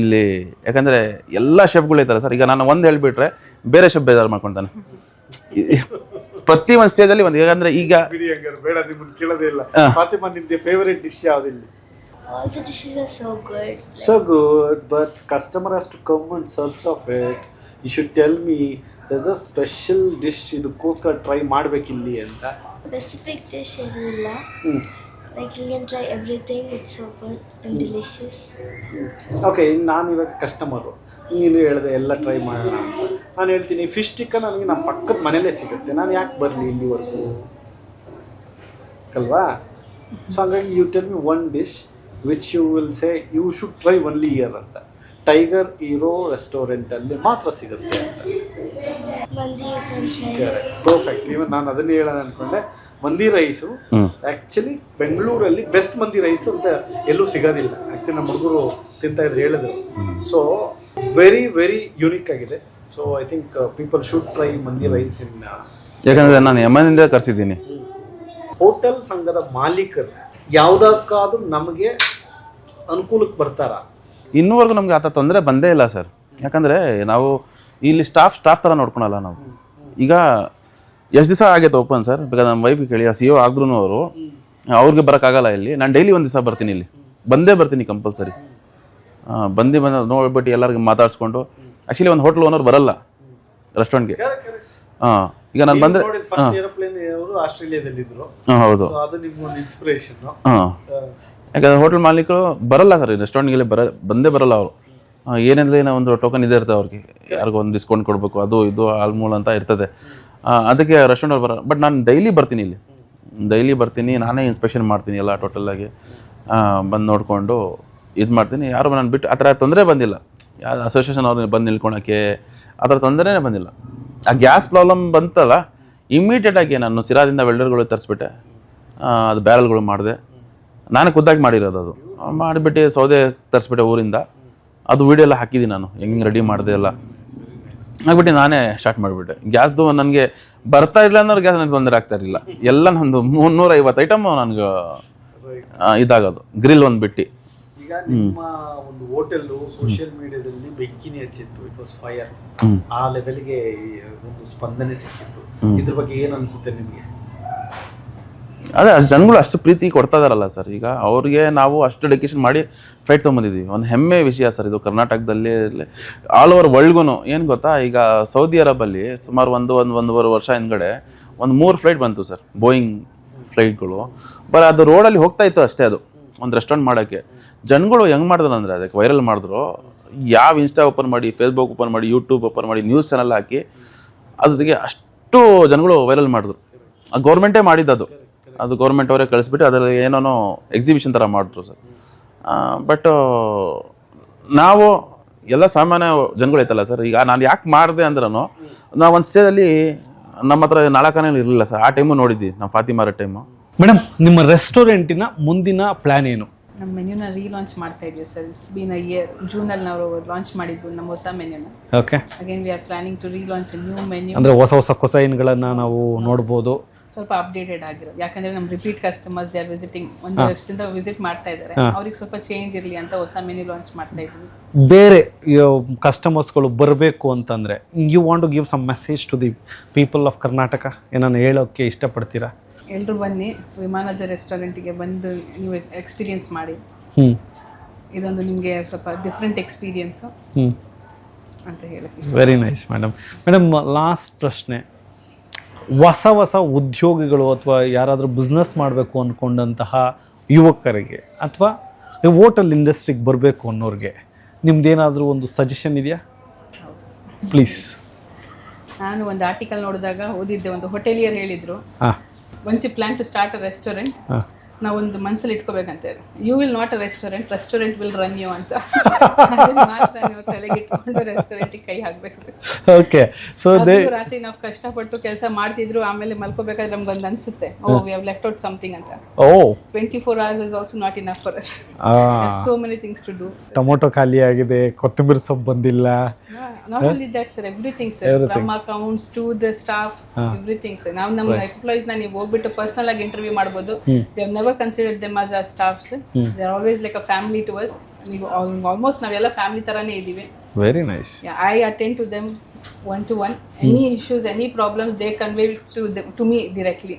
ಇಲ್ಲಿ, ಯಾಕಂದರೆ ಎಲ್ಲ ಶೆಫ್ಗಳು ಐತಾರೆ ಸರ್. ಈಗ ನಾನು ಒಂದು ಹೇಳಿಬಿಟ್ರೆ ಬೇರೆ ಶೆಫ್ ಬೇಜಾರು ಮಾಡ್ಕೊತಾನೆ ಪ್ರತಿ ಒಂದು ಸ್ಟೇಜಲ್ಲಿ ಒಂದು. ಯಾಕಂದರೆ ಈಗ ಬೇಡ, ನಿಮ್ಮನ್ನು ಕೇಳೋದೇ ಇಲ್ಲ. ಫಾತಿಮಾ, ನಿಮ್ದು ಫೇವರೇಟ್ ಡಿಶ್ ಯಾವುದು ಇಲ್ಲಿ? All the dishes are so good. So good, but customer has to come and search of it. You should tell me there's a special dish ಇದಕ್ಕೋಸ್ಕರ ಟ್ರೈ ಮಾಡಬೇಕಿಲ್ಲಿ ಅಂತ. Specific dish ಏನಿಲ್ಲ. Like you can try everything. It's so good and delicious. Okay, ನಾನು ಇವಾಗ customer, ನೀನು ಹೇಳಿದೆ ಎಲ್ಲ try ಮಾಡೋಣ ಅಂತ. ನಾನು ಹೇಳ್ತೀನಿ ಫಿಶ್ ಟಿಕ್ಕ ನನಗೆ ನಮ್ಮ ಪಕ್ಕದ ಮನೇಲೇ ಸಿಗುತ್ತೆ, ನಾನು ಯಾಕೆ ಬರಲಿ ಇಲ್ಲಿವರೆಗೂ ಅಲ್ವಾ? ಸೊ ಹಾಗಾಗಿ you tell me one dish which you will say you should try only here ಅಂತ. ಟೈಗರ್ ಹೀರೋ ರೆಸ್ಟೋರೆಂಟಲ್ಲಿ ಮಾತ್ರ ಸಿಗುತ್ತೆ ಅಂತ. Mandi you can try. Perfect. Even ನಾನು ಅದನ್ನೇ ಹೇಳೋಣ ಅನ್ಕೊಂಡೆ. ಮಂದಿ ರೈಸು ಆ್ಯಕ್ಚುಲಿ ಬೆಂಗಳೂರಲ್ಲಿ ಬೆಸ್ಟ್ ಮಂದಿ ರೈಸ್ ಅಂತ ಎಲ್ಲೂ ಸಿಗೋದಿಲ್ಲ. ಆ್ಯಕ್ಚುಲಿ ನಮ್ಮ ಹುಡುಗರು ತಿಂತಾ ಇದ್ರು, ಹೇಳಿದ್ರು. ಸೊ ವೆರಿ ವೆರಿ ಯೂನಿಕ್ ಆಗಿದೆ. So I think people should try mandi rice in. ಯಾಕಂದರೆ ನಾನು ಯಮನಿಂದ ತರಿಸಿದ್ದೀನಿ. ಹೋಟೆಲ್ ಸಂಘದ ಮಾಲೀಕರು ಯಾವುದಕ್ಕಾದ್ರೂ ನಮಗೆ ಅನುಕೂಲಕ್ಕೆ ಬರ್ತಾರ? ಇನ್ನೂವರೆಗೂ ನಮ್ಗೆ ಆ ಥರ ತೊಂದರೆ ಬಂದೇ ಇಲ್ಲ ಸರ್. ಯಾಕಂದರೆ ನಾವು ಇಲ್ಲಿ ಸ್ಟಾಫ್ ಥರ ನೋಡ್ಕೊಳಲ್ಲ ನಾವು. ಈಗ ಎಷ್ಟು ದಿವಸ ಆಗೈತೆ ಓಪನ್ ಸರ್, ಬೇಕಾದ್ರೆ ನಮ್ಮ ವೈಫಿಗೆ ಕೇಳಿ, ಆ ಸಿ ಒ ಆದ್ರೂ ಅವರು ಅವ್ರಿಗೆ ಬರೋಕ್ಕಾಗಲ್ಲ ಇಲ್ಲಿ. ನಾನು ಡೈಲಿ ಒಂದು ದಿವಸ ಬರ್ತೀನಿ, ಇಲ್ಲಿ ಬಂದೇ ಬರ್ತೀನಿ ಕಂಪಲ್ಸರಿ. ಬಂದು ನೋಡ್ಬಿಟ್ಟು ಎಲ್ಲರಿಗೂ ಮಾತಾಡಿಸ್ಕೊಂಡು, ಆ್ಯಕ್ಚುಲಿ ಒಂದು ಹೋಟ್ಲ್ ಓನರ್ ಬರಲ್ಲ ರೆಸ್ಟೋರೆಂಟ್ಗೆ. ಈಗ ನಾನು ಬಂದರೆ ಆಸ್ಟ್ರೇಲಿಯಾದಲ್ಲಿದ್ರು. ಹೌದು, ಅದು ನಿಮ್ಗೊಂದು ಇನ್ಸ್ಪಿರೇಷನ್. ಯಾಕಂದರೆ ಹೋಟೆಲ್ ಮಾಲೀಕರು ಬರಲ್ಲ ಸರ್ ರೆಸ್ಟೋರೆಂಟ್ಗೆ, ಬಂದೇ ಬರಲ್ಲ ಅವರು. ಏನೆಂದ್ರೆ ಒಂದು ಟೋಕನ್ ಇದೆ ಇರ್ತದೆ ಅವ್ರಿಗೆ, ಯಾರಿಗೂ ಒಂದು ಡಿಸ್ಕೌಂಟ್ ಕೊಡಬೇಕು, ಅದು ಇದು ಆಲ್ಮೂಲ್ ಅಂತ ಇರ್ತದೆ. ಅದಕ್ಕೆ ರೆಸ್ಟೋರೆಂಟ್ ಬರೋ. ಬಟ್ ನಾನು ಡೈಲಿ ಬರ್ತೀನಿ, ಇಲ್ಲಿ ಡೈಲಿ ಬರ್ತೀನಿ, ನಾನೇ ಇನ್ಸ್ಪೆಕ್ಷನ್ ಮಾಡ್ತೀನಿ ಎಲ್ಲ ಟೋಟಲಾಗಿ. ಬಂದು ನೋಡಿಕೊಂಡು ಇದು ಮಾಡ್ತೀನಿ. ಯಾರು ನಾನು ಬಿಟ್ಟು ಆ ಥರ ತೊಂದರೆ ಬಂದಿಲ್ಲ. ಯಾರು ಅಸೋಸಿಯೇಷನ್ ಅವ್ರನ್ನ ಬಂದು ನಿಲ್ಕೊಳಕ್ಕೆ ಆ ಥರ ತೊಂದರೆನೇ ಬಂದಿಲ್ಲ. ಆ ಗ್ಯಾಸ್ ಪ್ರಾಬ್ಲಮ್ ಬಂತಲ್ಲ, ಇಮ್ಮಿಡಿಯೇಟಾಗಿ ನಾನು ಸಿರಾದಿಂದ ವೆಲ್ಡರ್ಗಳು ತರಿಸ್ಬಿಟ್ಟೆ. ಅದು ಬ್ಯಾರಲ್ಗಳು ಮಾಡಿದೆ, ನಾನೇ ಖುದ್ದಾಗಿ ಮಾಡಿರೋದು. ಅದು ಮಾಡಿಬಿಟ್ಟು ಸೌದೆ ತರಿಸ್ಬಿಟ್ಟೆ ಊರಿಂದ. ಅದು ವೀಡಿಯೋ ಎಲ್ಲ ಹಾಕಿದ್ದೀನಿ ನಾನು, ಹೆಂಗೆ ರೆಡಿ ಮಾಡಿದೆ ಎಲ್ಲ ಆಗ್ಬಿಟ್ಟು ನಾನೇ ಸ್ಟಾರ್ಟ್ ಮಾಡಿಬಿಟ್ಟೆ. ಗ್ಯಾಸ್ದು ನನಗೆ ಬರ್ತಾ ಇಲ್ಲ ಅನ್ನೋರು ಗ್ಯಾಸ್ ನನಗೆ ತೊಂದರೆ ಆಗ್ತಾ ಇರಲಿಲ್ಲ. ಎಲ್ಲ ನಂದು 350 ಐಟಮ್ ನನಗೆ ಇದಾಗೋದು, ಗ್ರಿಲ್ ಒಂದು ಬಿಟ್ಟು. ಈಗ ನಿಮ್ಮ ಒಂದು ಹೋಟೆಲ್ಲು ಸೋಷಿಯಲ್ ಮೀಡಿಯಾದಲ್ಲಿ ಬೆಂಕಿನೇ ಹಚ್ಚಿತ್ತು, ಇಟ್ ವಾಸ್ ಫೈರ್. ಆ ಲೆವೆಲ್ಗೆ ಒಂದು ಸ್ಪಂದನೆ ಸಿಕ್ಕಿತ್ತು. ಇದ್ರ ಬಗ್ಗೆ ಏನು ಅನ್ಸುತ್ತೆ ನಿಮಗೆ? ಅದೇ ಅಷ್ಟು ಜನಗಳು ಅಷ್ಟು ಪ್ರೀತಿ ಕೊಡ್ತಾ ಇದಾರಲ್ಲ ಸರ್. ಈಗ ಅವ್ರಿಗೆ ನಾವು ಅಷ್ಟು ಡೆಡಿಕೇಶನ್ ಮಾಡಿ ಫ್ಲೈಟ್ ತೊಗೊಂಬಂದಿದ್ದೀವಿ. ಒಂದು ಹೆಮ್ಮೆ ವಿಷಯ ಸರ್ ಇದು ಕರ್ನಾಟಕದಲ್ಲಿ, ಆಲ್ ಓವರ್ ವರ್ಲ್ಡ್ಗೂ. ಏನು ಗೊತ್ತಾ, ಈಗ ಸೌದಿ ಅರಬಲ್ಲಿ ಸುಮಾರು ಒಂದೂವರೆ ವರ್ಷ ಹಿಂದ್ಗಡೆ ಒಂದು 3 ಫ್ಲೈಟ್ ಬಂತು ಸರ್, ಬೋಯಿಂಗ್ ಫ್ಲೈಟ್ಗಳು. ಅದು ರೋಡಲ್ಲಿ ಹೋಗ್ತಾ ಇತ್ತು ಅಷ್ಟೇ. ಅದು ಒಂದು ರೆಸ್ಟೋರೆಂಟ್ ಮಾಡೋಕ್ಕೆ ಜನಗಳು ಹೆಂಗೆ ಮಾಡಿದ್ರು ಅಂದರೆ, ಅದಕ್ಕೆ ವೈರಲ್ ಮಾಡಿದ್ರು. ಯಾವ ಇನ್ಸ್ಟಾ ಓಪನ್ ಮಾಡಿ, ಫೇಸ್ಬುಕ್ ಓಪನ್ ಮಾಡಿ, ಯೂಟ್ಯೂಬ್ ಓಪನ್ ಮಾಡಿ, ನ್ಯೂಸ್ ಚಾನಲ್ ಹಾಕಿ ಅದಕ್ಕೆ ಅಷ್ಟು ಜನಗಳು ವೈರಲ್ ಮಾಡಿದ್ರು. ಗೌರ್ಮೆಂಟೇ ಮಾಡಿದ್ದು ಅದು ಗೌರ್ಮೆಂಟ್ ಅವರೇ ಕಳಿಸ್ಬಿಟ್ಟು ಅದರಲ್ಲಿ ಏನೋ ಎಕ್ಸಿಬಿಷನ್ ಥರ ಮಾಡಿದ್ರು ಸರ್. ಬಟ್ ನಾವು ಎಲ್ಲ ಸಾಮಾನ್ಯ ಜನಗಳು ಐತಲ್ಲ ಸರ್. ಈಗ ನಾನು ಯಾಕೆ ಮಾಡಿದೆ ಅಂದ್ರೂ, ನಾವು ಒಂದು ಸ್ಟೇಜಲ್ಲಿ ನಮ್ಮ ಹತ್ರ ನಾಲ್ಕನೇ ಇರಲಿಲ್ಲ ಸರ್. ಆ ಟೈಮು ನೋಡಿದ್ವಿ ನಾವು ಫಾತಿಮಾರ ಟೈಮು. ಮೇಡಮ್, ನಿಮ್ಮ ರೆಸ್ಟೋರೆಂಟಿನ ಮುಂದಿನ ಪ್ಲ್ಯಾನ್ ಏನು? ನಮ್ಮ ಮೆನ್ಯೂನ ರೀಲಾಂಚ್ ಮಾಡ್ತಾ ಇದೀವಿ sir. It's been a year. ಜೂನಲ್ಲಿ ನಾವು ಲಾಂಚ್ ಮಾಡಿದ್ದು ನಮ್ಮ ಹೊಸ ಮೆನ್ಯೂನ. Okay. Again we are planning to relaunch a new menu. ಅಂದರೆ ಹೊಸ ಕೊಸೈನ್ಗಳನ್ನು ನಾವು ನೋಡ್ಬೋದು. ಸ್ವಲ್ಪ ಅಪ್ಡೇಟೆಡ್ ಆಗಿರೋದು, ಯಾಕಂದ್ರೆ ನಮ್ಮ repeat customers they are visiting, ಒಂದು ವರ್ಷದಿಂದ ವಿಸಿಟ್ ಮಾಡ್ತಾ ಇದ್ದಾರೆ. ಅವ್ರಿಗೆ ಸ್ವಲ್ಪ ಚೇಂಜ್ ಇರಲಿ ಅಂತ ಹೊಸ ಮೆನ್ಯೂ ಲಾಂಚ್ ಮಾಡ್ತಾ ಇದ್ವಿ. ಬೇರೆ ಕಸ್ಟಮರ್ಸ್ಗಳು ಬರಬೇಕು ಅಂತಂದರೆ you want to give some message to the people of Karnataka, ಏನನ್ನು ಹೇಳೋಕ್ಕೆ ಇಷ್ಟಪಡ್ತೀರಾ? ಎಲ್ಲರೂ ಬನ್ನಿ, ವಿಮಾನದ ರೆಸ್ಟೋರೆಂಟಿಗೆ ಬಂದು ನೀವು ಎಕ್ಸ್ಪೀರಿಯನ್ಸ್ ಮಾಡಿ. ಇದೊಂದು ನಿಮಗೆ ಸ್ವಲ್ಪ ಡಿಫ್ರೆಂಟ್ ಎಕ್ಸ್ಪೀರಿಯನ್ಸು ಅಂತ ಹೇಳಿ. Very nice madam. Madam, last ಪ್ರಶ್ನೆ. ಹೊಸ ಉದ್ಯೋಗಿಗಳು ಅಥವಾ ಯಾರಾದರೂ ಬಿಸ್ನೆಸ್ ಮಾಡಬೇಕು ಅಂದ್ಕೊಂಡಂತಹ ಯುವಕರಿಗೆ ಅಥವಾ ಹೋಟೆಲ್ ಇಂಡಸ್ಟ್ರಿಗೆ ಬರಬೇಕು ಅನ್ನೋರಿಗೆ ನಿಮ್ದೇನಾದರೂ ಒಂದು ಸಜೆಷನ್ ಇದೆಯಾ? ಪ್ಲೀಸ್. ನಾನು ಒಂದು ಆರ್ಟಿಕಲ್ ನೋಡಿದಾಗ ಓದಿದ್ದೆ, ಒಂದು ಹೋಟೆಲಿಯರ್ ಹೇಳಿದರು, once you plan to start a restaurant, ನಾವೊಂದು ಮನಸ್ಸಲ್ಲಿ ಇಟ್ಕೋಬೇಕಂತ, you will not a restaurant will run you ಅಂತ. ಮಾತ್ರ ನೀವು ತಲೆಗೆ ಇಟ್ಕೊಂಡು ರೆಸ್ಟೋರೆಂಟಿಗೆ ಕೈ ಹಾಕ್ಬೇಕು. ಓಕೆ. ಸೊ ರಾತ್ರಿ ನಾವು ಕಷ್ಟಪಟ್ಟು ಕೆಲಸ ಮಾಡ್ತಿದ್ರು, ಆಮೇಲೆ ಮಲ್ಕೋಬೇಕಾದ್ರೆ ನಮ್ಗೊಂದು ಅನ್ಸುತ್ತೆ, oh we have left out something ಅಂತ. 24 hours is also not enough for us. There's so many things to do. Tomato ಖಾಲಿ ಆಗಿದೆ, ಕೊತ್ತಂಬರಿ ಸೊಪ್ಪು ಬಂದಿಲ್ಲ. Not only that sir, everything sir, from accounts to the staff, everything sir. ನಾವು ನಮ್ಮ employees ನ ನೀವು ಹೋಗ್ಬಿಟ್ಟು ಪರ್ಸನಲ್ ಆಗಿ ಇಂಟರ್ವ್ಯೂ ಮಾಡಬಹುದು. We have never considered them as our staffs. They are always like a family to us. ನೀವು almost ನಾವೆಲ್ಲ family ತರಾನೇ ಇದ್ದೀವಿ. Very nice. I attend to them one to one. Any issues, any problems, they convey to me directly.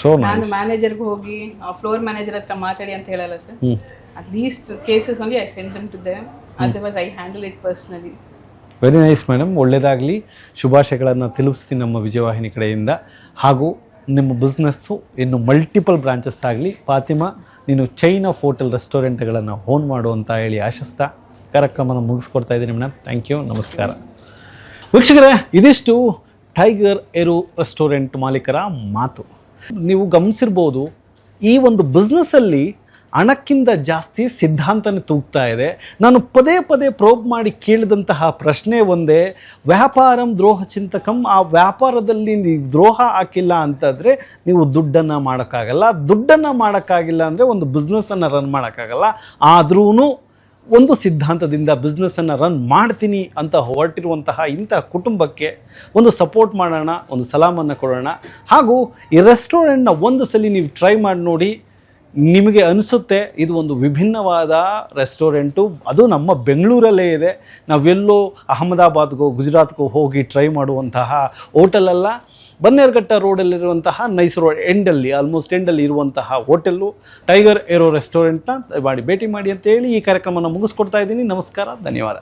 So nice. ನಾನು ಮ್ಯಾನೇಜರ್ಗೆ ಹೋಗಿ floor manager ಹತ್ರ ಮಾತಾಡಿ ಅಂತ ಹೇಳಲ್ಲ sir. At least cases only I send them to them. Otherwise I handle it personally. Very nice madam, ಒಳ್ಳೆಯದಾಗಲಿ. ಶುಭಾಶಯಗಳನ್ನು ತಿಳಿಸ್ತೀನಿ ನಮ್ಮ ವಿಜಯವಾಹಿನಿ ಕಡೆಯಿಂದ. ಹಾಗೂ ನಿಮ್ಮ ಬಿಸ್ನೆಸ್ಸು ಇನ್ನು ಮಲ್ಟಿಪಲ್ ಬ್ರಾಂಚಸ್ ಆಗಲಿ. ಫಾತಿಮಾ, ನೀನು ಚೈನ್ ಆಫ್ ಹೋಟೆಲ್ ರೆಸ್ಟೋರೆಂಟ್ಗಳನ್ನು ಓನ್ ಮಾಡು ಅಂತ ಹೇಳಿ ಆಶಿಸ್ತಾ ಕಾರ್ಯಕ್ರಮನ ಮುಗಿಸ್ಕೊಡ್ತಾ ಇದ್ದೀನಿ ಮೇಡಮ್. ಥ್ಯಾಂಕ್ ಯು, ನಮಸ್ಕಾರ. ವೀಕ್ಷಕರೇ, ಇದಿಷ್ಟು ಟೈಗರ್ ಏರೋ ರೆಸ್ಟೋರೆಂಟ್ ಮಾಲೀಕರ ಮಾತು. ನೀವು ಗಮನಿಸಿರ್ಬೋದು, ಈ ಒಂದು ಬಿಸ್ನೆಸ್ಸಲ್ಲಿ ಹಣಕ್ಕಿಂತ ಜಾಸ್ತಿ ಸಿದ್ಧಾಂತನೇ ತೂಗ್ತಾ ಇದೆ. ನಾನು ಪದೇ ಪದೇ ಪ್ರೋಬ್ ಮಾಡಿ ಕೇಳಿದಂತಹ ಪ್ರಶ್ನೆ ಒಂದೇ, ವ್ಯಾಪಾರಂ ದ್ರೋಹ ಚಿಂತಕಂ. ಆ ವ್ಯಾಪಾರದಲ್ಲಿ ನೀವು ದ್ರೋಹ ಹಾಕಿಲ್ಲ ಅಂತಂದರೆ ನೀವು ದುಡ್ಡನ್ನು ಮಾಡೋಕ್ಕಾಗಲ್ಲ. ದುಡ್ಡನ್ನು ಮಾಡೋಕ್ಕಾಗಿಲ್ಲ ಅಂದರೆ ಒಂದು ಬಿಸ್ನೆಸ್ಸನ್ನು ರನ್ ಮಾಡೋಕ್ಕಾಗಲ್ಲ. ಆದ್ರೂ ಒಂದು ಸಿದ್ಧಾಂತದಿಂದ ಬಿಸ್ನೆಸ್ಸನ್ನು ರನ್ ಮಾಡ್ತೀನಿ ಅಂತ ಹೊರಟಿರುವಂತಹ ಇಂಥ ಕುಟುಂಬಕ್ಕೆ ಒಂದು ಸಪೋರ್ಟ್ ಮಾಡೋಣ, ಒಂದು ಸಲಾಮನ್ನು ಕೊಡೋಣ. ಹಾಗೂ ಈ ರೆಸ್ಟೋರೆಂಟ್ನ ಒಂದು ಸಲ ನೀವು ಟ್ರೈ ಮಾಡಿ ನೋಡಿ, ನಿಮಗೆ ಅನಿಸುತ್ತೆ ಇದು ಒಂದು ವಿಭಿನ್ನವಾದ ರೆಸ್ಟೋರೆಂಟು, ಅದು ನಮ್ಮ ಬೆಂಗಳೂರಲ್ಲೇ ಇದೆ. ನಾವೆಲ್ಲೋ ಅಹಮದಾಬಾದ್ಗೋ ಗುಜರಾತ್ಗೋ ಹೋಗಿ ಟ್ರೈ ಮಾಡುವಂತಹ ಹೋಟೆಲಲ್ಲ. ಬನ್ನೇರುಘಟ್ಟ ರೋಡಲ್ಲಿರುವಂತಹ ನೈಸ್ ರೋಡ್ ಎಂಡಲ್ಲಿ, ಆಲ್ಮೋಸ್ಟ್ ಎಂಡಲ್ಲಿ ಇರುವಂತಹ ಹೋಟೆಲ್ಲು ಟೈಗರ್ ಏರೋ ರೆಸ್ಟೋರೆಂಟ್ನ ಭೇಟಿ ಮಾಡಿ ಅಂತ ಹೇಳಿ ಈ ಕಾರ್ಯಕ್ರಮನ ಮುಗಿಸ್ಕೊಡ್ತಾ ಇದ್ದೀನಿ. ನಮಸ್ಕಾರ, ಧನ್ಯವಾದ.